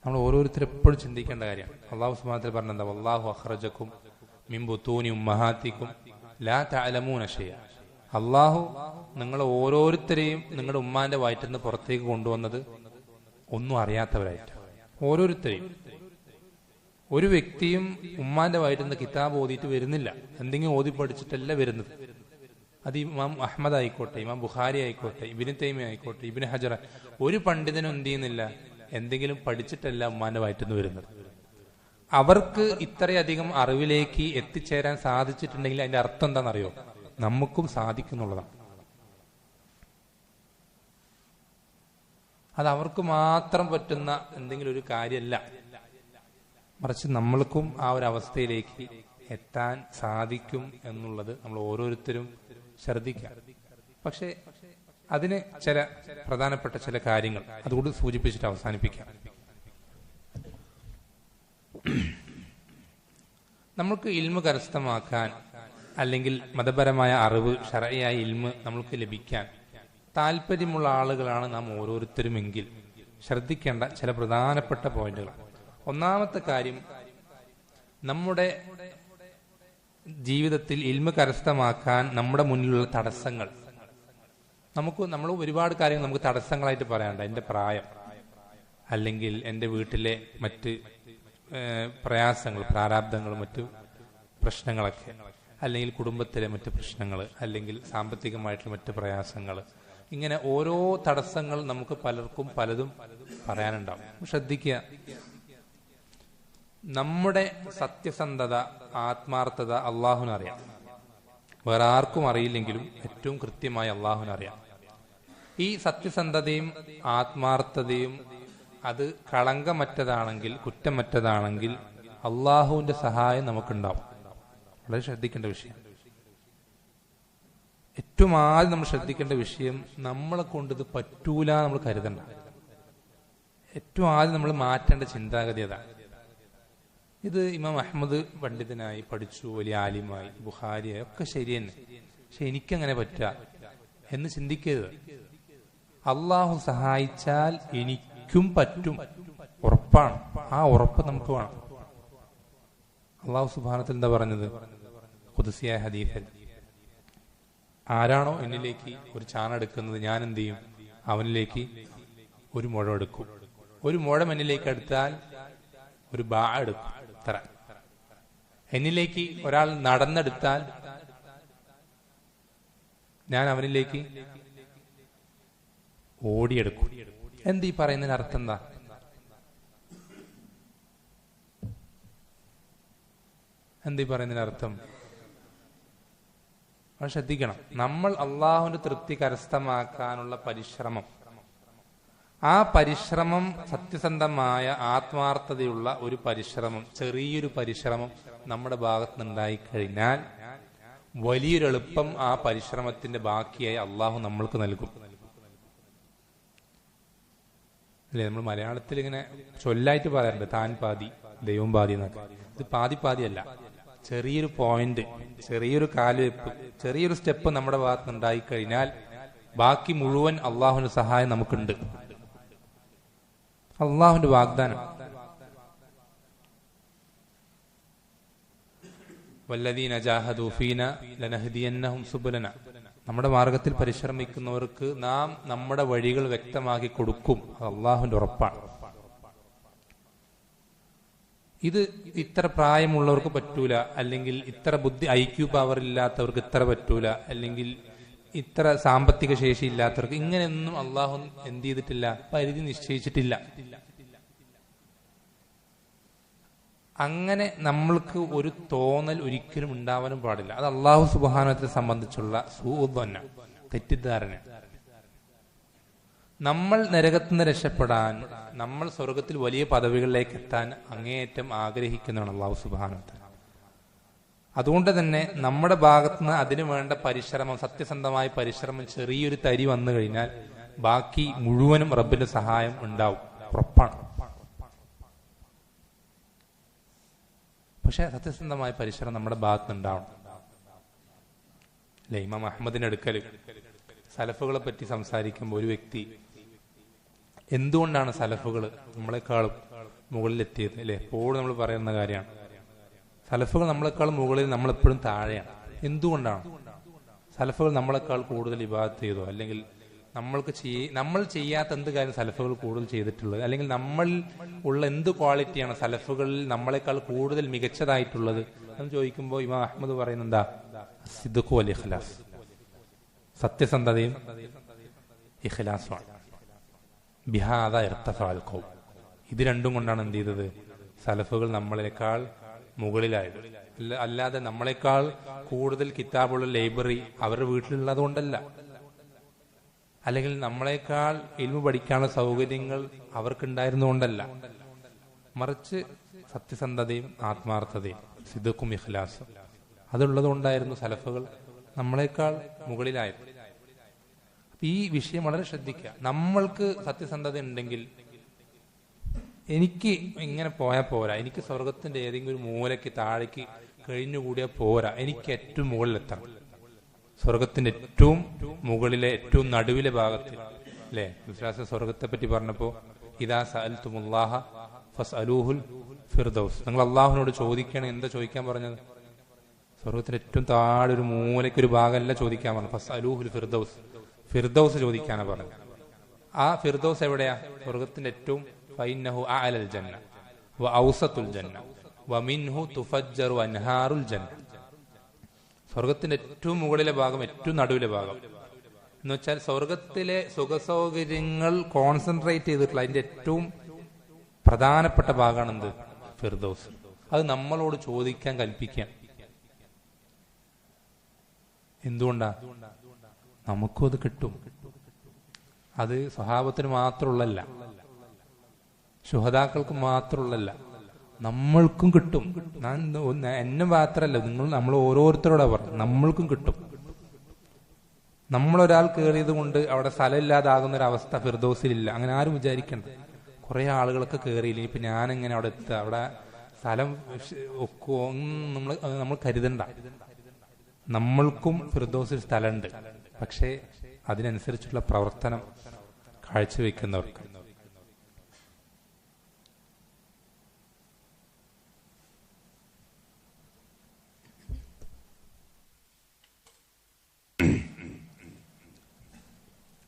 നമ്മൾ ഓരോരുത്തരും എപ്പോഴും ചിന്തിക്കേണ്ട കാര്യമാണ്. അള്ളാഹു സുബ്ഹാനഹു വ തആല പറഞ്ഞെന്താ, വല്ലാഹു അഖ്റജക്കും മിൻ ബുതൂനി ഉമ്മഹാത്തിക്കും ലാ തഅലമൂന ശൈഅ. അള്ളാഹു നിങ്ങൾ ഓരോരുത്തരെയും നിങ്ങളുടെ ഉമ്മാന്റെ വയറ്റിൽ നിന്ന് പുറത്തേക്ക് കൊണ്ടുവന്നത് ഒന്നും അറിയാത്തവരായിട്ട്. ഓരോരുത്തരെയും. ഒരു വ്യക്തിയും ഉമ്മാന്റെ വയറ്റിൽ നിന്ന് കിതാബ് ഓതിയിട്ട് വരുന്നില്ല, എന്തെങ്കിലും ഓതി പഠിച്ചിട്ടല്ല വരുന്നത്. അത് ഇമാം അഹ്മദ് ആയിക്കോട്ടെ, ഇമാം ബുഖാരി ആയിക്കോട്ടെ, ഇബ്നു തൈമിയ്യ ആയിക്കോട്ടെ, ഇബ്നു ഹജർ, ഒരു പണ്ഡിതനും എന്ത് ചെയ്യുന്നില്ല, എന്തെങ്കിലും പഠിച്ചിട്ടല്ല ഉമ്മാന്റെ വയറ്റിൽ നിന്ന് വരുന്നത്. അവർക്ക് ഇത്രയധികം അറിവിലേക്ക് എത്തിച്ചേരാൻ സാധിച്ചിട്ടുണ്ടെങ്കിൽ അതിന്റെ അർത്ഥം എന്താണെന്നറിയോ? നമുക്കും സാധിക്കുന്നുള്ളതാണ്. അത് അവർക്ക് മാത്രം പറ്റുന്ന എന്തെങ്കിലും ഒരു കാര്യമല്ല, മറിച്ച് നമ്മൾക്കും ആ ഒരു അവസ്ഥയിലേക്ക് എത്താൻ സാധിക്കും എന്നുള്ളത് നമ്മൾ ഓരോരുത്തരും ശ്രദ്ധിക്കാം. പക്ഷെ അതിന് ചില പ്രധാനപ്പെട്ട ചില കാര്യങ്ങൾ അതുകൂടി സൂചിപ്പിച്ചിട്ട് അവസാനിപ്പിക്കാം. നമ്മൾക്ക് ഇൽമ് കരസ്ഥമാക്കാൻ അല്ലെങ്കിൽ മതപരമായ അറിവ്, ശർഈയായ ഇൽമ് നമ്മൾക്ക് ലഭിക്കാൻ താല്പര്യമുള്ള ആളുകളാണ് നാം ഓരോരുത്തരുമെങ്കിൽ ശ്രദ്ധിക്കേണ്ട ചില പ്രധാനപ്പെട്ട പോയിന്റുകൾ. ഒന്നാമത്തെ കാര്യം, നമ്മുടെ ജീവിതത്തിൽ ഇൽമ് കരസ്ഥമാക്കാൻ നമ്മുടെ മുന്നിലുള്ള തടസ്സങ്ങൾ. നമ്മൾ ഒരുപാട് കാര്യങ്ങൾ നമുക്ക് തടസ്സങ്ങളായിട്ട് പറയാനുണ്ട്. എൻ്റെ പ്രായം, അല്ലെങ്കിൽ എൻ്റെ വീട്ടിലെ മറ്റ് പ്രയാസങ്ങൾ, പ്രാരാബ്ദങ്ങൾ, മറ്റു പ്രശ്നങ്ങളൊക്കെ, അല്ലെങ്കിൽ കുടുംബത്തിലെ മറ്റ് പ്രശ്നങ്ങൾ, അല്ലെങ്കിൽ സാമ്പത്തികമായിട്ടുള്ള മറ്റ് പ്രയാസങ്ങൾ. ഇങ്ങനെ ഓരോ തടസ്സങ്ങൾ നമുക്ക് പലർക്കും പലതും പറയാനുണ്ടാവും. ശ്രദ്ധിക്കുക, നമ്മുടെ സത്യസന്ധത, ആത്മാർത്ഥത അള്ളാഹുവിനറിയാം. വേറെ ആർക്കും അറിയില്ലെങ്കിലും ഏറ്റവും കൃത്യമായി അള്ളാഹുവിനറിയാം. ഈ സത്യസന്ധതയും ആത്മാർത്ഥതയും അത് കളങ്കമറ്റതാണെങ്കിൽ, കുറ്റമറ്റതാണെങ്കിൽ അള്ളാഹുവിന്റെ സഹായം നമുക്കുണ്ടാവും. വളരെ ശ്രദ്ധിക്കേണ്ട വിഷയം. ഏറ്റവും ആദ്യം നമ്മൾ ശ്രദ്ധിക്കേണ്ട വിഷയം, നമ്മളെ കൊണ്ട് ഇത് പറ്റൂല നമ്മൾ കരുതണ്ട. ഏറ്റവും ആദ്യം നമ്മൾ മാറ്റേണ്ട ചിന്താഗതി അതാണ്. ഇത് ഇമാം അഹ്മദ് പണ്ഡിതനായി പഠിച്ചു, വലിയ ആലിമായി, ബുഖാരിയായി, ഒക്കെ ശരി തന്നെ, പക്ഷെ എനിക്കങ്ങനെ പറ്റുക എന്ന് ചിന്തിക്കരുത്. അള്ളാഹു സഹായിച്ചാൽ എനിക്കും പറ്റും, ഉറപ്പാണ്. ആ ഉറപ്പ് നമുക്ക് വേണം. അള്ളാഹു സുബ്ഹാനഹു എന്താ പറഞ്ഞത് ഖുദ്സിയായ ഹദീസിൽ, ആരാണോ എന്നിലേക്ക് ഒരു ചാണെടുക്കുന്നത് ഞാൻ എന്ത് ചെയ്യും, അവനിലേക്ക് ഒരു മുഴം എടുക്കും. ഒരു മുഴം എന്നിലേക്ക് എടുത്താൽ ഒരു ബാ എടുക്കും. ഇത്ര എന്നിലേക്ക് ഒരാൾ നടന്നെടുത്താൽ ഞാൻ അവനിലേക്ക് ഓടിയെടുക്കും. ഈ പറയുന്നതിന് അർത്ഥം എന്താ? ഈ പറയുന്നതിന് അർത്ഥം ശ്രദ്ധിക്കണം. നമ്മൾ അള്ളാഹുവിന്റെ തൃപ്തി കരസ്ഥമാക്കാനുള്ള പരിശ്രമം, ആ പരിശ്രമം സത്യസന്ധമായ ആത്മാർത്ഥതയുള്ള ഒരു പരിശ്രമം, ചെറിയൊരു പരിശ്രമം നമ്മുടെ ഭാഗത്ത് നിന്നുണ്ടായിക്കഴിഞ്ഞാൽ വലിയൊരു എളുപ്പം ആ പരിശ്രമത്തിന്റെ ബാക്കിയായി അള്ളാഹു നമ്മൾക്ക് നൽകും. അല്ലെ, നമ്മൾ മലയാളത്തിൽ ഇങ്ങനെ ചൊല്ലായിട്ട് പറയാറുണ്ട്, താൻ പാതി ദൈവം പാതി എന്നൊക്കെ. ഇത് പാതി പാതിയല്ല, ചെറിയൊരു പോയിന്റ്, ചെറിയൊരു കാൽവെപ്പ്, ചെറിയൊരു സ്റ്റെപ്പ് നമ്മുടെ ഭാഗത്ത് നിന്നുണ്ടായിക്കഴിഞ്ഞാൽ ബാക്കി മുഴുവൻ അള്ളാഹുവിന്റെ സഹായം നമുക്കുണ്ട്. അള്ളാഹുവിന്റെ വാഗ്ദാനം. വല്ലദീന ജാഹദൂ ഫീനാ ലനഹ്ദിയന്നഹും സുബുലനാ. നമ്മുടെ മാർഗത്തിൽ പരിശ്രമിക്കുന്നവർക്ക് നാം നമ്മുടെ വഴികൾ വ്യക്തമാക്കി കൊടുക്കും. അത് അള്ളാഹുവിന്റെ ഉറപ്പാണ്. ഇത് ഇത്ര പ്രായമുള്ളവർക്ക് പറ്റൂല, അല്ലെങ്കിൽ ഇത്ര ബുദ്ധി IQ പവർ ഇല്ലാത്തവർക്ക് ഇത്ര പറ്റൂല, അല്ലെങ്കിൽ ഇത്ര സാമ്പത്തിക ശേഷി ഇല്ലാത്തവർക്ക്, ഇങ്ങനെയൊന്നും അള്ളാഹു എന്ത് ചെയ്തിട്ടില്ല, പരിധി നിശ്ചയിച്ചിട്ടില്ല. അങ്ങനെ നമ്മൾക്ക് ഒരു തോന്നൽ ഒരിക്കലും ഉണ്ടാവാനും പാടില്ല. അത് അള്ളാഹു സുബ്ഹാനഹു സംബന്ധിച്ചുള്ള സൂഅ്ദന്ന, തെറ്റിദ്ധാരണ. നമ്മൾ നരകത്തിൽ നിന്ന് രക്ഷപ്പെടാൻ, നമ്മൾ സ്വർഗത്തിൽ വലിയ പദവികളിലേക്ക് എത്താൻ അങ്ങേയറ്റം ആഗ്രഹിക്കുന്നതാണ് അള്ളാഹു സുബ്ഹാനഹു വ തആല. അതുകൊണ്ട് തന്നെ നമ്മുടെ ഭാഗത്തുനിന്ന് അതിനു വേണ്ട പരിശ്രമം, സത്യസന്ധമായ പരിശ്രമം ചെറിയൊരു തരി വന്നു കഴിഞ്ഞാൽ ബാക്കി മുഴുവനും റബ്ബിന്റെ സഹായം ഉണ്ടാവും, ഉറപ്പാണ്. പക്ഷെ സത്യസന്ധമായ പരിശ്രമം നമ്മുടെ ഭാഗത്തുനിന്ന് ഉണ്ടാവണം. അല്ലെ? ഇമാം അഹമ്മദിന്റെ അടുക്കൽ സലഫുകളെ പറ്റി സംസാരിക്കുമ്പോൾ ഒരു വ്യക്തി എന്തുകൊണ്ടാണ് സലഫുകൾ നമ്മളെക്കാളും മുകളിലെത്തിയത്, അല്ലെ? എപ്പോഴും നമ്മൾ പറയുന്ന കാര്യമാണ്. സലഫുകൾ നമ്മളെക്കാളും മുകളിൽ, നമ്മളെപ്പോഴും താഴെയാണ്. എന്തുകൊണ്ടാണ്? സലഫുകൾ നമ്മളെക്കാൾ കൂടുതൽ ഇബാദത്ത് ചെയ്തോ, അല്ലെങ്കിൽ നമ്മൾ ചെയ്യാത്ത എന്ത് കാര്യം സലഫുകൾ കൂടുതൽ ചെയ്തിട്ടുള്ളത്, അല്ലെങ്കിൽ നമ്മൾ ഉള്ള എന്ത് ക്വാളിറ്റിയാണ് സലഫുകളിൽ നമ്മളെക്കാൾ കൂടുതൽ മികച്ചതായിട്ടുള്ളത് എന്ന് ചോദിക്കുമ്പോൾ ഇമാം അഹമ്മദ് പറയുന്നത് എന്താ? സിദ്ഖു വൽ ഇഖ്ലാസ്, സത്യസന്ധതയും ഇഖ്ലാസുമാണ്. ബിഹാദ ഇർതഫഅൽ ഖൗം. ഇത് രണ്ടും കൊണ്ടാണ് എന്ത് ചെയ്തത്? സലഫുകൾ നമ്മളെക്കാൾ മുകളിലായത്. അല്ലാതെ നമ്മളെക്കാൾ കൂടുതൽ കിതാബുള്ള ലൈബ്രറി അവരുടെ വീട്ടിലുള്ളത് കൊണ്ടല്ല, അല്ലെങ്കിൽ നമ്മളെക്കാൾ ഇൽമു പഠിക്കാനുള്ള സൗകര്യങ്ങൾ അവർക്കുണ്ടായിരുന്നുകൊണ്ടല്ല, മറിച്ച് സത്യസന്ധതയും ആത്മാർത്ഥതയും സിദ്ഖും ഇഖ്ലാസും അതുള്ളത് കൊണ്ടായിരുന്നു സലഫുകൾ നമ്മളെക്കാൾ മുകളിലായത്. ഈ വിഷയം വളരെ ശ്രദ്ധിക്കുക. നമ്മൾക്ക് സത്യസന്ധത ഉണ്ടെങ്കിൽ എനിക്ക് ഇങ്ങനെ പോയാൽ പോരാ, എനിക്ക് സ്വർഗത്തിന്റെ ഏതെങ്കിലും ഒരു മൂലയ്ക്ക് താഴേക്ക് കഴിഞ്ഞുകൂടിയാൽ പോരാ, എനിക്ക് ഏറ്റവും മുകളിലെത്തണം. സ്വർഗത്തിന്റെ ഏറ്റവും മുകളിലെ ഏറ്റവും നടുവിലെ ഭാഗത്തിൽ, അല്ലെ? വിശ്വാസ സ്വർഗത്തെ പറ്റി പറഞ്ഞപ്പോ ഇദാ സഅൽതുമുല്ലാഹ ഫസ്അലൂഹുൽ ഫിർദൗസ്, നിങ്ങൾ അള്ളാഹുവിനോട് ചോദിക്കണം. എന്താ ചോദിക്കാൻ പറഞ്ഞത്? സ്വർഗത്തിന്റെ ഏറ്റവും താഴെ ഒരു മൂലയ്ക്ക് ഒരു ഭാഗമല്ല ചോദിക്കാൻ പറഞ്ഞു. ഫസ്അലൂഹുൽ ഫിർദൗസ്, ഫിർദൗസ് ചോദിക്കാനാ പറഞ്ഞത്. ആ ഫിർദൗസ് എവിടെയാ? സ്വർഗത്തിന്റെ ഏറ്റവും ഫഇന്നഹു അഅലൽ ജന്ന വ ഔസത്തുൽ ജന്ന വമിൻഹു തുഫജ്ജറു അൻഹാറുൽ ജന്ന. സ്വർഗത്തിന്റെ ഏറ്റവും മുകളിലെ ഭാഗം, ഏറ്റവും നടുവിലെ ഭാഗം എന്ന് വെച്ചാൽ സ്വർഗത്തിലെ സുഖസൗകര്യങ്ങൾ കോൺസെൻട്രേറ്റ് ചെയ്തിട്ടുള്ള അതിന്റെ ഏറ്റവും പ്രധാനപ്പെട്ട ഭാഗമാണ് എന്ത്? ഫിർദൗസ്. അത് നമ്മളോട് ചോദിക്കാൻ കൽപ്പിക്കാം. എന്തുകൊണ്ടാ? നമുക്കും അത് കിട്ടും. അത് സ്വഹാബത്തിന് മാത്രമുള്ളല്ല, ശുഹദാക്കൾക്ക് മാത്രമുള്ളല്ല, നമ്മൾക്കും കിട്ടും. എന്നെ മാത്രല്ല, നമ്മൾ ഓരോരുത്തരോടാ പറഞ്ഞു, നമ്മൾക്കും കിട്ടും. നമ്മളൊരാൾ കയറിയത് കൊണ്ട് അവിടെ സ്ഥലമില്ലാതാകുന്ന ഒരു അവസ്ഥ ഫിർദൗസിലില്ല. അങ്ങനെ ആരും വിചാരിക്കണ്ട. കുറെ ആളുകളൊക്കെ കയറിയില്ല, ഇപ്പൊ ഞാൻ എങ്ങനെ അവിടെ എത്തുക, അവിടെ സ്ഥലം ഒക്കുവോ, നമ്മൾ കരുതണ്ട. നമ്മൾക്കും ഫിർദൗസിൽ സ്ഥലമുണ്ട്. പക്ഷേ അതിനനുസരിച്ചുള്ള പ്രവർത്തനം കാഴ്ചവെക്കുന്നവർക്ക്.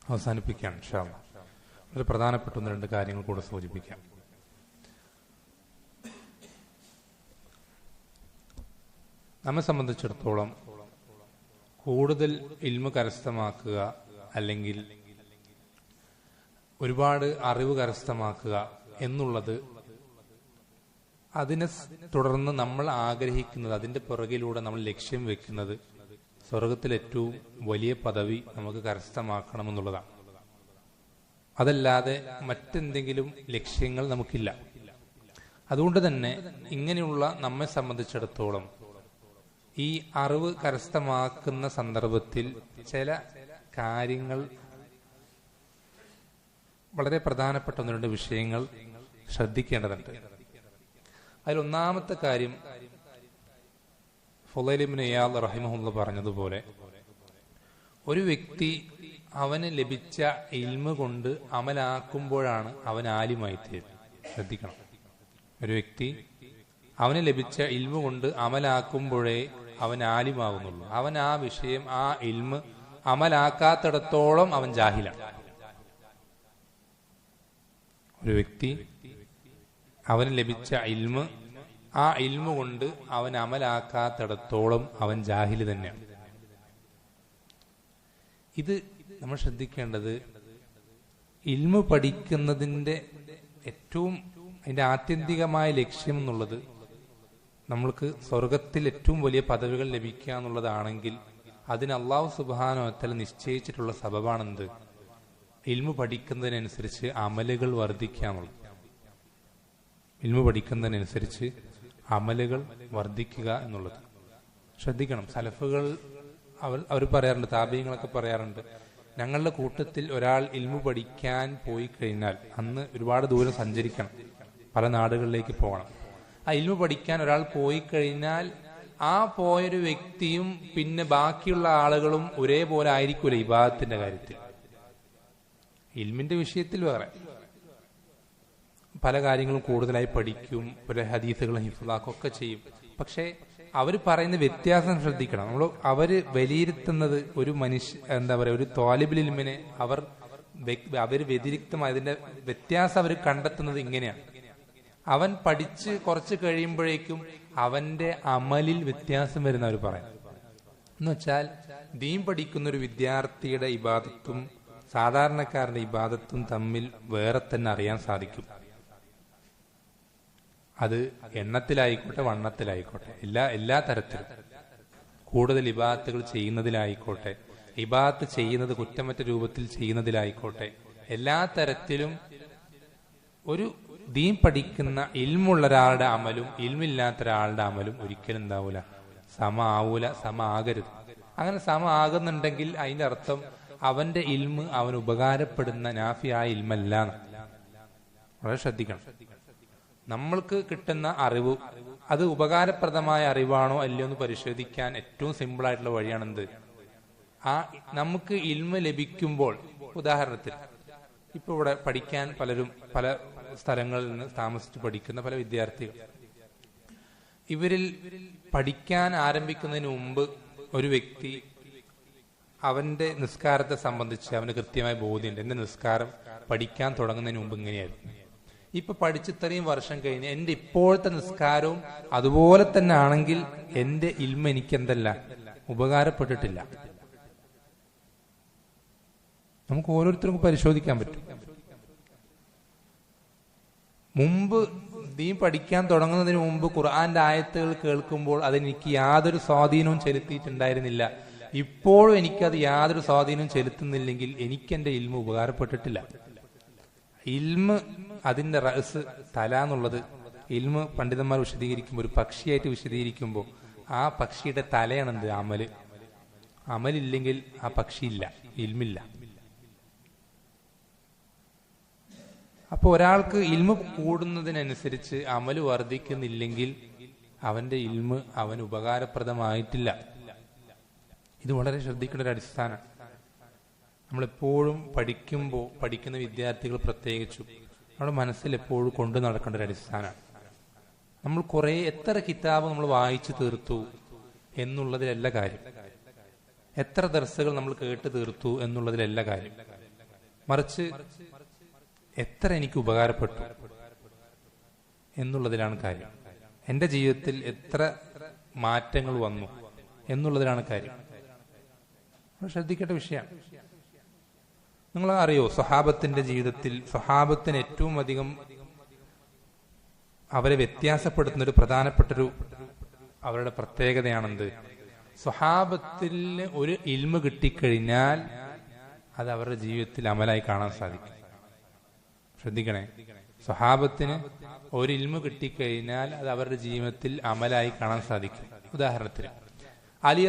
അവസാനിപ്പിക്കാം ഇൻഷാ അല്ലാഹ്. വളരെ പ്രധാനപ്പെട്ട ഒന്ന് രണ്ട് കാര്യങ്ങൾ കൂടെ സൂചിപ്പിക്കാം. നമ്മെ സംബന്ധിച്ചിടത്തോളം കൂടുതൽ ഇൽമു കരസ്ഥമാക്കുക, അല്ലെങ്കിൽ ഒരുപാട് അറിവ് കരസ്ഥമാക്കുക എന്നുള്ളത്, അതിനെ തുടർന്ന് നമ്മൾ ആഗ്രഹിക്കുന്നത്, അതിന്റെ പുറകിലൂടെ നമ്മൾ ലക്ഷ്യം വെക്കുന്നത് സ്വർഗത്തിൽ ഏറ്റവും വലിയ പദവി നമുക്ക് കരസ്ഥമാക്കണമെന്നുള്ളതാണ്. അതല്ലാതെ മറ്റെന്തെങ്കിലും ലക്ഷ്യങ്ങൾ നമുക്കില്ല. അതുകൊണ്ട് തന്നെ ഇങ്ങനെയുള്ള നമ്മെ സംബന്ധിച്ചിടത്തോളം ഈ അറിവ് കരസ്ഥമാക്കുന്ന സന്ദർഭത്തിൽ ചില കാര്യങ്ങൾ, വളരെ പ്രധാനപ്പെട്ട ഒന്ന് രണ്ട് വിഷയങ്ങൾ ശ്രദ്ധിക്കേണ്ടതുണ്ട്. അതിലൊന്നാമത്തെ കാര്യം ഫുളൈൽ ഇബ്നു ഇയാദ് റഹിമഹുല്ലാഹ് പറഞ്ഞതുപോലെ, ഒരു വ്യക്തി അവന് ലഭിച്ച ഇൽമ കൊണ്ട് അമലാക്കുമ്പോഴാണ് അവൻ ആലിമായി തീരുന്നത്. ശ്രദ്ധിക്കണം. ഒരു വ്യക്തി അവന് ലഭിച്ച ഇൽമ കൊണ്ട് അമലാക്കുമ്പോഴേ അവൻ ആലിമാകുന്നുള്ളൂ. അവൻ ആ വിഷയം, ആ ഇൽമ അമലാക്കാത്തിടത്തോളം അവൻ ജാഹിലാണ്. ഒരു വ്യക്തി അവന് ലഭിച്ച ഇൽമ, ആ ഇൽമ കൊണ്ട് അവൻ അമലാക്കാത്തിടത്തോളം അവൻ ജാഹില് തന്നെയാണ്. ഇത് നമ്മൾ ശ്രദ്ധിക്കേണ്ടത്, ഇൽമ പഠിക്കുന്നതിന്റെ ഏറ്റവും, അതിന്റെ ആത്യന്തികമായ ലക്ഷ്യം എന്നുള്ളത് നമ്മൾക്ക് സ്വർഗത്തിൽ ഏറ്റവും വലിയ പദവികൾ ലഭിക്കുക എന്നുള്ളതാണെങ്കിൽ അതിന് അല്ലാഹു സുബ്ഹാനഹു വ തആല നിശ്ചയിച്ചിട്ടുള്ള സബബാണെന്ത്? ഇൽമു പഠിക്കുന്നതിനനുസരിച്ച് അമലുകൾ വർദ്ധിക്കുക എന്നുള്ളത്. ഇൽമു പഠിക്കുന്നതിനനുസരിച്ച് അമലുകൾ വർദ്ധിക്കുക എന്നുള്ളത് ശ്രദ്ധിക്കണം. സലഫുകൾ അവർ പറയാറുണ്ട്, താബീങ്ങളൊക്കെ പറയാറുണ്ട്, ഞങ്ങളുടെ കൂട്ടത്തിൽ ഒരാൾ ഇൽമു പഠിക്കാൻ പോയി കഴിഞ്ഞാൽ, അന്ന് ഒരുപാട് ദൂരം സഞ്ചരിക്കണം, പല നാടുകളിലേക്ക് പോകണം. ആ ഇൽമു പഠിക്കാൻ ഒരാൾ പോയി കഴിഞ്ഞാൽ ആ പോയൊരു വ്യക്തിയും പിന്നെ ബാക്കിയുള്ള ആളുകളും ഒരേപോലെ ആയിരിക്കൂല ഇബാദത്തിന്റെ കാര്യത്തിൽ. ഇൽമിന്റെ വിഷയത്തിൽ വേറെ പല കാര്യങ്ങളും കൂടുതലായി പഠിക്കും, പല ഹദീസുകളും ഹിഫ്ളാക്കും ഒക്കെ ചെയ്യും. പക്ഷെ അവർ പറയുന്ന വ്യത്യാസം ശ്രദ്ധിക്കണം. അവര് വിലയിരുത്തുന്നത് ഒരു എന്താ പറയാ, ഒരു ത്വാലിബുൽ ഇൽമിനെ അവർ വ്യതിരിക്തമായ അതിന്റെ വ്യത്യാസം അവർ കണ്ടെത്തുന്നത് ഇങ്ങനെയാണ്. അവൻ പഠിച്ച് കുറച്ച് കഴിയുമ്പോഴേക്കും അവന്റെ അമലിൽ വ്യത്യാസം വരുന്ന അവർ പറയാം. എന്ന് വെച്ചാൽ ദീൻ പഠിക്കുന്ന ഒരു വിദ്യാർത്ഥിയുടെ ഇബാദത്തും സാധാരണക്കാരന്റെ ഇബാദത്തും തമ്മിൽ വേറെ തന്നെ അറിയാൻ സാധിക്കും. അത് എണ്ണത്തിലായിക്കോട്ടെ വണ്ണത്തിലായിക്കോട്ടെ, എല്ലാ തരത്തിലും. കൂടുതൽ ഇബാദത്തുകൾ ചെയ്യുന്നതിലായിക്കോട്ടെ, ഇബാദത്ത് ചെയ്യുന്നത് കുറ്റമറ്റ രൂപത്തിൽ ചെയ്യുന്നതിലായിക്കോട്ടെ, എല്ലാ തരത്തിലും ഒരു ദീൻ പഠിക്കുന്ന ഇൽമുള്ള ഒരാളുടെ അമലും ഇൽമില്ലാത്ത ഒരാളുടെ അമലും ഒരിക്കലും എന്താവൂല, സമ ആകരുത്. അങ്ങനെ സമ ആകുന്നുണ്ടെങ്കിൽ അതിന്റെ അർത്ഥം അവന്റെ ഇൽമ് അവന് ഉപകാരപ്പെടുന്ന നാഫിയായ ഇൽമല്ല. വളരെ ശ്രദ്ധിക്കണം. നമ്മൾക്ക് കിട്ടുന്ന അറിവ് അത് ഉപകാരപ്രദമായ അറിവാണോ അല്ലയോ എന്ന് പരിശോധിക്കാൻ ഏറ്റവും സിമ്പിൾ ആയിട്ടുള്ള വഴിയാണെന്ത്, നമുക്ക് ഇൽമ ലഭിക്കുമ്പോൾ. ഉദാഹരണത്തിന് ഇപ്പൊ ഇവിടെ പഠിക്കാൻ പലരും പല സ്ഥലങ്ങളിൽ നിന്ന് താമസിച്ച് പഠിക്കുന്ന പല വിദ്യാർത്ഥികൾ, ഇവരിൽ പഠിക്കാൻ ആരംഭിക്കുന്നതിന് മുമ്പ് ഒരു വ്യക്തി അവന്റെ നിസ്കാരത്തെ സംബന്ധിച്ച് അവന് കൃത്യമായ ബോധ്യമുണ്ട്. എന്റെ നിസ്കാരം പഠിക്കാൻ തുടങ്ങുന്നതിന് മുമ്പ് ഇങ്ങനെയായിരുന്നു. ഇപ്പൊ പഠിച്ചിത്രയും വർഷം കഴിഞ്ഞ് എന്റെ ഇപ്പോഴത്തെ നിസ്കാരവും അതുപോലെ തന്നെ ആണെങ്കിൽ എന്റെ ഇൽമ എനിക്ക് എന്തല്ല ഉപകാരപ്പെട്ടിട്ടില്ല. നമുക്ക് ഓരോരുത്തർക്കും പരിശോധിക്കാൻ പറ്റും. മുമ്പ് ദീൻ പഠിക്കാൻ തുടങ്ങുന്നതിന് മുമ്പ് ഖുർആന്റെ ആയത്തുകൾ കേൾക്കുമ്പോൾ അതെനിക്ക് യാതൊരു സ്വാധീനവും ചെലുത്തിയിട്ടുണ്ടായിരുന്നില്ല. ഇപ്പോഴും എനിക്കത് യാതൊരു സ്വാധീനവും ചെലുത്തുന്നില്ലെങ്കിൽ എനിക്ക് എന്റെ ഇൽമ ഉപകാരപ്പെട്ടിട്ടില്ല. ഇൽമ അതിന്റെ റഅസ്, തല എന്നുള്ളത് ഇൽമ പണ്ഡിതന്മാർ വിശദീകരിക്കുമ്പോൾ ഒരു പക്ഷിയായിട്ട് വിശദീകരിക്കുമ്പോൾ ആ പക്ഷിയുടെ തലയാണെന്ത്, അമല്. അമലില്ലെങ്കിൽ ആ പക്ഷിയില്ല, ഇൽമില്ല. അപ്പൊ ഒരാൾക്ക് ഇൽമ കൂടുന്നതിനനുസരിച്ച് അമല് വർദ്ധിക്കുന്നില്ലെങ്കിൽ അവന്റെ ഇൽമ അവന് ഉപകാരപ്രദമായിട്ടില്ല. ഇത് വളരെ ശ്രദ്ധിക്കേണ്ട ഒരു അടിസ്ഥാനം. നമ്മളെപ്പോഴും പഠിക്കുന്ന വിദ്യാർത്ഥികൾ പ്രത്യേകിച്ചും നമ്മുടെ മനസ്സിൽ എപ്പോഴും കൊണ്ടു നടക്കേണ്ട ഒരു അടിസ്ഥാനമാണ്. നമ്മൾ എത്ര കിതാബ് നമ്മൾ വായിച്ചു തീർത്തു എന്നുള്ളതിലല്ല കാര്യം, എത്ര ദർസുകൾ നമ്മൾ കേട്ട് തീർത്തു എന്നുള്ളതിലല്ല കാര്യം. മറിച്ച് എത്ര എനിക്ക് ഉപകാരപ്പെട്ടു എന്നുള്ളതിലാണ് കാര്യം. എന്റെ ജീവിതത്തിൽ എത്ര മാറ്റങ്ങൾ വന്നു എന്നുള്ളതിലാണ് കാര്യം. ശ്രദ്ധിക്കേണ്ട വിഷയമാണ്. നിങ്ങൾ അറിയോ, സ്വഹാബത്തിന്റെ ജീവിതത്തിൽ സ്വഹാബത്തിന് ഏറ്റവും അധികം അവരെ വ്യത്യാസപ്പെടുത്തുന്ന ഒരു പ്രധാനപ്പെട്ടൊരു അവരുടെ പ്രത്യേകതയാണെന്ത്, സ്വഹാബത്തിൽ ഒരു ഇൽമ കിട്ടിക്കഴിഞ്ഞാൽ അത് അവരുടെ ജീവിതത്തിൽ അമലായി കാണാൻ സാധിക്കും. ശ്രദ്ധിക്കണേ, സ്വഹാബത്തിന് ഒരു ഇൽമ കിട്ടിക്കഴിഞ്ഞാൽ അത് അവരുടെ ജീവിതത്തിൽ അമലായി കാണാൻ സാധിക്കും. ഉദാഹരണത്തിന് അലി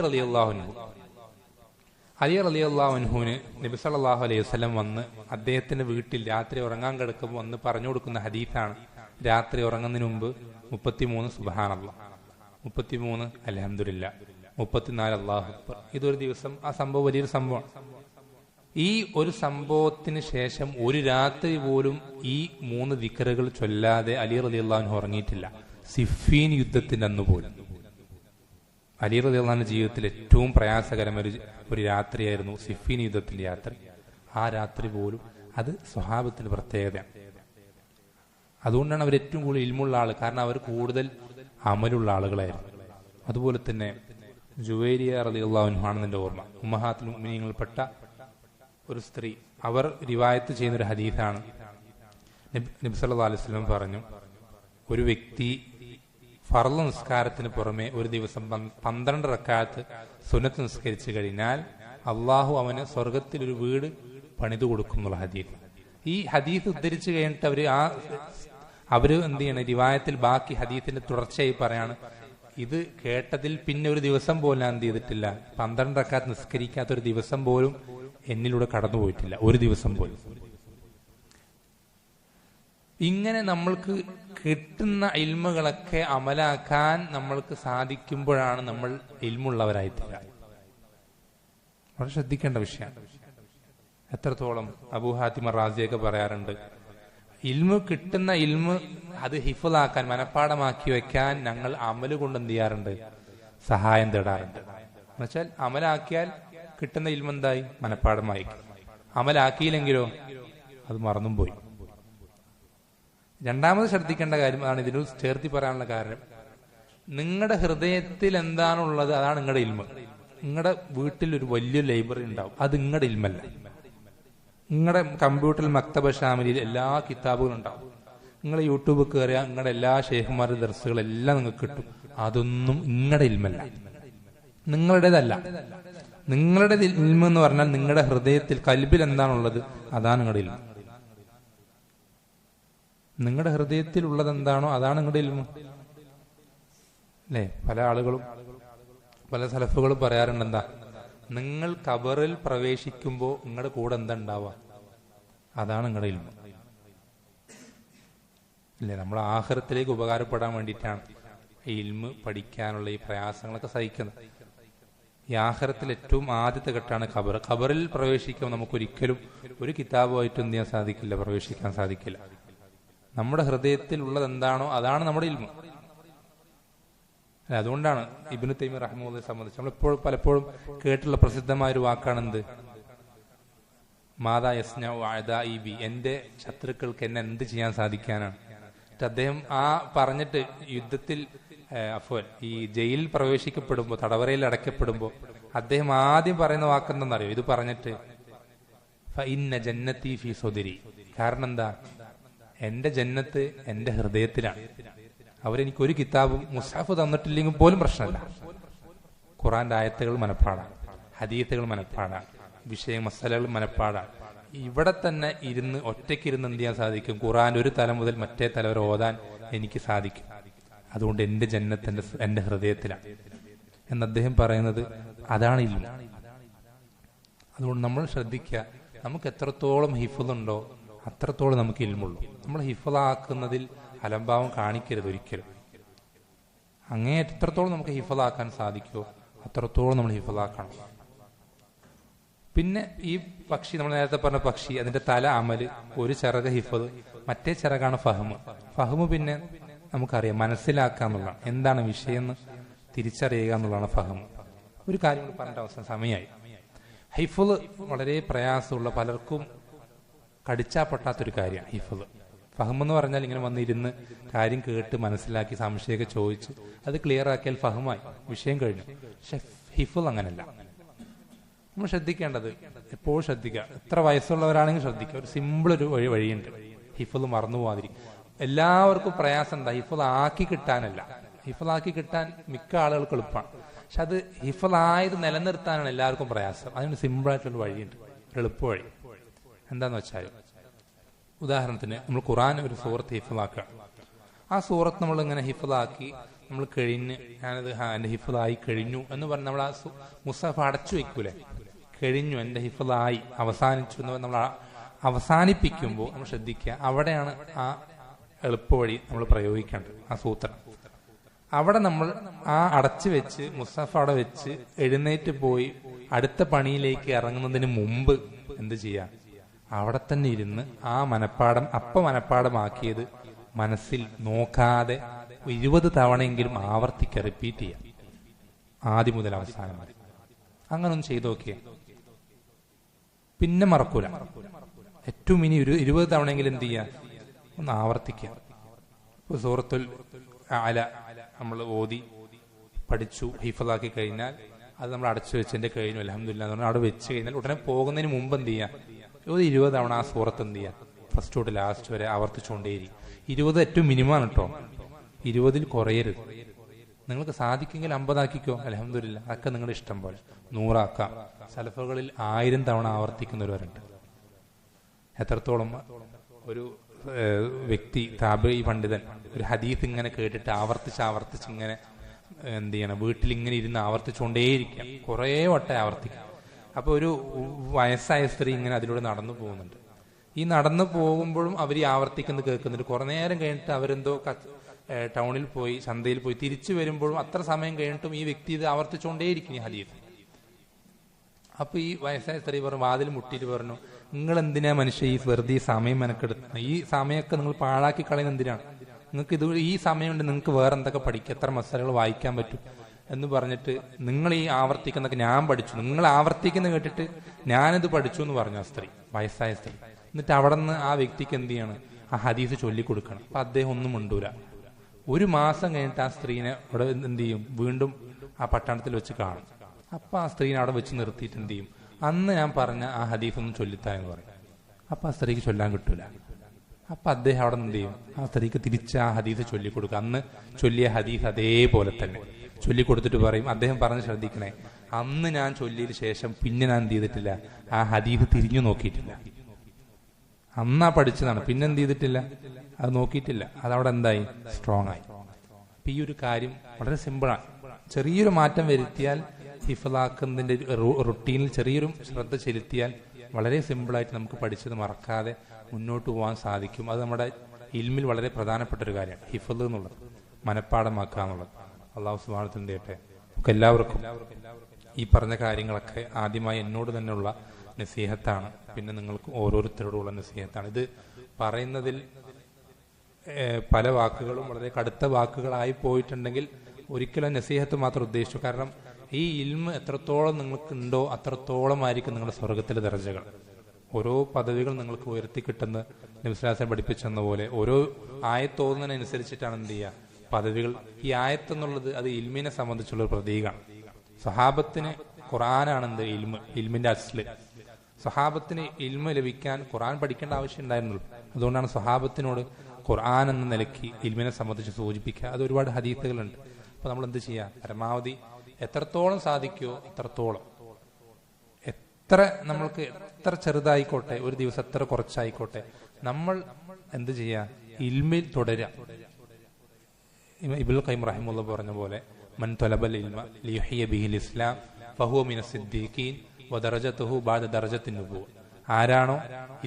റളിയല്ലാഹു അൻഹുവിന് നബി സല്ലല്ലാഹു അലൈഹി വസല്ലം വന്ന് അദ്ദേഹത്തിന്റെ വീട്ടിൽ രാത്രി ഉറങ്ങാൻ കിടക്കുമ്പോൾ വന്ന് പറഞ്ഞു കൊടുക്കുന്ന ഹദീസാണ്. രാത്രി ഉറങ്ങുന്നതിന് മുമ്പ് 33 സുബ്ഹാനല്ലാഹ്, 33 അൽഹംദുലില്ലാഹ്, 34 അല്ലാഹു അക്ബർ. ഇതൊരു ദിവസം ആ സംഭവം വലിയൊരു സംഭവമാണ്. ഈ ഒരു സംഭവത്തിന് ശേഷം ഒരു രാത്രി പോലും ഈ 3 ദിക്റുകൾ ചൊല്ലാതെ അലി റളിയല്ലാഹു അൻഹു ഉറങ്ങിയിട്ടില്ല. സിഫീൻ യുദ്ധത്തിന്റെ അന്ന് പോലും അലി റളിയല്ലാഹു അൻഹുവിന്റെ ജീവിതത്തിൽ ഏറ്റവും പ്രയാസകരമായ ഒരു രാത്രിയായിരുന്നു സിഫീൻ യുദ്ധത്തിന്റെ രാത്രി. ആ രാത്രി പോലും അത് സ്വഹാബത്തിന്റെ പ്രത്യേകതയാണ്. അതുകൊണ്ടാണ് അവർ ഏറ്റവും കൂടുതൽ ഇൽമുള്ള ആള്, കാരണം അവർ കൂടുതൽ അമലുള്ള ആളുകളായിരുന്നു. അതുപോലെ തന്നെ ജുവൈരിയ റളിയല്ലാഹു അൻഹ ആണെന്റെ ഓർമ്മ, ഉമ്മഹാത്തുൽ മുഅ്മിനീങ്ങളിൽപ്പെട്ട ഒരു സ്ത്രീ. അവർ റിവായത്ത് ചെയ്യുന്നൊരു ഹദീസാണ്. നബി സല്ലല്ലാഹു അലൈഹി വസല്ലം പറഞ്ഞു, ഒരു വ്യക്തി ഫർള് നിസ്കാരത്തിന് പുറമെ ഒരു ദിവസം 12 റക്അത്ത് സുന്നത്ത് നിസ്കരിച്ചു കഴിഞ്ഞാൽ അള്ളാഹു അവന് സ്വർഗത്തിൽ ഒരു വീട് പണിതു കൊടുക്കുന്നുള്ള ഹദീസ്. ഈ ഹദീസ് ഉദ്ധരിച്ചു കഴിഞ്ഞിട്ട് അവര് എന്ത് ചെയ്യണം, റിവായത്തിൽ ബാക്കി ഹദീസിന്റെ തുടർച്ചയായി പറയാണ്, ഇത് കേട്ടതിൽ പിന്നെ ഒരു ദിവസം പോലും ഞാൻ എന്ത് ചെയ്തിട്ടില്ല, 12 റക്അത്ത് നിസ്കരിക്കാത്ത ഒരു ദിവസം പോലും എന്നിലൂടെ കടന്നുപോയിട്ടില്ല, ഒരു ദിവസം പോലും. ഇങ്ങനെ നമ്മൾക്ക് കിട്ടുന്ന ഇൽമുകളൊക്കെ അമലാക്കാൻ നമ്മൾക്ക് സാധിക്കുമ്പോഴാണ് നമ്മൾ ഇൽമുള്ളവരായിത്തീരുക. വളരെ ശ്രദ്ധിക്കേണ്ട വിഷയമാണ്. എത്രത്തോളം അബൂ ഹാത്തിം റാസിയൊക്കെ പറയാറുണ്ട്, ഇൽമു കിട്ടുന്ന ഇൽമു അത് ഹിഫ്ളാക്കാൻ, മനഃപ്പാടമാക്കി വെക്കാൻ ഞങ്ങൾ അമല് കൊണ്ട് എന്ത് ചെയ്യാറുണ്ട്? സഹായം തേടാറുണ്ട്. എന്നുവെച്ചാൽ അമലാക്കിയാൽ കിട്ടുന്ന ഇൽമു എന്തായി? മനഃപ്പാടമായി. അമലാക്കിയില്ലെങ്കിലോ അത് മറന്നും പോയി. രണ്ടാമത് ശ്രദ്ധിക്കേണ്ട കാര്യമാണ്, ഇതിന് ചേർത്തി പറയാനുള്ള കാരണം, നിങ്ങളുടെ ഹൃദയത്തിൽ എന്താണുള്ളത് അതാണ് നിങ്ങളുടെ ഇൽമ. നിങ്ങളുടെ വീട്ടിൽ ഒരു വലിയ ലൈബ്രറി ഉണ്ടാവും, അത് നിങ്ങളുടെ ഇൽമല്ല. നിങ്ങളുടെ കമ്പ്യൂട്ടറിൽ മക്തബ ഷാമിലിൽ എല്ലാ കിതാബുകളും ഉണ്ടാവും. നിങ്ങൾ യൂട്യൂബ് കയറിയാൽ നിങ്ങളുടെ എല്ലാ ഷെയ്ഖുമാരുടെ ദർസുകളെല്ലാം നിങ്ങൾക്ക് കിട്ടും. അതൊന്നും നിങ്ങളുടെ ഇൽമല്ല, നിങ്ങളുടേതല്ല. നിങ്ങളുടെ ഇൽമ എന്ന് പറഞ്ഞാൽ നിങ്ങളുടെ ഹൃദയത്തിൽ കൽബിൽ എന്താണുള്ളത് അതാണ് നിങ്ങളുടെ ഇൽമ. നിങ്ങളുടെ ഹൃദയത്തിൽ ഉള്ളത് എന്താണോ അതാണ് നിങ്ങളുടെ ഇൽമ അല്ലേ? പല ആളുകളും പല സലഫുകളും പറയാറുണ്ട്, എന്താ, നിങ്ങൾ ഖബറിൽ പ്രവേശിക്കുമ്പോൾ നിങ്ങളുടെ കൂടെ എന്താ ഉണ്ടാവുക അതാണ് നിങ്ങളുടെ ഇൽമ അല്ലേ? നമ്മൾ ആഖിറത്തിലേക്ക് ഉപകാരപ്പെടാൻ വേണ്ടിയിട്ടാണ് ഈ ഇൽമ പഠിക്കാനുള്ള ഈ പ്രയാസങ്ങളൊക്കെ സഹിക്കുന്നത്. ഈ ആഖിറത്തിൽ ഏറ്റവും ആദ്യത്തെ ഘട്ടമാണ് ഖബർ. ഖബറിൽ പ്രവേശിക്കുമ്പോൾ നമുക്കൊരിക്കലും ഒരു കിതാബുമായിട്ട് എന്ത് ചെയ്യാൻ സാധിക്കില്ല, പ്രവേശിക്കാൻ സാധിക്കില്ല. നമ്മുടെ ഹൃദയത്തിൽ ഉള്ളത് എന്താണോ അതാണ് നമ്മുടെ ഇൽമ. അതുകൊണ്ടാണ് ഇബ്നു തൈമിയ്യ റഹിമഹുള്ളാഹിയെ സംബന്ധിച്ച് നമ്മൾ പലപ്പോഴും കേട്ടുള്ള പ്രസിദ്ധമായ ഒരു വാക്കാണ് എന്ത്? മാതാ യസ്നഉ അഅദാഇ ബി, എന്റെ ശത്രുക്കൾക്ക് എന്നെ എന്ത് ചെയ്യാൻ സാധിക്കാനാണ്. അദ്ദേഹം ആ പറഞ്ഞിട്ട് യുദ്ധത്തിൽ ഈ ജയിലിൽ പ്രവേശിക്കപ്പെടുമ്പോൾ, തടവറയിൽ അടയ്ക്കപ്പെടുമ്പോൾ അദ്ദേഹം ആദ്യം പറയുന്ന വാക്കെന്തെന്നറിയോ? ഇത് പറഞ്ഞിട്ട് ഫഇന്ന ജന്നതി ഫീ സുദരി, കാരണം എന്താ, എന്റെ ജന്നത്ത് എന്റെ ഹൃദയത്തിലാണ്. അവരെനിക്ക് ഒരു കിതാബും മുസ്ഹഫ് തന്നിട്ടില്ലെങ്കിൽ പോലും പ്രശ്നമല്ല. ഖുറാന്റെ ആയത്തുകൾ മനപ്പാടാണ്, ഹദീത്തുകൾ മനപ്പാടാണ്, വിഷയ മസലകൾ മനപ്പാടാണ്. ഇവിടെ തന്നെ ഇരുന്ന് ഒറ്റയ്ക്കിരുന്ന് എന്ത് ചെയ്യാൻ സാധിക്കും? ഖുറാൻ ഒരു തല മുതൽ മറ്റേ തല വരെ ഓതാൻ എനിക്ക് സാധിക്കും. അതുകൊണ്ട് എന്റെ ജന്നത്ത് എന്റെ ഹൃദയത്തിലാണ് എന്ന് അദ്ദേഹം പറയുന്നത് അതാണ് ഇൽമ. അതുകൊണ്ട് നമ്മൾ ശ്രദ്ധിക്കുക, നമുക്ക് എത്രത്തോളം ഹിഫ്ളുണ്ടോ അത്രത്തോളം നമുക്ക് ഇൽമുള്ളൂ. നമ്മൾ ഹിഫ്ളാക്കുന്നതിൽ അലംഭാവം കാണിക്കരുത് ഒരിക്കലും. അങ്ങേ എത്രത്തോളം നമുക്ക് ഹിഫ്ളാക്കാൻ സാധിക്കുമോ അത്രത്തോളം നമ്മൾ ഹിഫ്ളാക്കണം. പിന്നെ ഈ പക്ഷി, നമ്മൾ നേരത്തെ പറഞ്ഞ പക്ഷി, അതിന്റെ തല അമല്, ഒരു ചിറക് ഹിഫ്ള്, മറ്റേ ചിറകാണ് ഫഹ്മ്. ഫഹ്മ് പിന്നെ നമുക്കറിയാം, മനസ്സിലാക്കുക എന്നുള്ളതാണ്, എന്താണ് വിഷയം എന്ന് തിരിച്ചറിയുക എന്നുള്ളതാണ് ഫഹ്മ്. ഒരു കാര്യം കൂടി പറഞ്ഞിട്ട് അവസാനം സമയമായി. ഹിഫ്ള് വളരെ പ്രയാസമുള്ള, പലർക്കും കടിച്ചാ പൊട്ടാത്തൊരു കാര്യമാണ് ഹിഫ്ള്. ഫഹ്മ് എന്ന് പറഞ്ഞാൽ ഇങ്ങനെ വന്നിരുന്ന് കാര്യം കേട്ട് മനസ്സിലാക്കി സംശയമൊക്കെ ചോദിച്ച് അത് ക്ലിയർ ആക്കിയാൽ ഫഹ്മായി, വിഷയം കഴിഞ്ഞു. പക്ഷെ ഹിഫ്ള് അങ്ങനല്ല. നമ്മൾ ശ്രദ്ധിക്കേണ്ടത്, എപ്പോഴും ശ്രദ്ധിക്കുക, എത്ര വയസ്സുള്ളവരാണെങ്കിൽ ശ്രദ്ധിക്കുക, ഒരു സിമ്പിൾ ഒരു വഴിയുണ്ട് ഹിഫ്ള് മറന്നു പോകാതിരിക്കും. എല്ലാവർക്കും പ്രയാസം എന്താ? ഹിഫ്ള് ആക്കി കിട്ടാനല്ല. ഹിഫ്ള് ആക്കി കിട്ടാൻ മിക്ക ആളുകൾക്ക് എളുപ്പമാണ്. പക്ഷെ അത് ഹിഫ്ളായത് നിലനിർത്താനാണ് എല്ലാവർക്കും പ്രയാസം. അതിന് സിമ്പിളായിട്ടുള്ള വഴിയുണ്ട്, ഒരു എളുപ്പ വഴി. എന്താന്ന് വെച്ചാൽ, ഉദാഹരണത്തിന് നമ്മൾ ഖുറാൻ ഒരു സൂറത്ത് ഹിഫ്ളാക്കുക. ആ സൂറത്ത് നമ്മൾ ഇങ്ങനെ ഹിഫ്ളാക്കി നമ്മൾ കഴിഞ്ഞ്, ഞാനത് എന്റെ ഹിഫ്ളായി കഴിഞ്ഞു എന്ന് പറഞ്ഞ് നമ്മൾ ആ മുസ്ഹഫ് അടച്ചു വെക്കൂലേ, കഴിഞ്ഞു എന്റെ ഹിഫ്ളായി അവസാനിച്ചു എന്ന് നമ്മൾ അവസാനിപ്പിക്കുമ്പോൾ നമ്മൾ ശ്രദ്ധിക്കുക, അവിടെയാണ് ആ എളുപ്പവഴി നമ്മൾ പ്രയോഗിക്കേണ്ടത്. ആ സൂത്രം അവിടെ നമ്മൾ ആ അടച്ചു വെച്ച് മുസ്ഹഫ് അവിടെ വെച്ച് എഴുന്നേറ്റ് പോയി അടുത്ത പണിയിലേക്ക് ഇറങ്ങുന്നതിന് മുമ്പ് എന്ത് ചെയ്യാം? അവിടെ തന്നെ ഇരുന്ന് ആ മനപ്പാടമാക്കിയത് മനസ്സിൽ നോക്കാതെ 20 തവണയെങ്കിലും ആവർത്തിക്കുക, റിപ്പീറ്റ് ചെയ്യാം, ആദ്യം മുതൽ അവസാനം വരെ. അങ്ങനെ ഒന്ന് ചെയ്തു നോക്കിയേ, പിന്നെ മറക്കൂല. ഏറ്റവും ഇനി 20 തവണയെങ്കിലും എന്ത് ചെയ്യാം? ഒന്ന് ആവർത്തിക്കുക. സൂറത്തുൽ അല നമ്മൾ ഓതി പഠിച്ചു, ഹിഫ്ളാക്കി കഴിഞ്ഞാൽ അത് നമ്മൾ അടച്ചു വെച്ചതിന്റെ കഴിഞ്ഞു, അൽഹംദുലില്ലാഹ് എന്ന് പറഞ്ഞാൽ അവിടെ വെച്ച് കഴിഞ്ഞാൽ ഉടനെ പോകുന്നതിന് മുമ്പ് എന്ത് ചെയ്യാം? 20 തവണ ആ സൂറത്ത് എന്ത് ചെയ്യാം? ഫസ്റ്റ് തൊട്ട് ലാസ്റ്റ് വരെ ആവർത്തിച്ചുകൊണ്ടേയിരിക്കും. 20 ഏറ്റവും മിനിമമാണ് കേട്ടോ, 20ൽ കുറയരുത്. നിങ്ങൾക്ക് സാധിക്കെങ്കിൽ 50 ആക്കിക്കോ, അൽഹംദുലില്ലാഹ്, അതൊക്കെ നിങ്ങളുടെ ഇഷ്ടം പോലെ. 100 ആക്കാം. സലഫുകളിൽ 1000 തവണ ആവർത്തിക്കുന്നവരുണ്ട്. എത്രത്തോളം ഒരു വ്യക്തി, താബഈ പണ്ഡിതൻ, ഒരു ഹദീസ് ഇങ്ങനെ കേട്ടിട്ട് ആവർത്തിച്ച് ഇങ്ങനെ എന്ത് ചെയ്യണം? വീട്ടിൽ ഇങ്ങനെ ഇരുന്ന് ആവർത്തിച്ചുകൊണ്ടേയിരിക്കാം, കുറേ വട്ടം ആവർത്തിക്കാം. അപ്പൊ ഒരു വയസ്സായ സ്ത്രീ ഇങ്ങനെ അതിലൂടെ നടന്നു പോകുന്നുണ്ട്. ഈ നടന്നു പോകുമ്പോഴും അവർ ഈ ആവർത്തിക്കുന്നത് കേൾക്കുന്നുണ്ട്. കുറെ നേരം കഴിഞ്ഞിട്ട് അവരെന്തോ ടൗണിൽ പോയി, ചന്തയിൽ പോയി, തിരിച്ചു വരുമ്പോഴും അത്ര സമയം കഴിഞ്ഞിട്ടും ഈ വ്യക്തി ഇത് ആവർത്തിച്ചുകൊണ്ടേയിരിക്കും ഈ ഹദീസ്. അപ്പൊ ഈ വയസ്സായ സ്ത്രീ പറഞ്ഞു, വാതിൽ മുട്ടിയിട്ട് പറഞ്ഞു, നിങ്ങൾ എന്തിനാ മനുഷ്യ ഈ വെറുതെ ഈ സമയം മെനക്കെടുക്കുന്നത്? ഈ സമയമൊക്കെ നിങ്ങൾ പാഴാക്കി കളയുന്നത് എന്തിനാണ്? നിങ്ങൾക്ക് ഇത് ഈ സമയം കൊണ്ട് നിങ്ങൾക്ക് വേറെ എന്തൊക്കെ പഠിക്കുക, എത്ര മസാലകൾ വായിക്കാൻ പറ്റും എന്ന് പറഞ്ഞിട്ട് നിങ്ങൾ ഈ ആവർത്തിക്കുന്നൊക്കെ ഞാൻ പഠിച്ചു, നിങ്ങൾ ആവർത്തിക്കുന്ന കേട്ടിട്ട് ഞാനിത് പഠിച്ചു എന്ന് പറഞ്ഞു ആ സ്ത്രീ, വയസ്സായ സ്ത്രീ. എന്നിട്ട് അവിടെ നിന്ന് ആ വ്യക്തിക്ക് എന്ത് ചെയ്യാണ്? ആ ഹദീസ് ചൊല്ലിക്കൊടുക്കണം. അപ്പൊ അദ്ദേഹം ഒന്നും മിണ്ടൂല. ഒരു മാസം കഴിഞ്ഞിട്ട് ആ സ്ത്രീനെ അവിടെ എന്ത് ചെയ്യും? വീണ്ടും ആ പട്ടണത്തിൽ വെച്ച് കാണും. അപ്പൊ ആ സ്ത്രീനെ അവിടെ വെച്ച് നിർത്തിയിട്ട് എന്ത് ചെയ്യും? അന്ന് ഞാൻ പറഞ്ഞ ആ ഹദീസ് ഒന്നും ചൊല്ലിത്താ എന്ന് പറയും. അപ്പൊ ആ സ്ത്രീക്ക് ചൊല്ലാൻ കിട്ടൂല. അപ്പൊ അദ്ദേഹം അവിടെ എന്ത് ചെയ്യും? ആ സ്ത്രീക്ക് തിരിച്ച് ആ ഹദീസ് ചൊല്ലിക്കൊടുക്കുക. അന്ന് ചൊല്ലിയ ഹദീസ് അതേപോലെ തന്നെ ചൊല്ലിക്കൊടുത്തിട്ട് പറയും, അദ്ദേഹം പറഞ്ഞ് ശ്രദ്ധിക്കണേ, അന്ന് ഞാൻ ചൊല്ലിയതിന് ശേഷം പിന്നെ ഞാൻ എന്ത് ചെയ്തിട്ടില്ല? ആ ഹദീസ് തിരിഞ്ഞു നോക്കിയിട്ടില്ല. അന്നാ പഠിച്ചതാണ്, പിന്നെ എന്ത് ചെയ്തിട്ടില്ല? അത് നോക്കിയിട്ടില്ല. അതവിടെ എന്തായി? സ്ട്രോങ് ആയി. അപ്പൊ ഈ ഒരു കാര്യം വളരെ സിമ്പിളാണ്. ചെറിയൊരു മാറ്റം വരുത്തിയാൽ, ഹിഫ്ളാക്കുന്നതിന്റെ റുട്ടീനിൽ ചെറിയൊരു ശ്രദ്ധ ചെലുത്തിയാൽ വളരെ സിമ്പിളായിട്ട് നമുക്ക് പഠിച്ചത് മറക്കാതെ മുന്നോട്ട് പോകാൻ സാധിക്കും. അത് നമ്മുടെ ഇൽമിൽ വളരെ പ്രധാനപ്പെട്ട ഒരു കാര്യമാണ്, ഹിഫ്ള് എന്നുള്ളത്, മനഃപ്പാടമാക്കുക എന്നുള്ളത്. അള്ളാഹു സുബ്ഹാനഹു വ തആല ചെയ്യട്ടെ. നമുക്ക് എല്ലാവർക്കും ഈ പറഞ്ഞ കാര്യങ്ങളൊക്കെ ആദ്യമായി എന്നോട് തന്നെയുള്ള നസീഹത്താണ്, പിന്നെ നിങ്ങൾക്ക് ഓരോരുത്തരോടുള്ള നസീഹത്താണ്. ഇത് പറയുന്നതിൽ പല വാക്കുകളും വളരെ കടുത്ത വാക്കുകളായി പോയിട്ടുണ്ടെങ്കിൽ ഒരിക്കലും നസീഹത്ത് മാത്രം ഉദ്ദേശിച്ചു. കാരണം ഈ ഇൽമ് എത്രത്തോളം നിങ്ങൾക്ക് ഉണ്ടോ അത്രത്തോളമായിരിക്കും നിങ്ങളുടെ സ്വർഗത്തിലെ ദർജകൾ. ഓരോ പദവികൾ നിങ്ങൾക്ക് ഉയർത്തി കിട്ടുന്ന നബി സ്വല്ലല്ലാഹു അലൈഹി വസല്ലം പഠിപ്പിച്ചെന്ന പോലെ ഓരോ ആയത്തോന്നുന്നതിനനുസരിച്ചിട്ടാണ് എന്ത് ചെയ്യുക പദവികൾ. ഈ ആയത്തെന്നുള്ളത് അത് ഇൽമിനെ സംബന്ധിച്ചുള്ള ഒരു പ്രതീകമാണ്. സഹാബത്തിന് ഖുർആനാണ് എന്ത് ഇൽമ്, ഇൽമിന്റെ അസ്ല്. സഹാബത്തിന് ഇൽമ ലഭിക്കാൻ ഖുർആൻ പഠിക്കേണ്ട ആവശ്യം ഉണ്ടായിരുന്നുള്ളൂ. അതുകൊണ്ടാണ് സഹാബത്തിനോട് ഖുർആൻ എന്ന നിലയ്ക്ക് ഇൽമിനെ സംബന്ധിച്ച് സൂചിപ്പിക്കുക. അത് ഒരുപാട് ഹദീസുകളുണ്ട്. അപ്പൊ നമ്മൾ എന്ത് ചെയ്യുക? പരമാവധി എത്രത്തോളം സാധിക്കുമോ അത്രത്തോളം, നമ്മൾക്ക് എത്ര ചെറുതായിക്കോട്ടെ, ഒരു ദിവസം എത്ര കുറച്ചായിക്കോട്ടെ, നമ്മൾ എന്ത് ചെയ്യുക? ഇൽമിൽ തുടരുക. ഇബ്നുൽ ഖയ്യിം റഹിമഹുല്ലാഹ് പറഞ്ഞ പോലെ, മൻ തലബൽ ഇൽമ ലിയുഹ്യ ബിഹിൽ ഇസ്ലാം ഫഹുവ മിനസ് സിദ്ദീഖീൻ വദറജതുഹു ബഅദ ദറജത്തിൻ നുബുവ. ആരാണോ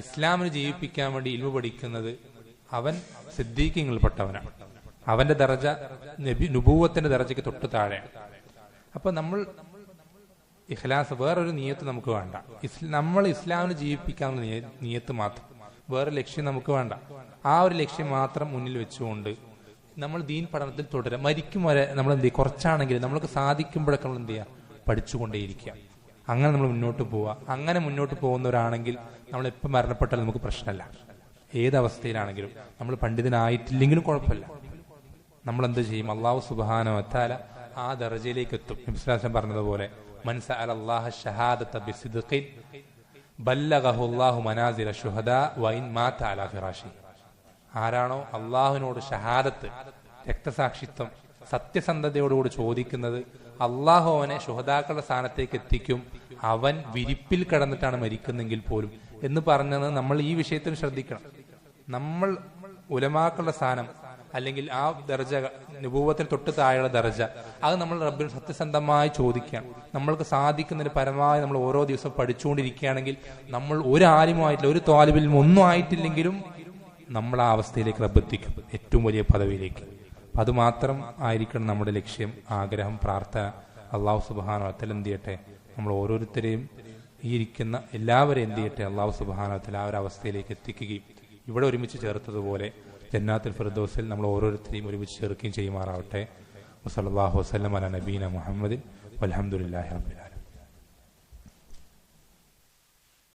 ഇസ്ലാമിനെ ജീവിപ്പിക്കാൻ വേണ്ടി ഇൽമ പഠിക്കുന്നത് അവൻ സിദ്ദീഖീങ്ങളിൽപ്പെട്ടവനാണ്. അവന്റെ ദറജ നുബുവത്തിന്റെ ദറജയ്ക്ക് തൊട്ട് താഴെയാണ്. അപ്പൊ നമ്മൾ ഇഖ്ലാസ്, വേറൊരു നിയത്ത് നമുക്ക് വേണ്ട. നമ്മൾ ഇസ്ലാമിനെ ജീവിപ്പിക്കാനുള്ള നിയത്ത് മാത്രം, വേറെ ലക്ഷ്യം നമുക്ക് വേണ്ട. ആ ഒരു ലക്ഷ്യം മാത്രം മുന്നിൽ വെച്ചുകൊണ്ട് നമ്മൾ ദീൻ പഠനത്തിൽ തുടരാം. മരിക്കും വരെ നമ്മൾ എന്ത് ചെയ്യുക? കുറച്ചാണെങ്കിലും നമ്മൾക്ക് സാധിക്കുമ്പോഴൊക്കെ നമ്മൾ എന്ത് ചെയ്യുക? പഠിച്ചുകൊണ്ടേയിരിക്കുക. അങ്ങനെ നമ്മൾ മുന്നോട്ട് പോവുക. അങ്ങനെ മുന്നോട്ട് പോകുന്നവരാണെങ്കിൽ നമ്മൾ എപ്പോൾ മരണപ്പെട്ടാലും നമുക്ക് പ്രശ്നമല്ല. ഏതവസ്ഥയിലാണെങ്കിലും നമ്മൾ പണ്ഡിതനായിട്ടില്ലെങ്കിലും കുഴപ്പമില്ല. നമ്മൾ എന്ത് ചെയ്യും? അല്ലാഹു സുബ്ഹാനഹു വ തആല ആ ദർജയിലേക്ക് എത്തും. നബി സ്വല്ലല്ലാഹു അലൈഹി വസല്ലം പറഞ്ഞതുപോലെ, മൻ സഅല അല്ലാഹ ശഹാദത ബിസിദ്ഖിൻ ബല്ലഗഹു അല്ലാഹു മനാസില ശുഹദാ വഇൻ മാത അലാ ഫിറാശി. ആരാണോ അള്ളാഹുവിനോട് ഷഹാദത്ത്, രക്തസാക്ഷിത്വം, സത്യസന്ധതയോടുകൂടി ചോദിക്കുന്നത്, അള്ളാഹു അവനെ ശുഹദാക്കളുടെ സ്ഥാനത്തേക്ക് എത്തിക്കും, അവൻ വിരിപ്പിൽ കിടന്നിട്ടാണ് മരിക്കുന്നെങ്കിൽ പോലും എന്ന് പറഞ്ഞത് നമ്മൾ ഈ വിഷയത്തിൽ ശ്രദ്ധിക്കണം. നമ്മൾ ഉലമാക്കളുടെ സ്ഥാനം അല്ലെങ്കിൽ ആ ദർജ, നുബുവത്തിന് തൊട്ട് താഴെയുള്ള ദർജ, അത് നമ്മൾ റബ്ബിൽ സത്യസന്ധമായി ചോദിക്കുകയാണ്. നമ്മൾക്ക് സാധിക്കുന്നതിന് പരമാവധി നമ്മൾ ഓരോ ദിവസം പഠിച്ചുകൊണ്ടിരിക്കുകയാണെങ്കിൽ നമ്മൾ ഒരു ആലിമുമായിട്ടില്ല, ഒരു ത്വാലിബിൽ ഒന്നും ആയിട്ടില്ലെങ്കിലും നമ്മൾ ആ അവസ്ഥയിലേക്ക് റബ്ബ് എത്തിക്കും, ഏറ്റവും വലിയ പദവിയിലേക്ക്. അത് മാത്രം ആയിരിക്കണം നമ്മുടെ ലക്ഷ്യം, ആഗ്രഹം, പ്രാർത്ഥന. അള്ളാഹു സുബ്ഹാനഹു വ തആല എന്ത് ചെയ്യട്ടെ? നമ്മൾ ഓരോരുത്തരെയും, ഈ ഇരിക്കുന്ന എല്ലാവരെയും എന്ത് ചെയ്യട്ടെ? അള്ളാഹു സുബ്ഹാനഹു വ തആല ആ ഒരു അവസ്ഥയിലേക്ക് എത്തിക്കുകയും ഇവിടെ ഒരുമിച്ച് ചേർത്തതുപോലെ ജന്നാത്തുൽ ഫിർദൗസിൽ നമ്മൾ ഓരോരുത്തരെയും ഒരുമിച്ച് ചേർക്കുകയും ചെയ്യുമാറാവട്ടെ. വസല്ലല്ലാഹു വസല്ലം അലാ നബീന മുഹമ്മദിൻ വൽഹംദുലില്ലാഹി റബ്ബിൽ ആലമീൻ.